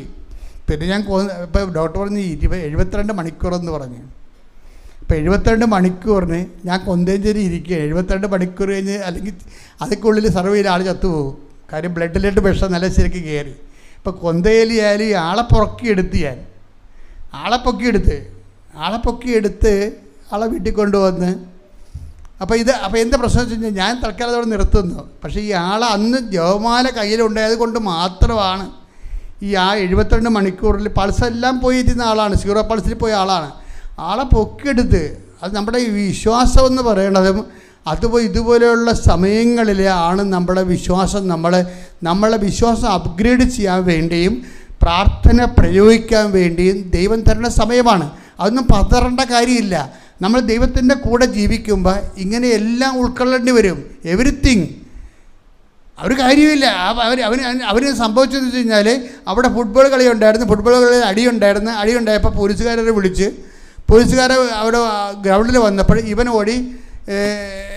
പിന്നെ ഞാൻ ഇപ്പോൾ ഡോക്ടർ പറഞ്ഞ് 72 മണിക്കൂറെന്ന് പറഞ്ഞു. ഇപ്പോൾ 72 മണിക്കൂറിന് ഞാൻ കൊന്തേഞ്ചേരി ഇരിക്കുക. 72 മണിക്കൂർ കഴിഞ്ഞ് അല്ലെങ്കിൽ അതിക്കുള്ളിൽ സർവ്വ ചെയ്ത ആൾ ചത്തുപോകും. കാര്യം ബ്ലഡിലേക്ക് വിഷം നല്ല ശരിക്ക് കയറി. ഇപ്പോൾ കൊന്തേലിയായാലും ആളെ പൊക്കിയെടുത്ത് ആളെ വീട്ടിൽ കൊണ്ടുവന്ന്. അപ്പോൾ എന്താ പ്രശ്നം വെച്ച് കഴിഞ്ഞാൽ ഞാൻ തൽക്കാലം അവിടെ നിർത്തുന്നു. പക്ഷേ ഈ ആളെ അന്ന് ജവമാല കയ്യിലുണ്ടായത് കൊണ്ട് മാത്രമാണ് ഈ 72 മണിക്കൂറിൽ പൾസെല്ലാം പോയിരുന്ന ആളാണ്, സീറോ പൾസിൽ പോയ ആളാണ്. ആളെ പൊക്കിയെടുത്ത്. അത് നമ്മുടെ ഈ വിശ്വാസം എന്ന് പറയുന്നതും അതുപോലെ ഇതുപോലെയുള്ള സമയങ്ങളിൽ ആണ് നമ്മുടെ വിശ്വാസം നമ്മളെ വിശ്വാസം അപ്ഗ്രേഡ് ചെയ്യാൻ വേണ്ടിയും പ്രാർത്ഥന പ്രയോഗിക്കാൻ വേണ്ടിയും ദൈവം തരുന്ന സമയമാണ്. അതൊന്നും പതറേണ്ട കാര്യമില്ല. നമ്മൾ ദൈവത്തിൻ്റെ കൂടെ ജീവിക്കുമ്പോൾ ഇങ്ങനെ എല്ലാം ഉൾക്കൊള്ളേണ്ടി വരും. എവരിത്തിങ്. ഒരു കാര്യമില്ല. അവന് സംഭവിച്ചതെന്ന് വെച്ച് കഴിഞ്ഞാൽ അവിടെ ഫുട്ബോൾ കളി അടിയുണ്ടായപ്പോൾ പോലീസുകാരെ വിളിച്ച് അവിടെ ഗ്രൗണ്ടിൽ വന്നപ്പോൾ ഇവൻ ഓടി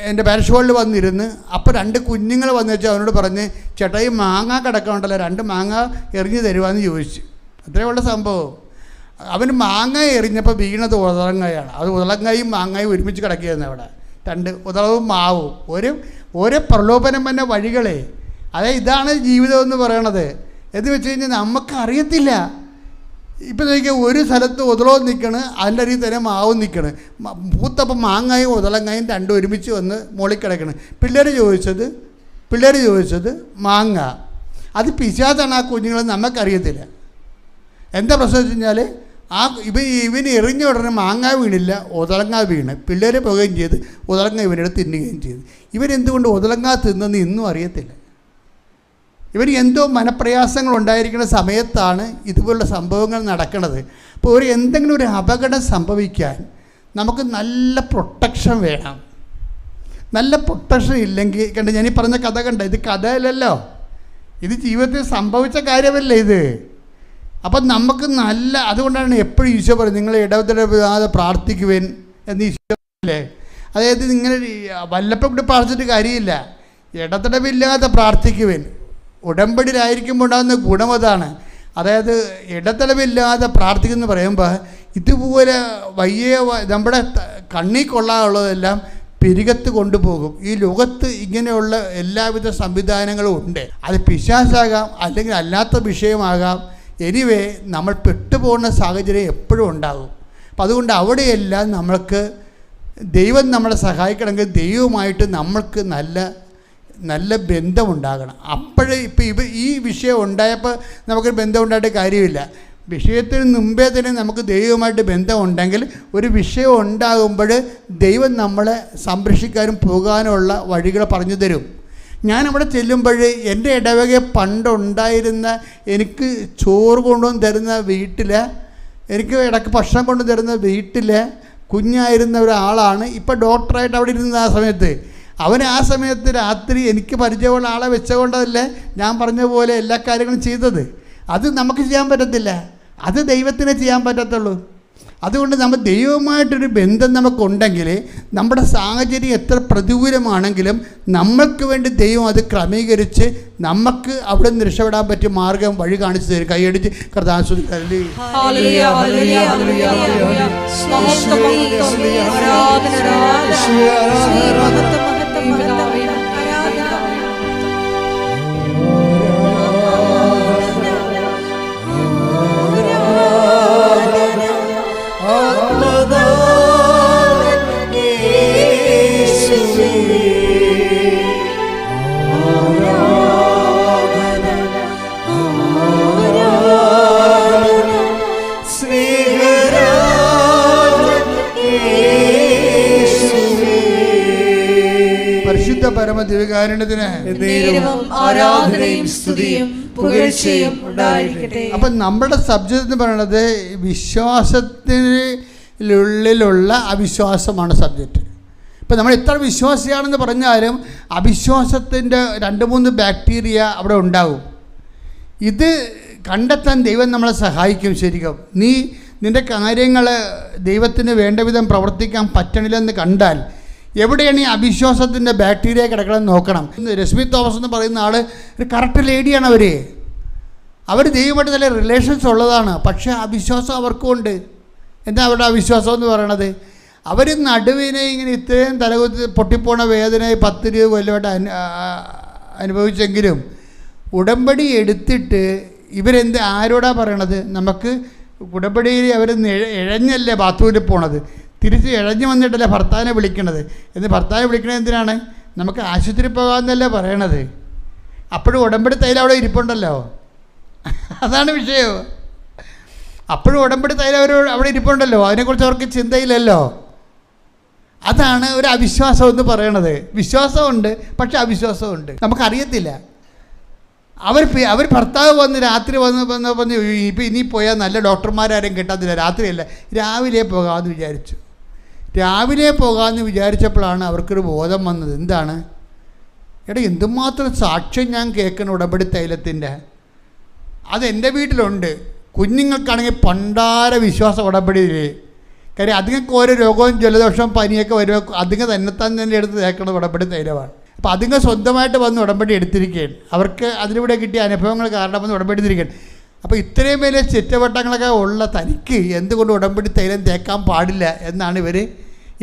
എൻ്റെ പാരിഷ് ഹോളിൽ വന്നിരുന്ന്. അപ്പോൾ 2 കുഞ്ഞുങ്ങൾ വന്നു വെച്ചാൽ അവനോട് പറഞ്ഞ്, ചേട്ടാ ഈ മാങ്ങ കിടക്കണ്ടല്ലോ, 2 മാങ്ങ എറിഞ്ഞ് തരുവാന്ന് ചോദിച്ചു. അത്രേ ഉള്ള സംഭവം. അവന് മാങ്ങ എറിഞ്ഞപ്പോൾ വീണത് ഉതളങ്ങയാണ്. അത് ഉതളങ്ങയും മാങ്ങയും ഒരുമിച്ച് കിടക്കുകയായിരുന്നു അവിടെ. 2 ഉതളവും മാവും ഓരോ പ്രലോഭനം തന്നെ വഴികളെ. അതായത് ഇതാണ് ജീവിതം എന്ന് പറയണത്. എന്ന് വെച്ച് കഴിഞ്ഞാൽ നമുക്കറിയത്തില്ല. ഇപ്പം നോക്കിയാൽ ഒരു സ്ഥലത്ത് ഉതളവും നിൽക്കണ്, അതിൻ്റെ അരിയിൽ തന്നെ മാവും നിൽക്കണ്. പൂത്തപ്പം മാങ്ങയും ഉതളങ്ങയും 2 ഒരുമിച്ച് വന്ന് മുകളിൽ കിടക്കണ്. പിള്ളേർ ചോദിച്ചത് മാങ്ങ. അത് പിശാചാണ്. ആ കുഞ്ഞുങ്ങൾ നമുക്കറിയത്തില്ല. എന്താ പ്രശ്നം വെച്ച് കഴിഞ്ഞാൽ ഇവന് എറിഞ്ഞ ഉടനെ മാങ്ങ വീണില്ല, ഉതളങ്ങ വീണ്. പിള്ളേരെ പോകുകയും ചെയ്ത് ഉതളങ്ങ ഇവനെടുത്ത് തിന്നുകയും ചെയ്തു. ഇവരെന്തുകൊണ്ട് ഉതളങ്ങ തിന്നെന്ന് ഇന്നും അറിയത്തില്ല. ഇവർ എന്തോ മനപ്രയാസങ്ങൾ ഉണ്ടായിരിക്കുന്ന സമയത്താണ് ഇതുപോലുള്ള സംഭവങ്ങൾ നടക്കുന്നത്. അപ്പോൾ എന്തെങ്കിലും ഒരു അപകടം സംഭവിക്കാൻ നമുക്ക് നല്ല പ്രൊട്ടക്ഷൻ വേണം. നല്ല പ്രൊട്ടക്ഷൻ ഇല്ലെങ്കിൽ ഞാനീ പറഞ്ഞ കഥ ഇത് കഥയല്ലല്ലോ, ഇത് ജീവിതത്തിൽ സംഭവിച്ച കാര്യമല്ലേ ഇത്. അപ്പം നമുക്ക് അതുകൊണ്ടാണ് എപ്പോഴും ഈശോ പറയും, നിങ്ങൾ ഇടവിടാതെ പ്രാർത്ഥിക്കുവേൻ എന്ന് ഈശോ അല്ലേ. അതായത് ഇങ്ങനെ വല്ലപ്പം കൂടി പ്രാർത്ഥിച്ചിട്ട് കാര്യമില്ല, ഇടതടവില്ലാതെ പ്രാർത്ഥിക്കുവേൻ. ഉടമ്പടിയിലായിരിക്കുമ്പോൾ ഉണ്ടാകുന്ന ഗുണം അതാണ്. അതായത് ഇടതടവില്ലാതെ പ്രാർത്ഥിക്കുമെന്ന് പറയുമ്പോൾ ഇതുപോലെ നമ്മുടെ കണ്ണിൽ കൊള്ളാനുള്ളതെല്ലാം പിരികത്ത് കൊണ്ടുപോകും. ഈ ലോകത്ത് ഇങ്ങനെയുള്ള എല്ലാവിധ സംവിധാനങ്ങളും ഉണ്ട്. അത് പിശാചാകാം, അല്ലെങ്കിൽ അല്ലാത്ത വിഷയമാകാം. എനിവേ നമ്മൾ പെട്ടുപോകുന്ന സാഹചര്യം എപ്പോഴും ഉണ്ടാകും. അപ്പം അതുകൊണ്ട് അവിടെയെല്ലാം നമ്മൾക്ക് ദൈവം നമ്മളെ സഹായിക്കണമെങ്കിൽ ദൈവവുമായിട്ട് നമ്മൾക്ക് നല്ല നല്ല ബന്ധമുണ്ടാകണം. അപ്പോഴേ ഇപ്പോൾ ഈ വിഷയം ഉണ്ടായപ്പോൾ നമുക്കൊരു ബന്ധം ഉണ്ടായിട്ട് കാര്യമില്ല. വിഷയത്തിന് മുമ്പേ തന്നെ നമുക്ക് ദൈവവുമായിട്ട് ബന്ധമുണ്ടെങ്കിൽ ഒരു വിഷയം ഉണ്ടാകുമ്പോൾ ദൈവം നമ്മളെ സംരക്ഷിക്കാനും പോകാനുമുള്ള വഴികൾ പറഞ്ഞു തരും. ഞാനവിടെ ചെല്ലുമ്പോൾ എൻ്റെ ഇടവകയെ പണ്ടുണ്ടായിരുന്ന എനിക്ക് ചോറ് കൊണ്ടുവന്ന് തരുന്ന വീട്ടിൽ, എനിക്ക് ഇടയ്ക്ക് ഭക്ഷണം കൊണ്ടു തരുന്ന വീട്ടിൽ കുഞ്ഞായിരുന്ന ഒരാളാണ് ഇപ്പോൾ ഡോക്ടറായിട്ട് അവിടെ ഇരുന്നത്. ആ സമയത്ത് ആ സമയത്ത് രാത്രി എനിക്ക് പരിചയമുള്ള ആളെ വെച്ചുകൊണ്ടല്ലേ ഞാൻ പറഞ്ഞ പോലെ എല്ലാ കാര്യങ്ങളും ചെയ്തത്. അത് നമുക്ക് ചെയ്യാൻ പറ്റത്തില്ല, അത് ദൈവത്തിനെ ചെയ്യാൻ പറ്റത്തുള്ളൂ. അതുകൊണ്ട് നമ്മൾ ദൈവവുമായിട്ടൊരു ബന്ധം നമുക്കുണ്ടെങ്കിൽ നമ്മുടെ സാഹചര്യം എത്ര പ്രതികൂലമാണെങ്കിലും നമ്മൾക്ക് വേണ്ടി ദൈവം അത് ക്രമീകരിച്ച് നമുക്ക് അവിടെ നിന്ന് രക്ഷപ്പെടാൻ പറ്റിയ മാർഗം വഴി കാണിച്ചു തരും. കൈയടിച്ച് കർത്താവിനെ പരിശുദ്ധ പരമദിവ്യകാരുണ്യത്തിന് ആരാധനയും സ്തുതിയും പുകഴ്ചയും ഉണ്ടായിരിക്കട്ടെ. അപ്പം നമ്മുടെ സബ്ജക്റ്റ് എന്ന് പറയുന്നത് വിശ്വാസത്തിനുള്ളിലുള്ള അവിശ്വാസമാണ് സബ്ജക്റ്റ്. ഇപ്പം നമ്മൾ എത്ര വിശ്വാസിയാണെന്ന് പറഞ്ഞാലും അവിശ്വാസത്തിൻ്റെ 2-3 ബാക്ടീരിയ അവിടെ ഉണ്ടാവും. ഇത് കണ്ടെത്താൻ ദൈവം നമ്മളെ സഹായിക്കും. ശരിക്കും നിൻ്റെ കാര്യങ്ങൾ ദൈവത്തിന് വേണ്ട വിധം പ്രവർത്തിക്കാൻ പറ്റണില്ലെന്ന് കണ്ടാൽ എവിടെയാണ് ഈ അവിശ്വാസത്തിൻ്റെ ബാക്ടീരിയ കിടക്കണമെന്ന് നോക്കണം. രശ്മി തോമസ് എന്ന് പറയുന്ന ആൾ ഒരു കറക്റ്റ് ലേഡിയാണ്. അവർ ദൈവമായിട്ട് നല്ല റിലേഷൻസ് ഉള്ളതാണ്. പക്ഷേ അവിശ്വാസം അവർക്കും ഉണ്ട്. എന്താ അവരുടെ അവിശ്വാസം എന്ന് പറയണത്? അവർ നടുവിനെ ഇങ്ങനെ ഇത്രയും തലകുത്തി പൊട്ടിപ്പോണ വേദന 10-20 കൊല്ലമായിട്ട് അനുഭവിച്ചെങ്കിലും ഉടമ്പടി എടുത്തിട്ട് ആരോടാണ് പറയണത്? നമുക്ക് ഉടമ്പടിയിൽ അവർ ഇഴഞ്ഞല്ലേ ബാത്റൂമിൽ പോണത്, തിരിച്ച് ഇഴഞ്ഞു വന്നിട്ടല്ലേ ഭർത്താവിനെ വിളിക്കണത്. ഭർത്താവിനെ വിളിക്കണത് എന്തിനാണ്? നമുക്ക് ആശുപത്രി പോകാമെന്നല്ലേ പറയണത്. അപ്പോഴും ഉടമ്പടി തൈലം അവിടെ ഇരിപ്പുണ്ടല്ലോ, അതാണ് വിഷയം. അപ്പോഴും ഉടമ്പടി തൈലം അവിടെ ഇരിപ്പുണ്ടല്ലോ, അതിനെക്കുറിച്ച് അവർക്ക് ചിന്തയില്ലല്ലോ. അതാണ് ഒരു അവിശ്വാസം എന്ന് പറയണത്. വിശ്വാസമുണ്ട്, പക്ഷെ അവിശ്വാസമുണ്ട്. നമുക്കറിയത്തില്ല. അവർ ഭർത്താവ് വന്ന് രാത്രി വന്ന് ഇപ്പം ഇനി പോയാൽ നല്ല ഡോക്ടർമാരാരും കിട്ടാത്തില്ല, രാത്രിയല്ല രാവിലെ പോകാമെന്ന് വിചാരിച്ചു. രാവിലെ പോകാമെന്ന് വിചാരിച്ചപ്പോഴാണ് അവർക്കൊരു ബോധം വന്നത്. എന്താണ്? എന്തുമാത്രം സാക്ഷ്യം ഞാൻ കേൾക്കണം ഉടമ്പടി തൈലത്തിൻ്റെ. അതെൻ്റെ വീട്ടിലുണ്ട്. കുഞ്ഞുങ്ങൾക്കാണെങ്കിൽ പണ്ടാര വിശ്വാസം ഉടമ്പടിയിൽ. കാര്യം അതുങ്ങൾക്ക് ഓരോ രോഗവും ജലദോഷവും പനിയൊക്കെ വരുമ്പോൾ അതുങ്ങൾ തന്നെ എടുത്ത് തേക്കുന്നത് ഉടമ്പടി തൈലമാണ്. അപ്പോൾ അതുങ്ങൾ സ്വന്തമായിട്ട് വന്ന് ഉടമ്പടി എടുത്തിരിക്കുകയാണ്. അവർക്ക് അതിലൂടെ കിട്ടിയ അനുഭവങ്ങൾ കാരണം വന്ന് ഉടമ്പടി എടുത്തിരിക്കുകയാണ്. അപ്പോൾ ഇത്രയും വലിയ ചുറ്റവട്ടങ്ങളൊക്കെ ഉള്ള തനിക്ക് എന്തുകൊണ്ട് ഉടമ്പടി തൈലം തേക്കാൻ പാടില്ല എന്നാണ് ഇവർ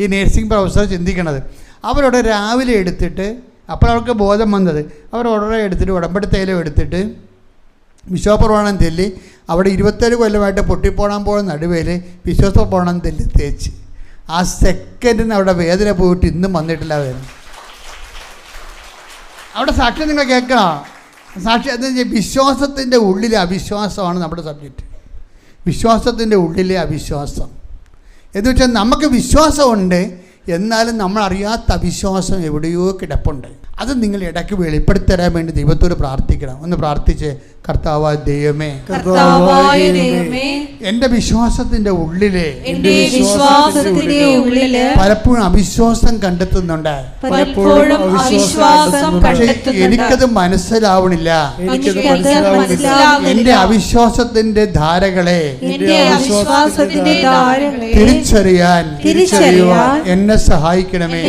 ഈ നേഴ്സിംഗ് പ്രൊഫസർ ചിന്തിക്കണത്. അവരോട് രാവിലെ എടുത്തിട്ട്, അപ്പോൾ അവർക്ക് ബോധം വന്നത്, അവർ ഉടനെ എടുത്തിട്ട് ഉടമ്പടി തൈലം എടുത്തിട്ട് വിശ്വാസപ്രമാണം തെല്ലി അവിടെ 27 കൊല്ലമായിട്ട് പൊട്ടിപ്പോണാൻ പോകുന്ന നടുവേൽ വിശ്വാസപ്രമാണം തെല്ലി തേച്ച് ആ സെക്കൻഡിന് അവിടെ വേദന പോയിട്ട് ഇന്നും വന്നിട്ടില്ല വേദന. അവിടെ സാക്ഷ്യം നിങ്ങൾ കേൾക്കണം. സാക്ഷ്യം എന്താ വെച്ചാൽ വിശ്വാസത്തിൻ്റെ ഉള്ളിലെ അവിശ്വാസമാണ് നമ്മുടെ സബ്ജക്റ്റ്. വിശ്വാസത്തിൻ്റെ ഉള്ളിലെ അവിശ്വാസം എന്ന് വെച്ചാൽ നമുക്ക് വിശ്വാസമുണ്ട്, എന്നാലും നമ്മളറിയാത്ത അവിശ്വാസം എവിടെയോ കിടപ്പുണ്ട്. അത് നിങ്ങൾ ഇടയ്ക്ക് വെളിപ്പെടുത്തി തരാൻ വേണ്ടി ദൈവത്തോട് പ്രാർത്ഥിക്കണം. ഒന്ന് പ്രാർത്ഥിച്ച്, കർത്താവായ ദൈവമേ, എൻ്റെ വിശ്വാസത്തിൻ്റെ ഉള്ളിലെ പലപ്പോഴും അവിശ്വാസം കണ്ടെത്തുന്നുണ്ട്. പക്ഷെ എനിക്കത് മനസ്സിലാവണില്ല. എൻ്റെ അവിശ്വാസത്തിൻ്റെ ധാരകളെ തിരിച്ചറിയാൻ എന്നെ സഹായിക്കണമേ.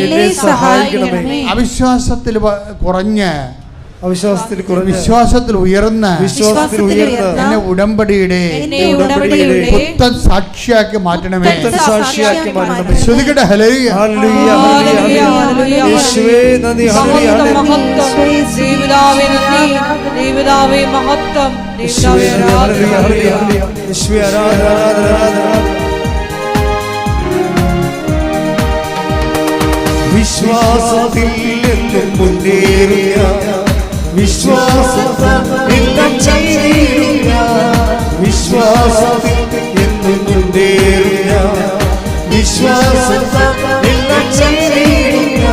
അവിശ്വാസത്തിൽ കുറഞ്ഞ് വിശ്വാസത്തിൽ ഉയർന്ന് എന്നെ ഉടമ്പടിയുടെ പുത്തൻ സാക്ഷിയാക്കി മാറ്റണമേ. ശ്രുതികട്ടെ ഹല്ലേലൂയ. വിശ്വാസത്തിൽ എന്നും മുന്നേറിയ വിശ്വാസത്താൽ എല്ലാം ചെയ്തിടുക. വിശ്വാസത്തിൽ എന്നും മുന്നേറിയ വിശ്വാസത്താൽ എല്ലാം ചെയ്തിടുക.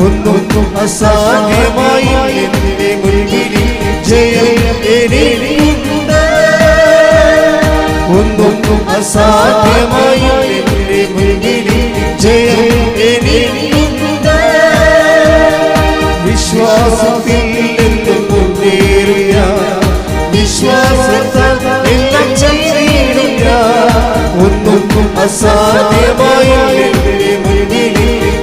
ഒന്നും അസാധ്യമായി എന്റെ മുൻപിൽ ജയം എനിക്കുണ്ട്. ഒന്നും അസാധ്യമായി എന്റെ മുൻപിൽ ജയം എനിക്കുണ്ട്. വിശ്വാസത്തിൽ എന്നും മുന്നേറിയ വിശ്വാസത്താൽ എല്ലാം ചെയ്തിടുക. ഒന്നും അസാധ്യമായി എന്റെ മുൻപിൽ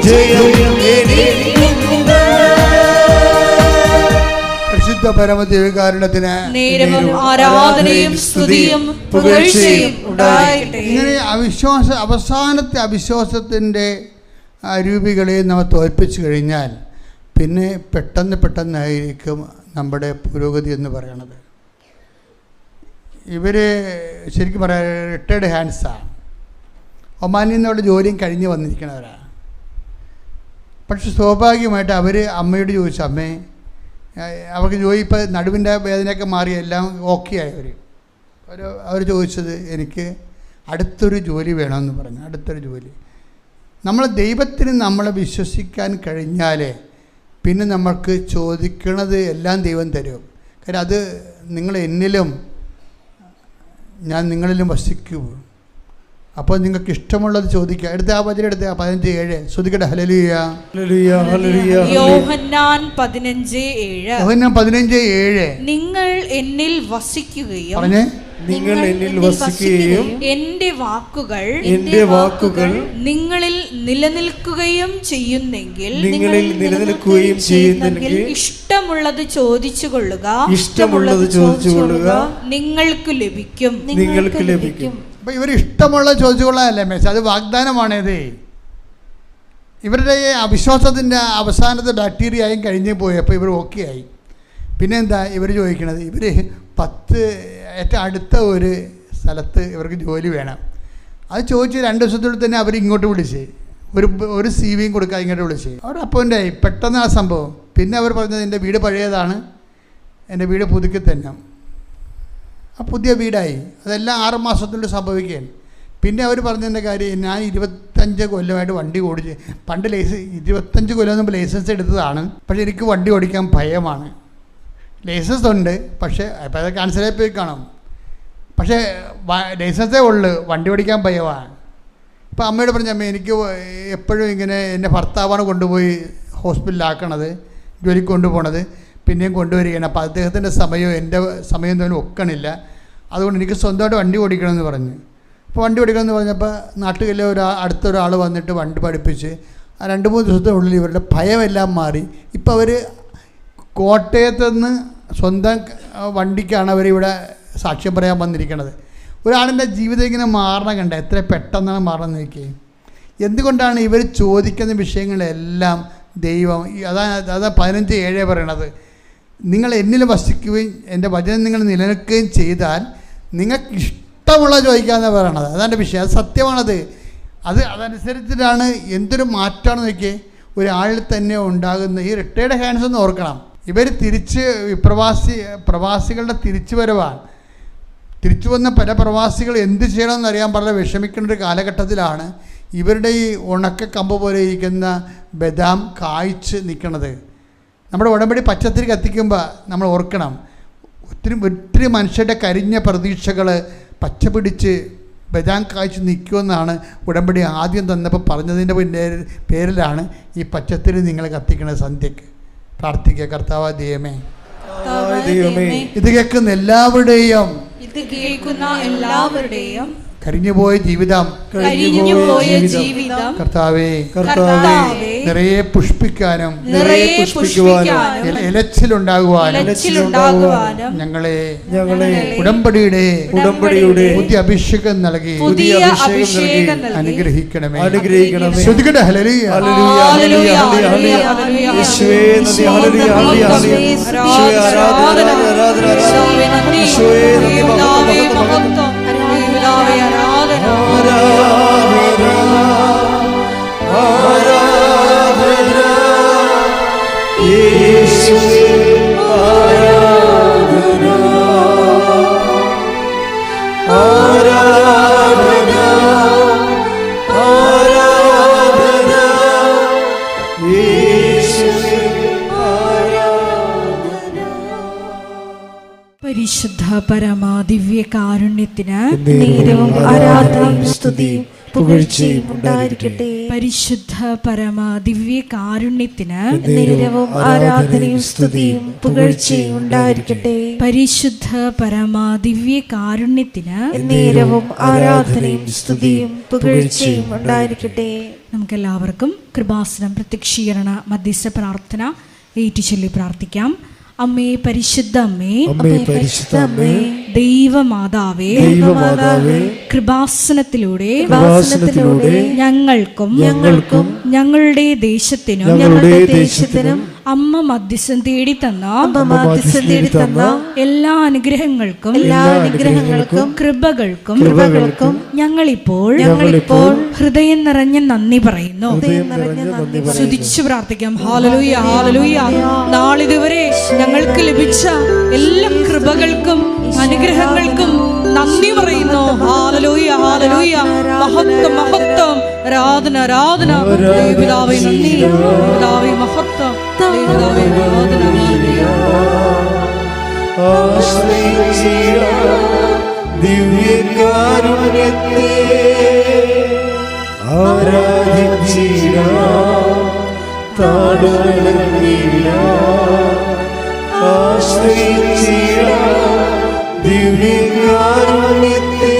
ജയം എനിക്കുണ്ട്. പരിശുദ്ധ പരമദിവ്യകാരുണ്യത്തിന് നേരവും ആരാധനയും സ്തുതിയും പുകഴ്ചയും ഉണ്ടാകട്ടെ. ഇങ്ങനെ അവസാനത്തെ അവിശ്വാസത്തിൻ്റെ രൂപികളെ നമ്മൾ തോൽപ്പിച്ചു കഴിഞ്ഞാൽ പിന്നെ പെട്ടെന്നായിരിക്കും നമ്മുടെ പുരോഗതി എന്ന് പറയണത്. ഇവർ ശരിക്കും പറയാം റിട്ടയർഡ് ഹാൻഡ്സാണ്. ഒമാനിൽ നിന്നുള്ള ജോലിയും കഴിഞ്ഞ് വന്നിരിക്കണവരാണ്. പക്ഷെ സ്വാഭാവികമായിട്ട് അവർ അമ്മയോട് ചോദിച്ചു, അമ്മേ അവർക്ക് ജോലി ഇപ്പോൾ നടുവിൻ്റെ വേദനയൊക്കെ മാറി എല്ലാം ഓക്കെ ആയി. അവർ ചോദിച്ചത് എനിക്ക് അടുത്തൊരു ജോലി വേണമെന്ന് പറഞ്ഞു. അടുത്തൊരു ജോലി. നമ്മൾ ദൈവത്തിന് നമ്മളെ വിശ്വസിക്കാൻ കഴിഞ്ഞാൽ പിന്നെ നമ്മൾക്ക് ചോദിക്കണത് എല്ലാം ദൈവം തരും. കാര്യം അത് നിങ്ങൾ എന്നിലും ഞാൻ നിങ്ങളിലും വസിക്കൂ. അപ്പോൾ നിങ്ങൾക്ക് ഇഷ്ടമുള്ളത് ചോദിക്കുക. എടുത്ത ആ വചനം എടുത്ത 15:7 ശ്രദ്ധിക്കട്ടെ. ഹല്ലേലൂയ. യോഹന്നാൻ 15:7 നിങ്ങൾ എന്നിൽ വസിക്കുകയും പറഞ്ഞേ, നിങ്ങൾ എന്നിൽ വസിക്കുകയും എന്റെ വാക്കുകൾ നിങ്ങളിൽ നിലനിൽക്കുകയും ചെയ്യുന്നെങ്കിൽ ഇഷ്ടമുള്ളത് ചോദിച്ചു കൊള്ളുക നിങ്ങൾക്ക് ലഭിക്കും. അപ്പോൾ ഇവർ ഇഷ്ടമുള്ള ചോദിച്ചു കൊള്ളാനല്ലേ മേശ, അത് വാഗ്ദാനമാണേത്. ഇവരുടെ അവിശ്വാസത്തിൻ്റെ അവസാനത്തെ ബാക്ടീരിയയും കഴിഞ്ഞ് പോയപ്പോൾ ഇവർ ഓക്കെ ആയി. പിന്നെ എന്താ ഇവർ ചോദിക്കണത്? ഇവർ 10 ഏറ്റവും അടുത്ത ഒരു സ്ഥലത്ത് ഇവർക്ക് ജോലി വേണം. അത് ചോദിച്ച് 2 ദിവസത്തിനുള്ളിൽ തന്നെ അവർ ഇങ്ങോട്ട് വിളിച്ച് ഒരു CV കൊടുക്കാൻ ഇങ്ങോട്ട് വിളിച്ച് അവർ അപ്പോയിൻ്റ് ആയി. പെട്ടെന്ന് ആ സംഭവം. പിന്നെ അവർ പറഞ്ഞത് എൻ്റെ വീട് പഴയതാണ്, എൻ്റെ വീട് പുതുക്കി തന്നെ. ആ പുതിയ വീടായി. അതെല്ലാം 6 മാസത്തിനുള്ളിൽ സംഭവിക്കുകയാണ്. പിന്നെ അവർ പറഞ്ഞതിൻ്റെ കാര്യം, ഞാൻ 25 കൊല്ലമായിട്ട് വണ്ടി ഓടിച്ച്, പണ്ട് 25 കൊല്ലം മുമ്പ് ലൈസൻസ് എടുത്തതാണ്. പക്ഷേ എനിക്ക് വണ്ടി ഓടിക്കാൻ ഭയമാണ്. ലൈസൻസ് ഉണ്ട്, പക്ഷേ ഇപ്പോൾ അത് ക്യാൻസലായി പോയി കാണും. പക്ഷേ ലൈസൻസേ ഉള്ളു, വണ്ടി ഓടിക്കാൻ ഭയമാണ്. ഇപ്പോൾ അമ്മയോട് പറഞ്ഞ, അമ്മ എനിക്ക് എപ്പോഴും ഇങ്ങനെ എൻ്റെ ഭർത്താവാണ് കൊണ്ടുപോയി ഹോസ്പിറ്റലിലാക്കണത്, ജോലിക്ക് കൊണ്ടുപോകണത്, പിന്നെയും കൊണ്ടുവരികയാണ്. അപ്പോൾ അദ്ദേഹത്തിൻ്റെ സമയവും എൻ്റെ സമയം തോന്നും ഒക്കണില്ല. അതുകൊണ്ട് എനിക്ക് സ്വന്തമായിട്ട് വണ്ടി ഓടിക്കണമെന്ന് പറഞ്ഞു. അപ്പോൾ വണ്ടി ഓടിക്കണമെന്ന് പറഞ്ഞപ്പോൾ നാട്ടിലെ അടുത്തൊരാൾ വന്നിട്ട് വണ്ടി പഠിപ്പിച്ച് ആ 2-3 ദിവസത്തിനുള്ളിൽ ഇവരുടെ ഭയമെല്ലാം മാറി. ഇപ്പോൾ അവർ കോട്ടയത്ത് നിന്ന് സ്വന്തം വണ്ടിക്കാണ് അവരിവിടെ സാക്ഷ്യം പറയാൻ വന്നിരിക്കുന്നത്. ഒരാളിൻ്റെ ജീവിതം ഇങ്ങനെ മാറണം കണ്ട, എത്ര പെട്ടെന്നാണ് മാറണം നോക്കി. എന്തുകൊണ്ടാണ് ഇവർ ചോദിക്കുന്ന വിഷയങ്ങളെല്ലാം ദൈവം അതാ 15:7 പറയണത്, നിങ്ങൾ എന്നിൽ വസിക്കുകയും എൻ്റെ വചനം നിങ്ങൾ നിലനിൽക്കുകയും ചെയ്താൽ നിങ്ങൾക്ക് ഇഷ്ടമുള്ള ചോദിക്കാമെന്നാണ് പറയണത്. അതാണ് വിഷയം. അത് സത്യമാണത്. അതനുസരിച്ചിട്ടാണ് എന്തൊരു മാറ്റമാണെന്ന് നോക്കിയേ ഒരാളിൽ തന്നെ ഉണ്ടാകുന്ന. ഈ റിട്ടയർഡ് ഹാൻഡ്സ് ഒന്ന് ഓർക്കണം. ഇവർ പ്രവാസികളുടെ തിരിച്ചു വരവാണ്. തിരിച്ചു വന്ന പല പ്രവാസികൾ എന്ത് ചെയ്യണമെന്ന് അറിയാൻ വളരെ വിഷമിക്കേണ്ട ഒരു കാലഘട്ടത്തിലാണ് ഇവരുടെ ഈ ഉണക്ക കമ്പ് പോലെ ഇരിക്കുന്ന ബദാം കായ്ച്ച് നിൽക്കുന്നത്. നമ്മുടെ ഉടമ്പടി പച്ചത്തിരി കത്തിക്കുമ്പോൾ നമ്മൾ ഓർക്കണം, ഒത്തിരി മനുഷ്യരുടെ കരിഞ്ഞ പ്രതീക്ഷകൾ പച്ച പിടിച്ച് ബദാം കായ്ച്ച് നിൽക്കുമെന്നാണ് ഉടമ്പടി ആദ്യം തന്നപ്പോൾ പറഞ്ഞതിൻ്റെ പേരിലാണ് ഈ പച്ചത്തിരി നിങ്ങൾ കത്തിക്കുന്നത്. സന്ധ്യക്ക് പ്രാർത്ഥിക്കുക, കർത്താവ് ദൈവമേ, ഇത് കേൾക്കുന്ന എല്ലാവരുടെയും കരിഞ്ഞുപോയ ജീവിതം കർത്താവേ നിറയെ പുഷ്പിക്കാനും ഇലച്ചിലുണ്ടാകുവാനും ഞങ്ങളെ ഉടമ്പടിയുടെ പുതിയ അഭിഷേകം നൽകി അനുഗ്രഹിക്കണമേ. ശ്രദ്ധിക്കട്ടെ. ഹല്ലേലൂയ. പരമാ ദിവ്യ കാരുണ്യത്തിന് നേരവും ആരാധനയും സ്തുതിയും പുകഴ്ചയും ഉണ്ടായിരിക്കട്ടെ. പരിശുദ്ധ പരമാ ദിവ്യ കാരുണ്യത്തിന് നേരവും ആരാധനയും സ്തുതിയും പുകഴ്ചയും ഉണ്ടായിരിക്കട്ടെ. പരിശുദ്ധ പരമാ ദിവ്യ കാരുണ്യത്തിന് നേരവും ആരാധനയും സ്തുതിയും പുകഴ്ചയും ഉണ്ടായിരിക്കട്ടെ. നമുക്കെല്ലാവർക്കും കൃപാസനം പ്രത്യക്ഷീകരണ മധ്യസ്ഥ പ്രാർത്ഥന ഏറ്റുചൊല്ലി പ്രാർത്ഥിക്കാം. അമ്മേ പരിശുദ്ധ അമ്മേ, അമ്മേ പരിശുദ്ധ അമ്മേ, ദൈവമാതാവേ, ദൈവമാതാവേ, കൃപാസനത്തിലൂടെ ഞങ്ങൾക്കും ഞങ്ങളുടെ ദേശത്തിനും അമ്മ മധ്യസ്ഥം തേടി തന്ന എല്ലാ അനുഗ്രഹങ്ങൾക്കും കൃപകൾക്കും ഞങ്ങളിപ്പോൾ ഹൃദയം നിറഞ്ഞ നന്ദി പറയുന്നു. സ്തുതിച്ചു പ്രാർത്ഥിക്കാം. ഹല്ലേലൂയ, ഹല്ലേലൂയ. നാളിതുവരെ ഞങ്ങൾക്ക് ലഭിച്ച എല്ലാ കൃപകൾക്കും അനുഗ്രഹങ്ങൾക്കും നന്ദി പറയുന്നു. Hallelujah, hallelujah. മഹത്വം, മഹത്വം, ആരാധന, ആരാധന. പിതാവേ നന്ദി, പിതാവേ മഹത്വം, പിതാവേ ആരാധന. ദിവ്യകാരുണ്യത്തെ ആരാധിച്ചിടാം, ആശ്രയിച്ചിടാം ദിവ്യകാരുണ്യത്തെ.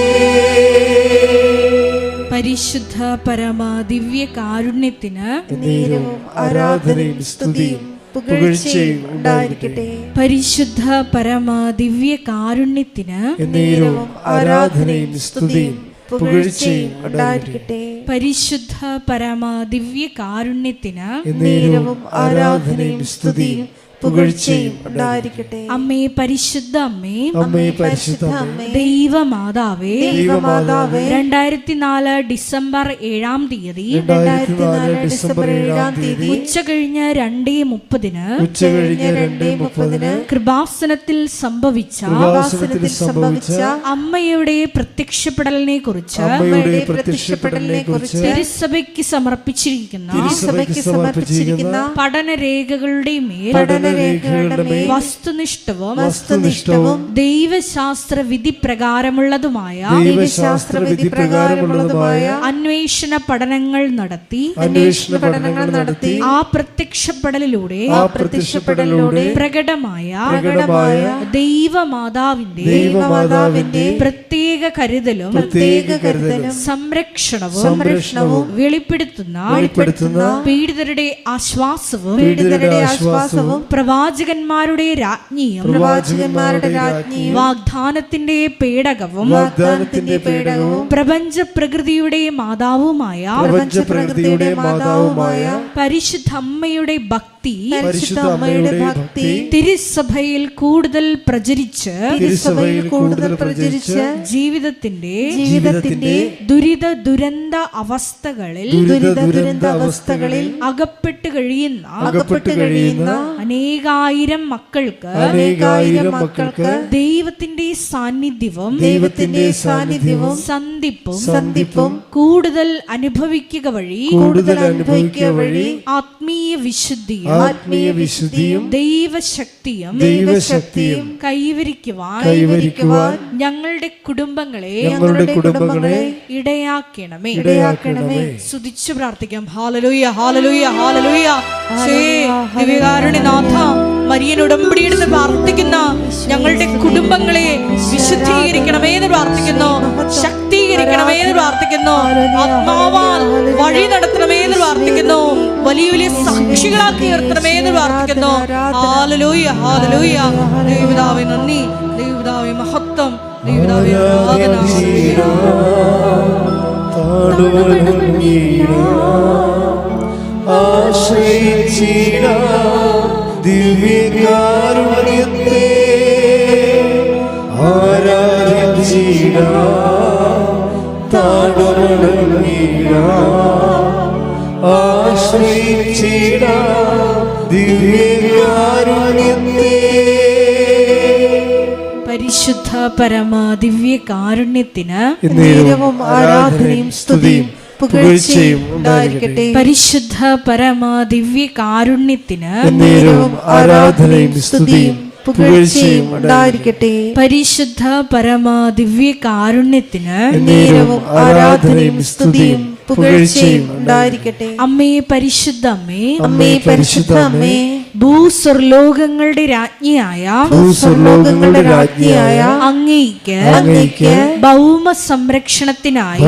പരിശുദ്ധ പരമാ ദിവ്യ കാരുണ്യത്തിന് നേരവും ആരാധനയും സ്തുതിയും പുകഴ്ചയും ഉണ്ടായിരിക്കട്ടെ. പരിശുദ്ധ പരമാ ദിവ്യ കാരുണ്യത്തിന് നേരവും ആരാധനയും സ്തുതിയും പുകഴ്ചയും ഉണ്ടായിരിക്കട്ടെ. പരിശുദ്ധ പരമാ ദിവ്യ കാരുണ്യത്തിന് നേരവും ആരാധനയും സ്തുതിയും പുകഴ്ചയും ഉണ്ടായിരിക്കട്ടെ. അമ്മേ പരിശുദ്ധ അമ്മേ, അമ്മേ പരിശുദ്ധ അമ്മേ, ദൈവമാതാവേ, ദൈവമാതാവേ, 2004 ഡിസംബർ 7-ാം തീയതി ഉച്ചകഴിഞ്ഞ് 2:30 കൃപാസനത്തിൽ സംഭവിച്ച അമ്മയുടെ പ്രത്യക്ഷപ്പെടലിനെ കുറിച്ച് തിരുസഭയ്ക്ക് സമർപ്പിച്ചിരിക്കുന്ന പഠനരേഖകളുടെ മേൽ വസ്തുനിഷ്ഠവും ദൈവശാസ്ത്ര വിധി പ്രകാരമുള്ളതുമായ അന്വേഷണ പഠനങ്ങൾ നടത്തി ആ പ്രത്യക്ഷപ്പെടലിലൂടെ പ്രകടമായ ദൈവമാതാവിന്റെ പ്രത്യേക കരുതലും സംരക്ഷണവും വെളിപ്പെടുത്തുന്ന പീഡിതരുടെ ആശ്വാസവും പ്രവാചകന്മാരുടെ രാജ്ഞിയും വാഗ്ദാനത്തിന്റെ പേടകവും പ്രപഞ്ച പ്രകൃതിയുടെ മാതാവുമായ പരിശുദ്ധ അമ്മയുടെ ഭക്തി തിരുസഭയിൽ കൂടുതൽ പ്രചരിച്ച് ജീവിതത്തിന്റെ ദുരിത ദുരന്ത അവസ്ഥകളിൽ അകപ്പെട്ട് കഴിയുന്ന അനേകായിരം മക്കൾക്ക് ദൈവത്തിന്റെ സാന്നിധ്യവും സന്ധിപ്പും കൂടുതൽ അനുഭവിക്കുക വഴി ആത്മീയ വിശുദ്ധിയും ദൈവശക്തിയും കൈവരിക്കുവാൻ ഞങ്ങളുടെ കുടുംബങ്ങളെ ഇടയാക്കണമേ. സ്തുതിച്ചു പ്രാർത്ഥിക്കാം. ഹല്ലേലൂയ, ഹല്ലേലൂയ, ഹല്ലേലൂയ. ദിവ്യകാരുണ്യനാഥ, മരിയൻ ഉടമ്പടിയെടുത്ത് പ്രാർത്ഥിക്കുന്ന ഞങ്ങളുടെ കുടുംബങ്ങളെ വിശുദ്ധീകരിക്കണമേ എന്ന് പ്രാർത്ഥിക്കുന്നു, ശക്തീകരിക്കണമേ എന്ന് പ്രാർത്ഥിക്കുന്നു, ആത്മാവാൽ വഴി നടത്തണമേ എന്ന് പ്രാർത്ഥിക്കുന്നു, വലിയ വലിയ സാക്ഷികളാക്കി ഉയർത്തണമേ എന്ന് പ്രാർത്ഥിക്കുന്നു. Hallelujah, hallelujah. ദൈവപിതാവേ നന്ദി, ദൈവപിതാവേ മഹത്വം, ദൈവപിതാവേ ആരാധന. ദിവ്യകാരുണ്യത്തെ പരിശുദ്ധ പരമാ ദിവ്യ കാരുണ്യത്തിന് നേരവും ആരാധനയും സ്തുതിയും പുകഴ്ചയും ഉണ്ടായിരിക്കട്ടെ. പരിശുദ്ധ പരമാ ദിവ്യ കാരുണ്യത്തിന് നേരവും ആരാധനയും സ്തുതിയും പുകഴ്ചയും ഉണ്ടായിരിക്കട്ടെ. പരിശുദ്ധ പരമ ദിവ്യ കാരുണ്യത്തിന് നേരവും ആരാധനയും സ്തുതിയും പുകഴ്ചയും ഉണ്ടായിരിക്കട്ടെ. അമ്മേ പരിശുദ്ധ അമ്മേ, അമ്മേ പരിശുദ്ധ അമ്മേ, ഭൂസ്വർലോകങ്ങളുടെ രാജ്ഞിയായ അങ്ങേയ്ക്ക് ഭൗമ സംരക്ഷണത്തിനായി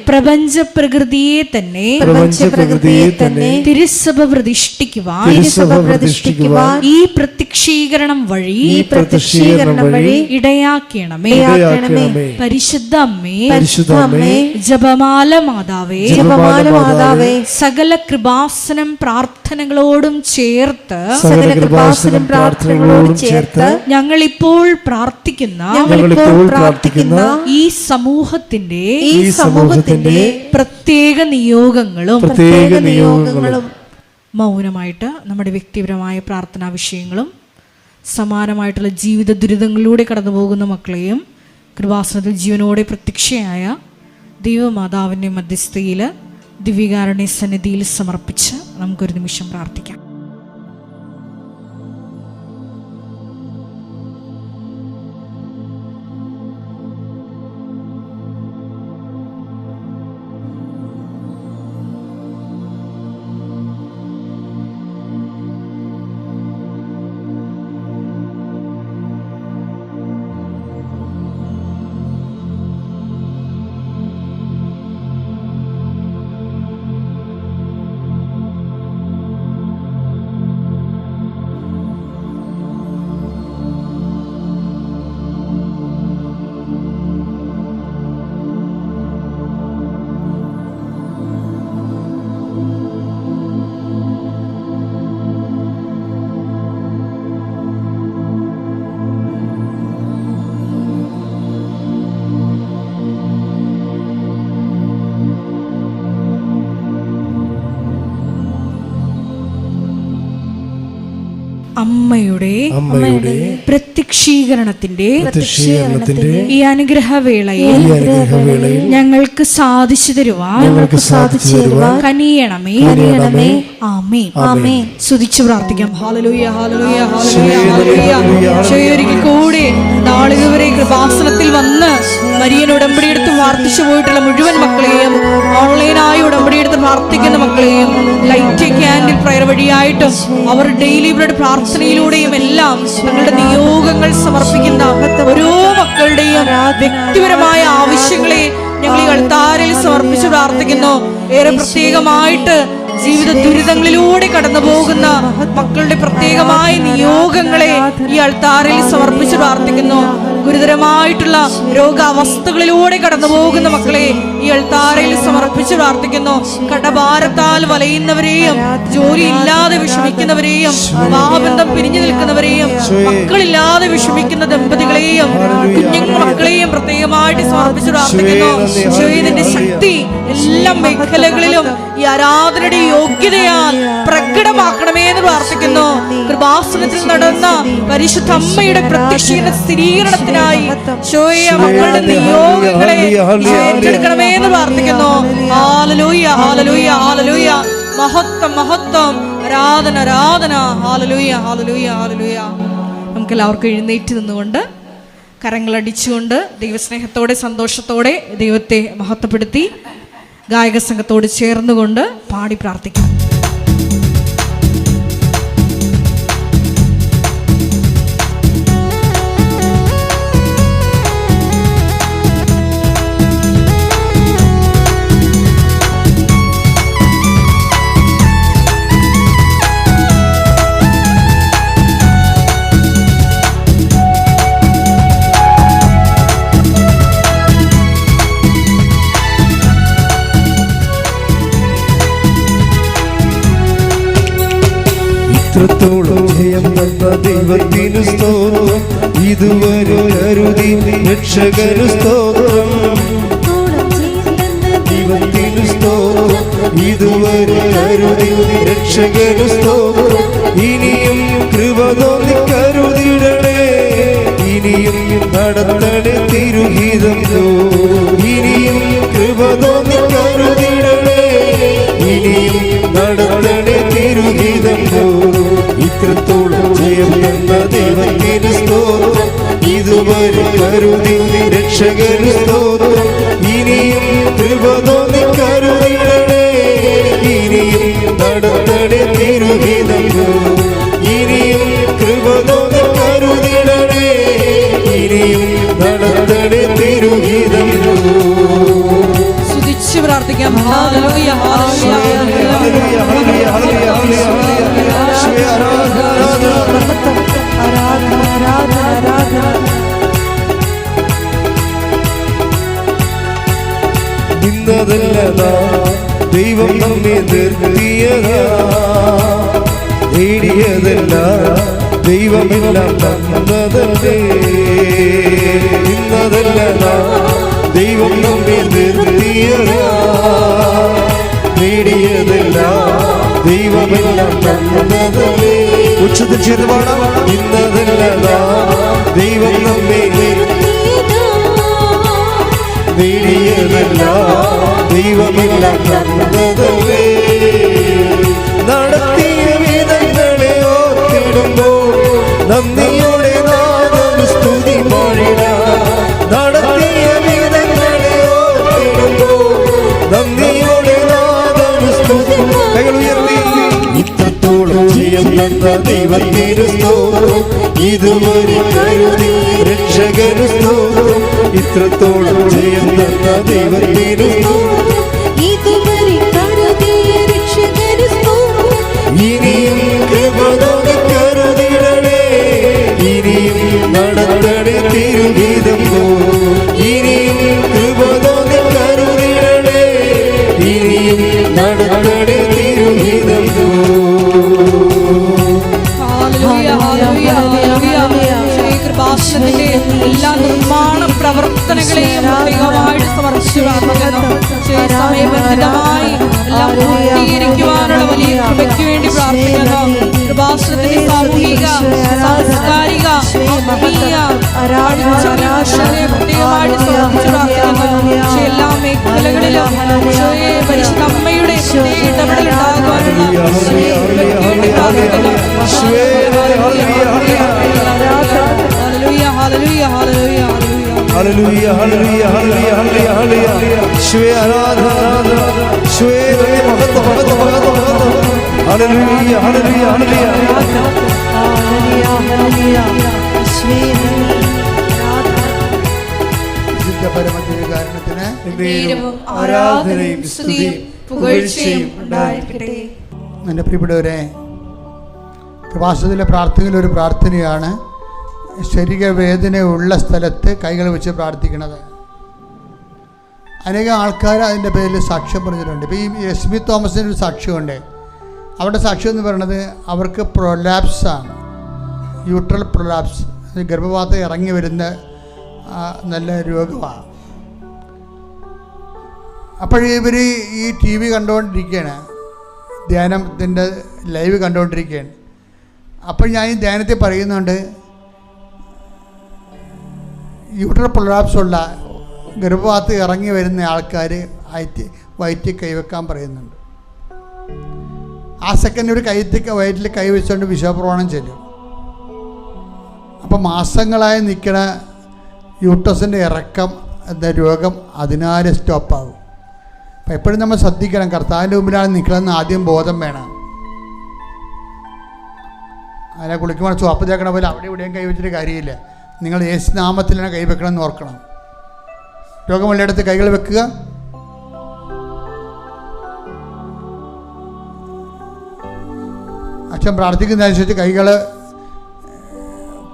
പ്രപഞ്ച പ്രകൃതിയെ തന്നെ തിരുസഭ പ്രതിഷ്ഠിക്കുവാൻ ഈ പ്രത്യക്ഷീകരണം വഴി ഇടയാക്കണമേ. പരിശുദ്ധ അമ്മേ, ജപമാല മാതാവേ, സകല കൃപാസനം പ്രാർത്ഥനകളോടും ചേർത്ത് ഞങ്ങളിപ്പോൾ പ്രാർത്ഥിക്കുന്ന ഈ സമൂഹത്തിന്റെ പ്രത്യേക നിയോഗങ്ങളും മൗനമായിട്ട് നമ്മുടെ വ്യക്തിപരമായ പ്രാർത്ഥനാ വിഷയങ്ങളും സമാനമായിട്ടുള്ള ജീവിത ദുരിതങ്ങളിലൂടെ കടന്നു പോകുന്ന മക്കളെയും കൃപാസനത്തിൽ ജീവനോടെ പ്രത്യക്ഷയായ ദൈവമാതാവിൻ്റെ മധ്യസ്ഥയിൽ ദിവ്യകാരുണ്യ സന്നിധിയിൽ സമർപ്പിച്ച് നമുക്കൊരു നിമിഷം പ്രാർത്ഥിക്കാം. അമ്മയുടെ പ്രത്യക്ഷീകരണത്തിന്റെ ഈ അനുഗ്രഹവേളയിൽ ഞങ്ങൾക്ക് സാധിച്ചു തരുവാൻ കനിയണമേ. ആമേൻ. സ്തുതിച്ചു പ്രാർത്ഥിക്കാം. ഹല്ലേലൂയ, ഹല്ലേലൂയ, ഹല്ലേലൂയ. ഒരിക്കൽ കൂടി നാളിതുവരെ കൃപാസനത്തിൽ വന്ന് മരിയൻ ഉടമ്പടിയെടുത്ത് പ്രാർത്ഥിച്ചു പോയിട്ടുള്ള മുഴുവൻ മക്കളെയും, ഓൺലൈനായി ഉടമ്പടിയെടുത്ത് പ്രാർത്ഥിക്കുന്ന മക്കളെയും, ലൈറ്റ് ക്യാൻഡിൽ പ്രയർ വഴിയായിട്ടും അവർ ഡെയിലി ബ്രെഡ് പ്രാർത്ഥനയിലൂടെയും എല്ലാം തങ്ങളുടെ നിയോഗങ്ങൾ സമർപ്പിക്കുന്ന ഓരോ മക്കളുടെയും വ്യക്തിപരമായ ആവശ്യങ്ങളെ ഞങ്ങൾ ഈ അൾത്താരയിൽ സമർപ്പിച്ച് പ്രാർത്ഥിക്കുന്നു. ഏറെ പ്രത്യേകമായിട്ട് ജീവിത ദുരിതങ്ങളിലൂടെ കടന്നു പോകുന്ന മക്കളുടെ പ്രത്യേകമായ നിയോഗങ്ങളെ ഈ അൾത്താരയിൽ സമർപ്പിച്ച് പ്രാർത്ഥിക്കുന്നു. ഗുരുതരമായിട്ടുള്ള രോഗാവസ്ഥകളിലൂടെ കടന്നു പോകുന്ന മക്കളെ ഈ അൾത്താരയിൽ സമർപ്പിച്ച് പ്രാർത്ഥിക്കുന്നു. കടഭാരത്താൽ വലയുന്നവരെയും, ജോലിയില്ലാതെ വിഷമിക്കുന്നവരെയും, വിവാഹബന്ധം പിരിഞ്ഞു നിൽക്കുന്നവരെയും, മക്കളില്ലാതെ വിഷമിക്കുന്ന ദമ്പതികളെയും കുഞ്ഞുങ്ങൾ മക്കളെയും പ്രത്യേകമായിട്ട് സമർപ്പിച്ച് പ്രാർത്ഥിക്കുന്നു. ഈശോയുടെ ശക്തി എല്ലാ മേഖലകളിലും ഈ ആരാധനയുടെ യോഗ്യതയാൽ പ്രകടമാക്കണമേ എന്ന് പ്രാർത്ഥിക്കുന്നു. കൃപാസനത്തിൽ നടന്ന പരിശുദ്ധ അമ്മയുടെ പ്രത്യക്ഷീകരണ സ്ഥിരീകരണത്തിനായി മക്കളുടെ നിയോഗങ്ങളെ ഏറ്റെടുക്കണമേ എന്ന് പ്രാർത്ഥിക്കുന്നു. ഹല്ലേലൂയ, ഹല്ലേലൂയ, ഹല്ലേലൂയ. മഹത്വം, മഹത്വം, ആരാധന, ആരാധന. ഹല്ലേലൂയ, ഹല്ലേലൂയ, ഹല്ലേലൂയ. നമുക്ക് എല്ലാവർക്കും എഴുന്നേറ്റ് നിന്നുകൊണ്ട് കരങ്ങളടിച്ചുകൊണ്ട് ദൈവസ്നേഹത്തോടെ സന്തോഷത്തോടെ ദൈവത്തെ മഹത്വപ്പെടുത്തി ഗായക സംഘത്തോട് ചേർന്നുകൊണ്ട് പാടി പ്രാർത്ഥിക്കാം. ഇത്രത്തോളം ജയം തന്ന ദൈവത്തിനു സ്തോത്രം, ഇതുവരെ അരുതി രക്ഷകനു സ്തോത്രം. ദൈവത്തിനു സ്തോത്രം, ഇതുവരെ അരുതി രക്ഷകനു സ്തോത്രം. ഇനിയും കൃപ തോന്നി കരുതിടണേ, ഇനിയും നടത്തണേ തിരുഹിതം. ഇനിയും കൃപ തോന്നി കരുതിടണേ, ഇനിയും നടത്തണേ തിരുഹിതം. ഇത്രത്തോളം ജയം ഇതുവരെ കരുതി രക്ഷകന് സ്തോത്രം. ഇനിയും കൃപ തോന്നി കരുതിടണേ, ഇനിയും നടത്തണേ തിരുഹിതം. ഇനിയും കൃപ തോന്നി കരുതിടണേ, ഇനിയും നടത്തണേ തിരുഹിതം. സ്തുതിച്ച് പ്രാർത്ഥിക്കാം. ഹല്ലേലൂയ ഹല്ലേലൂയ ഹല്ലേലൂയ ഹല്ലേലൂയ ഹല്ലേലൂയ യേശുവേ ആരാധന ഇന്നതല്ല ദൈവം നമ്മെ നിർത്തിയതാ, നേടിയതല്ല ദൈവമെല്ലാം തന്നതല്ലേ. ഇന്നതല്ല ദൈവം നമ്മെ നിർത്തിയതാ, നേടിയതല്ല ദൈവമെല്ലാം തന്നതല്ലേ. ഉച്ചത്തിൽ ചെയ്ത് പാടാം. ഇന്നതല്ല ദൈവം നമ്മെ നേടിയതല്ല ദൈവമെല്ലാം തന്നതല്ലേ. നടത്തിയ വിധങ്ങളെ ഓർത്തിടുമ്പോൾ നന്ദിയോടെ നാദം സ്തുതി പാടിടാം. നടത്തിയ വിധങ്ങളെ ഓർത്തിടുമ്പോൾ നന്ദിയോടെ നാദം സ്തുതി. കൈകൾ ഉയർത്തി. ഇത്രത്തോളം ജയം തന്ന ദൈവത്തിന് സ്തോത്രം, ഇതുവരെ കരുതി രക്ഷകന് സ്തോത്രം. ഇത്രത്തോളം ജയം തന്ന ദൈവത്തിന് സ്തോത്രം, ഇതുവരെ കരുതിയ രക്ഷകന് സ്തോത്രം. ഇനിയും കൃപ തോന്നി കരുതിടണേ, ഇനിയും നടത്തണേ തിരുഹിതം. ഇനിയും കൃപ തോന്നി കരുതിടണേ, ഇനിയും നടത്തണേ തിരുഹിതം. കൃപാസനത്തിന്റെ എല്ലാ നിർമ്മാണ പ്രവർത്തനങ്ങളെയും പ്രത്യേകമായിട്ട് സമർപ്പിച്ചു പ്രാർത്ഥിക്കുന്നു. സമയബന്ധിതമായി എല്ലാം പൂർത്തീകരിക്കുവാനുള്ള വലിയ കൃപയ്ക്ക് വേണ്ടി പ്രാർത്ഥിക്കുന്നു. കൃപാസനത്തിന്റെ സാമൂഹിക, സാംസ്കാരിക, ആത്മീയ പ്രത്യേകമായിട്ട് സമർപ്പിച്ചു പ്രാർത്ഥിക്കുന്നു. എല്ലാ മേഖലകളിലും പരിശുദ്ധ അമ്മയുടെ ഇടപെടൽ ഉണ്ടാകുവാനുള്ള ഹല്ലേലൂയ ഹല്ലേലൂയ ഹല്ലേലൂയ ഹല്ലേലൂയ ഹല്ലേലൂയ യേശുവേ ആരാധന യേശുവേ മഹത്വം മഹത്വം മഹത്വം മഹത്വം. ഹല്ലേലൂയ ഹല്ലേലൂയ ഹല്ലേലൂയ വിശുദ്ധ പരമദിവ്യകാരുണ്യത്തിന് ആരാധനയും സ്തുതിയും പുകഴ്ചയും ഉണ്ടായിരിക്കട്ടെ. എൻ്റെ പ്രിയപ്പെട്ടവരെ, കൃപാസനത്തിലെ പ്രാർത്ഥനയിൽ ഒരു പ്രാർത്ഥനയാണ് ശരീരവേദനയുള്ള സ്ഥലത്ത് കൈകൾ വെച്ച് പ്രാർത്ഥിക്കുന്നത്. അനേകം ആൾക്കാർ അതിൻ്റെ പേരിൽ സാക്ഷ്യം പറഞ്ഞിട്ടുണ്ട്. ഇപ്പോൾ ഈ എസ്മി തോമസിൻ്റെ ഒരു സാക്ഷ്യമുണ്ട്. അവരുടെ സാക്ഷ്യം എന്ന് പറയുന്നത് അവർക്ക് പ്രൊലാപ്സാണ്, യൂട്രൽ പ്രൊലാപ്സ്, ഗർഭപാത്രം ഇറങ്ങി വരുന്ന നല്ല രോഗമാണ്. അപ്പോഴിവർ ഈ ടി വി കണ്ടുകൊണ്ടിരിക്കുകയാണ്, ധ്യാനത്തിൻ്റെ ലൈവ് കണ്ടുകൊണ്ടിരിക്കുകയാണ്. അപ്പോൾ ഞാൻ ഈ ധ്യാനത്തിൽ പറയുന്നുണ്ട്, യൂട്രൽ പ്രൊലാപ്സ് ഉള്ള ഗർഭപാത്രം ഇറങ്ങി വരുന്ന ആൾക്കാർ വയറ്റിൽ കൈവെക്കാൻ പറയുന്നുണ്ട്. ആ സെക്കൻഡ് ഒരു വയറ്റിൽ കൈവച്ചുകൊണ്ട് വിശ്വപ്രമാണം ചെല്ലും. അപ്പോൾ മാസങ്ങളായി നിൽക്കുന്ന യൂട്രസിൻ്റെ ഇറക്കം എന്ന രോഗം അതിനാൽ സ്റ്റോപ്പാകും. അപ്പം എപ്പോഴും നമ്മൾ ശ്രദ്ധിക്കണം, കർത്താവിൻ്റെ മുമ്പിലാണ് നിൽക്കണമെന്ന് ആദ്യം ബോധം വേണം. അതിനെ കുളിക്കുമ്പോൾ ചുവപ്പ് തേക്കണ പോലെ അവിടെ ഇവിടെയും കൈവച്ചിട്ട് കാര്യമില്ല. നിങ്ങൾ യേശു നാമത്തിലാണ് കൈവെക്കണമെന്ന് ഓർക്കണം. രോഗമുള്ളിടത്ത് കൈകൾ വെക്കുക. അച്ഛൻ പ്രാർത്ഥിക്കുന്നതനുസരിച്ച് കൈകൾ,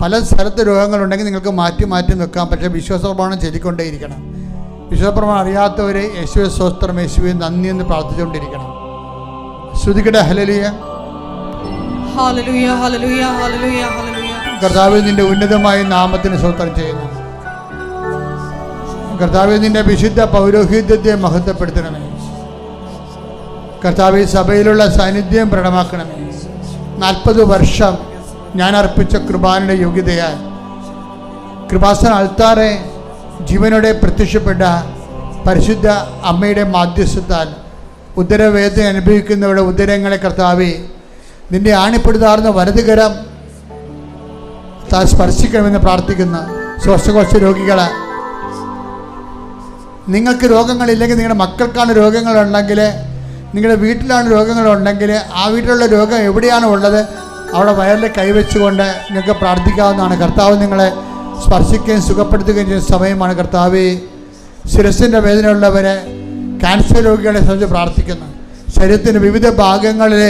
പല സ്ഥലത്ത് രോഗങ്ങളുണ്ടെങ്കിൽ നിങ്ങൾക്ക് മാറ്റി മാറ്റി വെക്കാം. പക്ഷേ വിശ്വാസപ്രമാണം ചൊല്ലിക്കൊണ്ടേയിരിക്കണം. വിശ്വാസപ്രമാണം അറിയാത്തവർ യേശുവെ സ്തോത്രം, യേശുവെ നന്ദി എന്ന് പ്രാർത്ഥിച്ചുകൊണ്ടിരിക്കണം. ശ്രുതിക്കട്ടെ ഹല്ലേലൂയ ഹല്ലേലൂയ ഹല്ലേലൂയ ഹല്ലേലൂയ ഹല്ലേലൂയ. കർത്താവേ, നിന്റെ ഉന്നതമായ നാമത്തിന് സ്തോത്രം ചെയ്യുന്നു. കർത്താവേ, നിന്റെ വിശുദ്ധ പൗരോഹിത്യത്തെ മഹത്വപ്പെടുത്തണമേ. കർത്താവേ, സഭയിലുള്ള സാന്നിധ്യം പ്രകടമാക്കണമേ. 40 വർഷം ഞാൻ അർപ്പിച്ച കൃപാനയുടെ യോഗ്യതയാൽ കൃപാസന അൾത്താറെ ജീവനോടെ പ്രത്യക്ഷപ്പെട്ട പരിശുദ്ധ അമ്മയുടെ മാധ്യസ്ഥത്താൽ ഉദരവേദന അനുഭവിക്കുന്നവരുടെ ഉദരങ്ങളെ കർത്താവേ, നിന്റെ ആണിപ്പെടുത്താറുന്ന വലതുകരം സ്പർശിക്കണമെന്ന് പ്രാർത്ഥിക്കുന്ന ശ്വാസകോശ രോഗികൾ, നിങ്ങൾക്ക് രോഗങ്ങളില്ലെങ്കിൽ നിങ്ങളുടെ മക്കൾക്കാണ് രോഗങ്ങളുണ്ടെങ്കിൽ, നിങ്ങളുടെ വീട്ടിലാണ് രോഗങ്ങളുണ്ടെങ്കിൽ, ആ വീട്ടിലുള്ള രോഗം എവിടെയാണ് ഉള്ളത് അവിടെ വയറിൽ കൈവച്ചുകൊണ്ട് നിങ്ങൾക്ക് പ്രാർത്ഥിക്കാവുന്നതാണ്. കർത്താവ് നിങ്ങളെ സ്പർശിക്കുകയും സുഖപ്പെടുത്തുകയും ചെയ്യുന്ന സമയമാണ്. കർത്താവേ, ശിരസിൻ്റെ വേദനയുള്ളവരെ, ക്യാൻസർ രോഗികളെ സംബന്ധിച്ച് പ്രാർത്ഥിക്കുന്നു. ശരീരത്തിൻ്റെ വിവിധ ഭാഗങ്ങളിൽ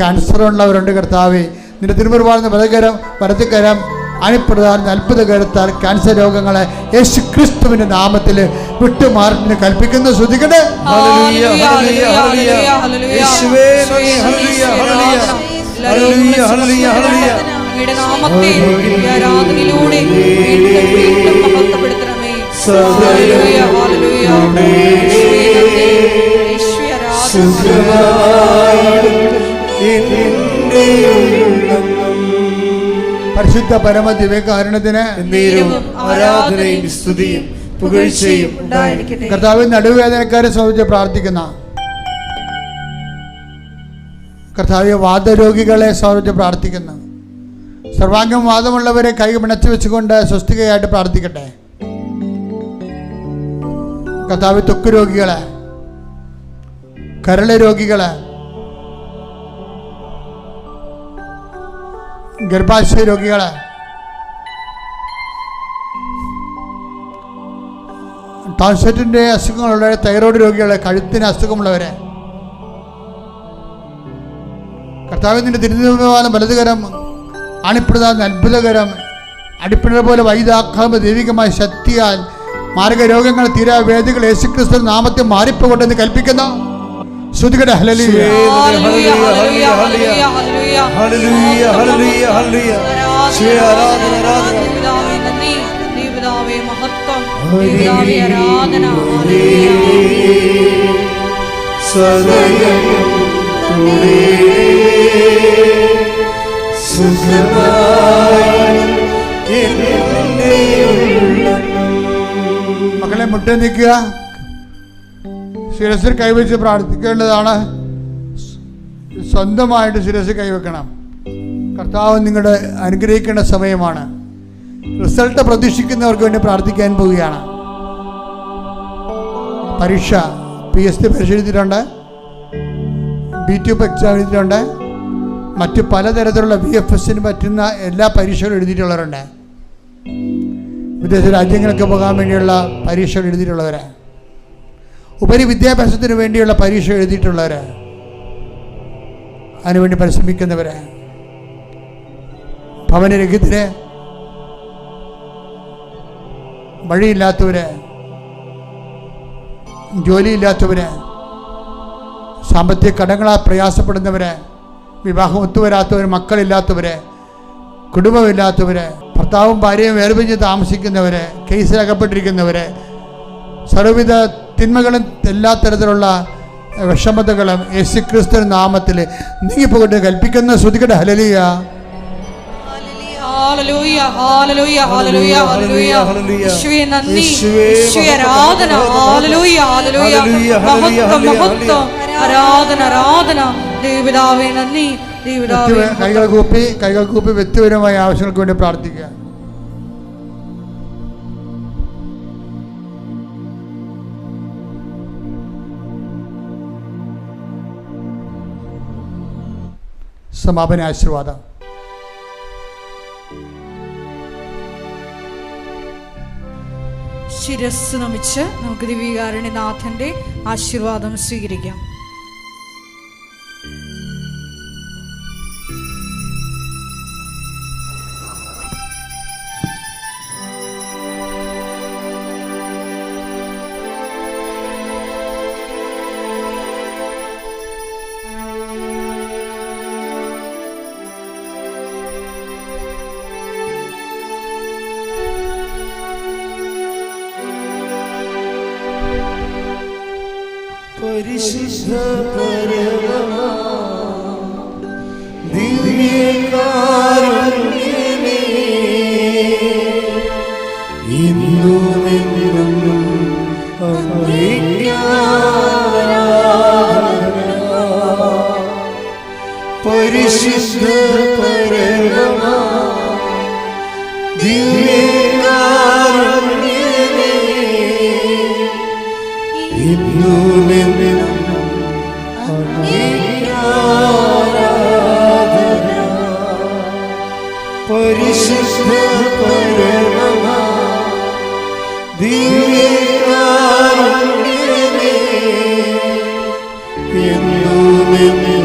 ക്യാൻസർ ഉള്ളവരുണ്ട്. കർത്താവേ, നിന്റെ തിരുമുറിവാർന്ന വലതുകരം അണിപ്രധാന അത്ഭുത കരുത്താൽ ക്യാൻസർ രോഗങ്ങളെ യേശു ക്രിസ്തുവിന്റെ നാമത്തിൽ വിട്ടുമാറിന് കൽപ്പിക്കുന്നു. ശ്രദ്ധിക്കട്ടെ. പരിശുദ്ധ പരമ ദിവ്യകാരുണ്യത്തിന് ആരാധനയും സ്തുതിയും പുകഴ്ചയും ഉണ്ടായിരിക്കട്ടെ. കർത്താവ് നടുവേദനക്കാരെ സംബന്ധിച്ച് പ്രാർത്ഥിക്കുന്ന, കർത്താവ് വാദരോഗികളെ സംബന്ധിച്ച് പ്രാർത്ഥിക്കുന്നു. സർവാംഗം വാദമുള്ളവരെ കൈ പിണച്ചു വെച്ചുകൊണ്ട് സ്വസ്തികയായിട്ട് പ്രാർത്ഥിക്കട്ടെ. കർത്താവ് ത്വക്ക് രോഗികളെ, കരള് രോഗികളെ, ഗർഭാശയ രോഗികളെ, ടോൺസിലിന്റെ അസുഖങ്ങളുള്ളവരെ, തൈറോയ്ഡ് രോഗികളെ, കഴുത്തിന് അസുഖമുള്ളവരെ, കർത്താവിൻ്റെ തിരുനിർമ്മാണം വലതുകരം അണിപ്പെടുന്ന അത്ഭുതകരം അടിപ്പിണർ പോലെ വൈദാക്കാമ ദൈവികമായ ശക്തിയാൽ മാർഗരോഗങ്ങൾ തീരാവേദികൾ യേശുക്രിസ്തു നാമത്തെ മാറിപ്പോകട്ടെന്ന് കൽപ്പിക്കുന്ന ശ്രുതികട ഹല്ലേലൂയ ഹല്ലേലൂയ ഹല്ലേലൂയ ഹല്ലേലൂയ ഹല്ലേലൂയ ഹല്ലേലൂയ ആരാധന ആരാധന ദൈവപിതാവേ മഹത്വം ദൈവപിതാവേ ആരാധന ഹല്ലേലൂയ സദയം തുണേ സുഖമായി മക്കളെ മുട്ട നിൽക്കുക. ശിരസിൽ കൈവച്ച് പ്രാർത്ഥിക്കേണ്ടതാണ്. സ്വന്തമായിട്ട് ശിരസിൽ കൈവെക്കണം. കർത്താവ് നിങ്ങളുടെ അനുഗ്രഹിക്കേണ്ട സമയമാണ്. റിസൾട്ട് പ്രതീക്ഷിക്കുന്നവർക്ക് വേണ്ടി പ്രാർത്ഥിക്കാൻ പോവുകയാണ്. പരീക്ഷ PSC പരീക്ഷ എഴുതിയിട്ടുണ്ട്, B2 എക്സാം എഴുതിയിട്ടുണ്ട്, മറ്റ് പലതരത്തിലുള്ള VFSന് പറ്റുന്ന എല്ലാ പരീക്ഷകളും എഴുതിയിട്ടുള്ളവരുണ്ട്. വിദേശ രാജ്യങ്ങൾക്ക് പോകാൻ വേണ്ടിയുള്ള പരീക്ഷകൾ എഴുതിയിട്ടുള്ളവർ, ഉപരി വിദ്യാഭ്യാസത്തിന് വേണ്ടിയുള്ള പരീക്ഷ എഴുതിയിട്ടുള്ളവർ, അതിനുവേണ്ടി പരിശ്രമിക്കുന്നവർ, ഭവനരഹിതര്, വഴിയില്ലാത്തവർ, ജോലിയില്ലാത്തവർ, സാമ്പത്തിക കടങ്ങളാൽ പ്രയാസപ്പെടുന്നവർ, വിവാഹം ഒത്തുവരാത്തവർ, മക്കളില്ലാത്തവർ, കുടുംബമില്ലാത്തവർ, ഭർത്താവും ഭാര്യയും വേർപിരിഞ്ഞ് താമസിക്കുന്നവർ, കേസിലകപ്പെട്ടിരിക്കുന്നവർ, സർവ്വവിധ തിന്മകളും എല്ലാ തരത്തിലുള്ള വിഷമതകളും യേശുക്രിസ്തു നാമത്തിൽ നീങ്ങിപ്പോകട്ടെ കൽപ്പിക്കുന്ന ശ്രുതികട ഹല്ലേലൂയ ഹല്ലേലൂയ ഹല്ലേലൂയ ഹല്ലേലൂയ ഹല്ലേലൂയ യേശുവേ നന്ദി യേശുവേ ആരാധന ഹല്ലേലൂയ ഹല്ലേലൂയ മഹത്വം മഹത്വം ആരാധന ആരാധന ദൈവപിതാവേ നന്ദി ദൈവപിതാവേ. കൈകൾ കൂപ്പി വ്യക്തിപരമായ ആവശ്യങ്ങൾക്ക് വേണ്ടി പ്രാർത്ഥിക്കുക. സമാപന ആശീർവാദം. ശിരസ് നമിച്ച് നമുക്ക് ദിവ്യകാരുണ്യനാഥന്റെ ആശീർവാദം സ്വീകരിക്കാം. പരിശുദ്ധ പരമ ദിവ്യകാരുണ്യമേ ഇന്നും എന്നും പരിശുദ്ധ പരമ ദിവ്യകാരുണ്യമേ ദിവ്യകാരുണ്യമേ, എന്നുമെന്നും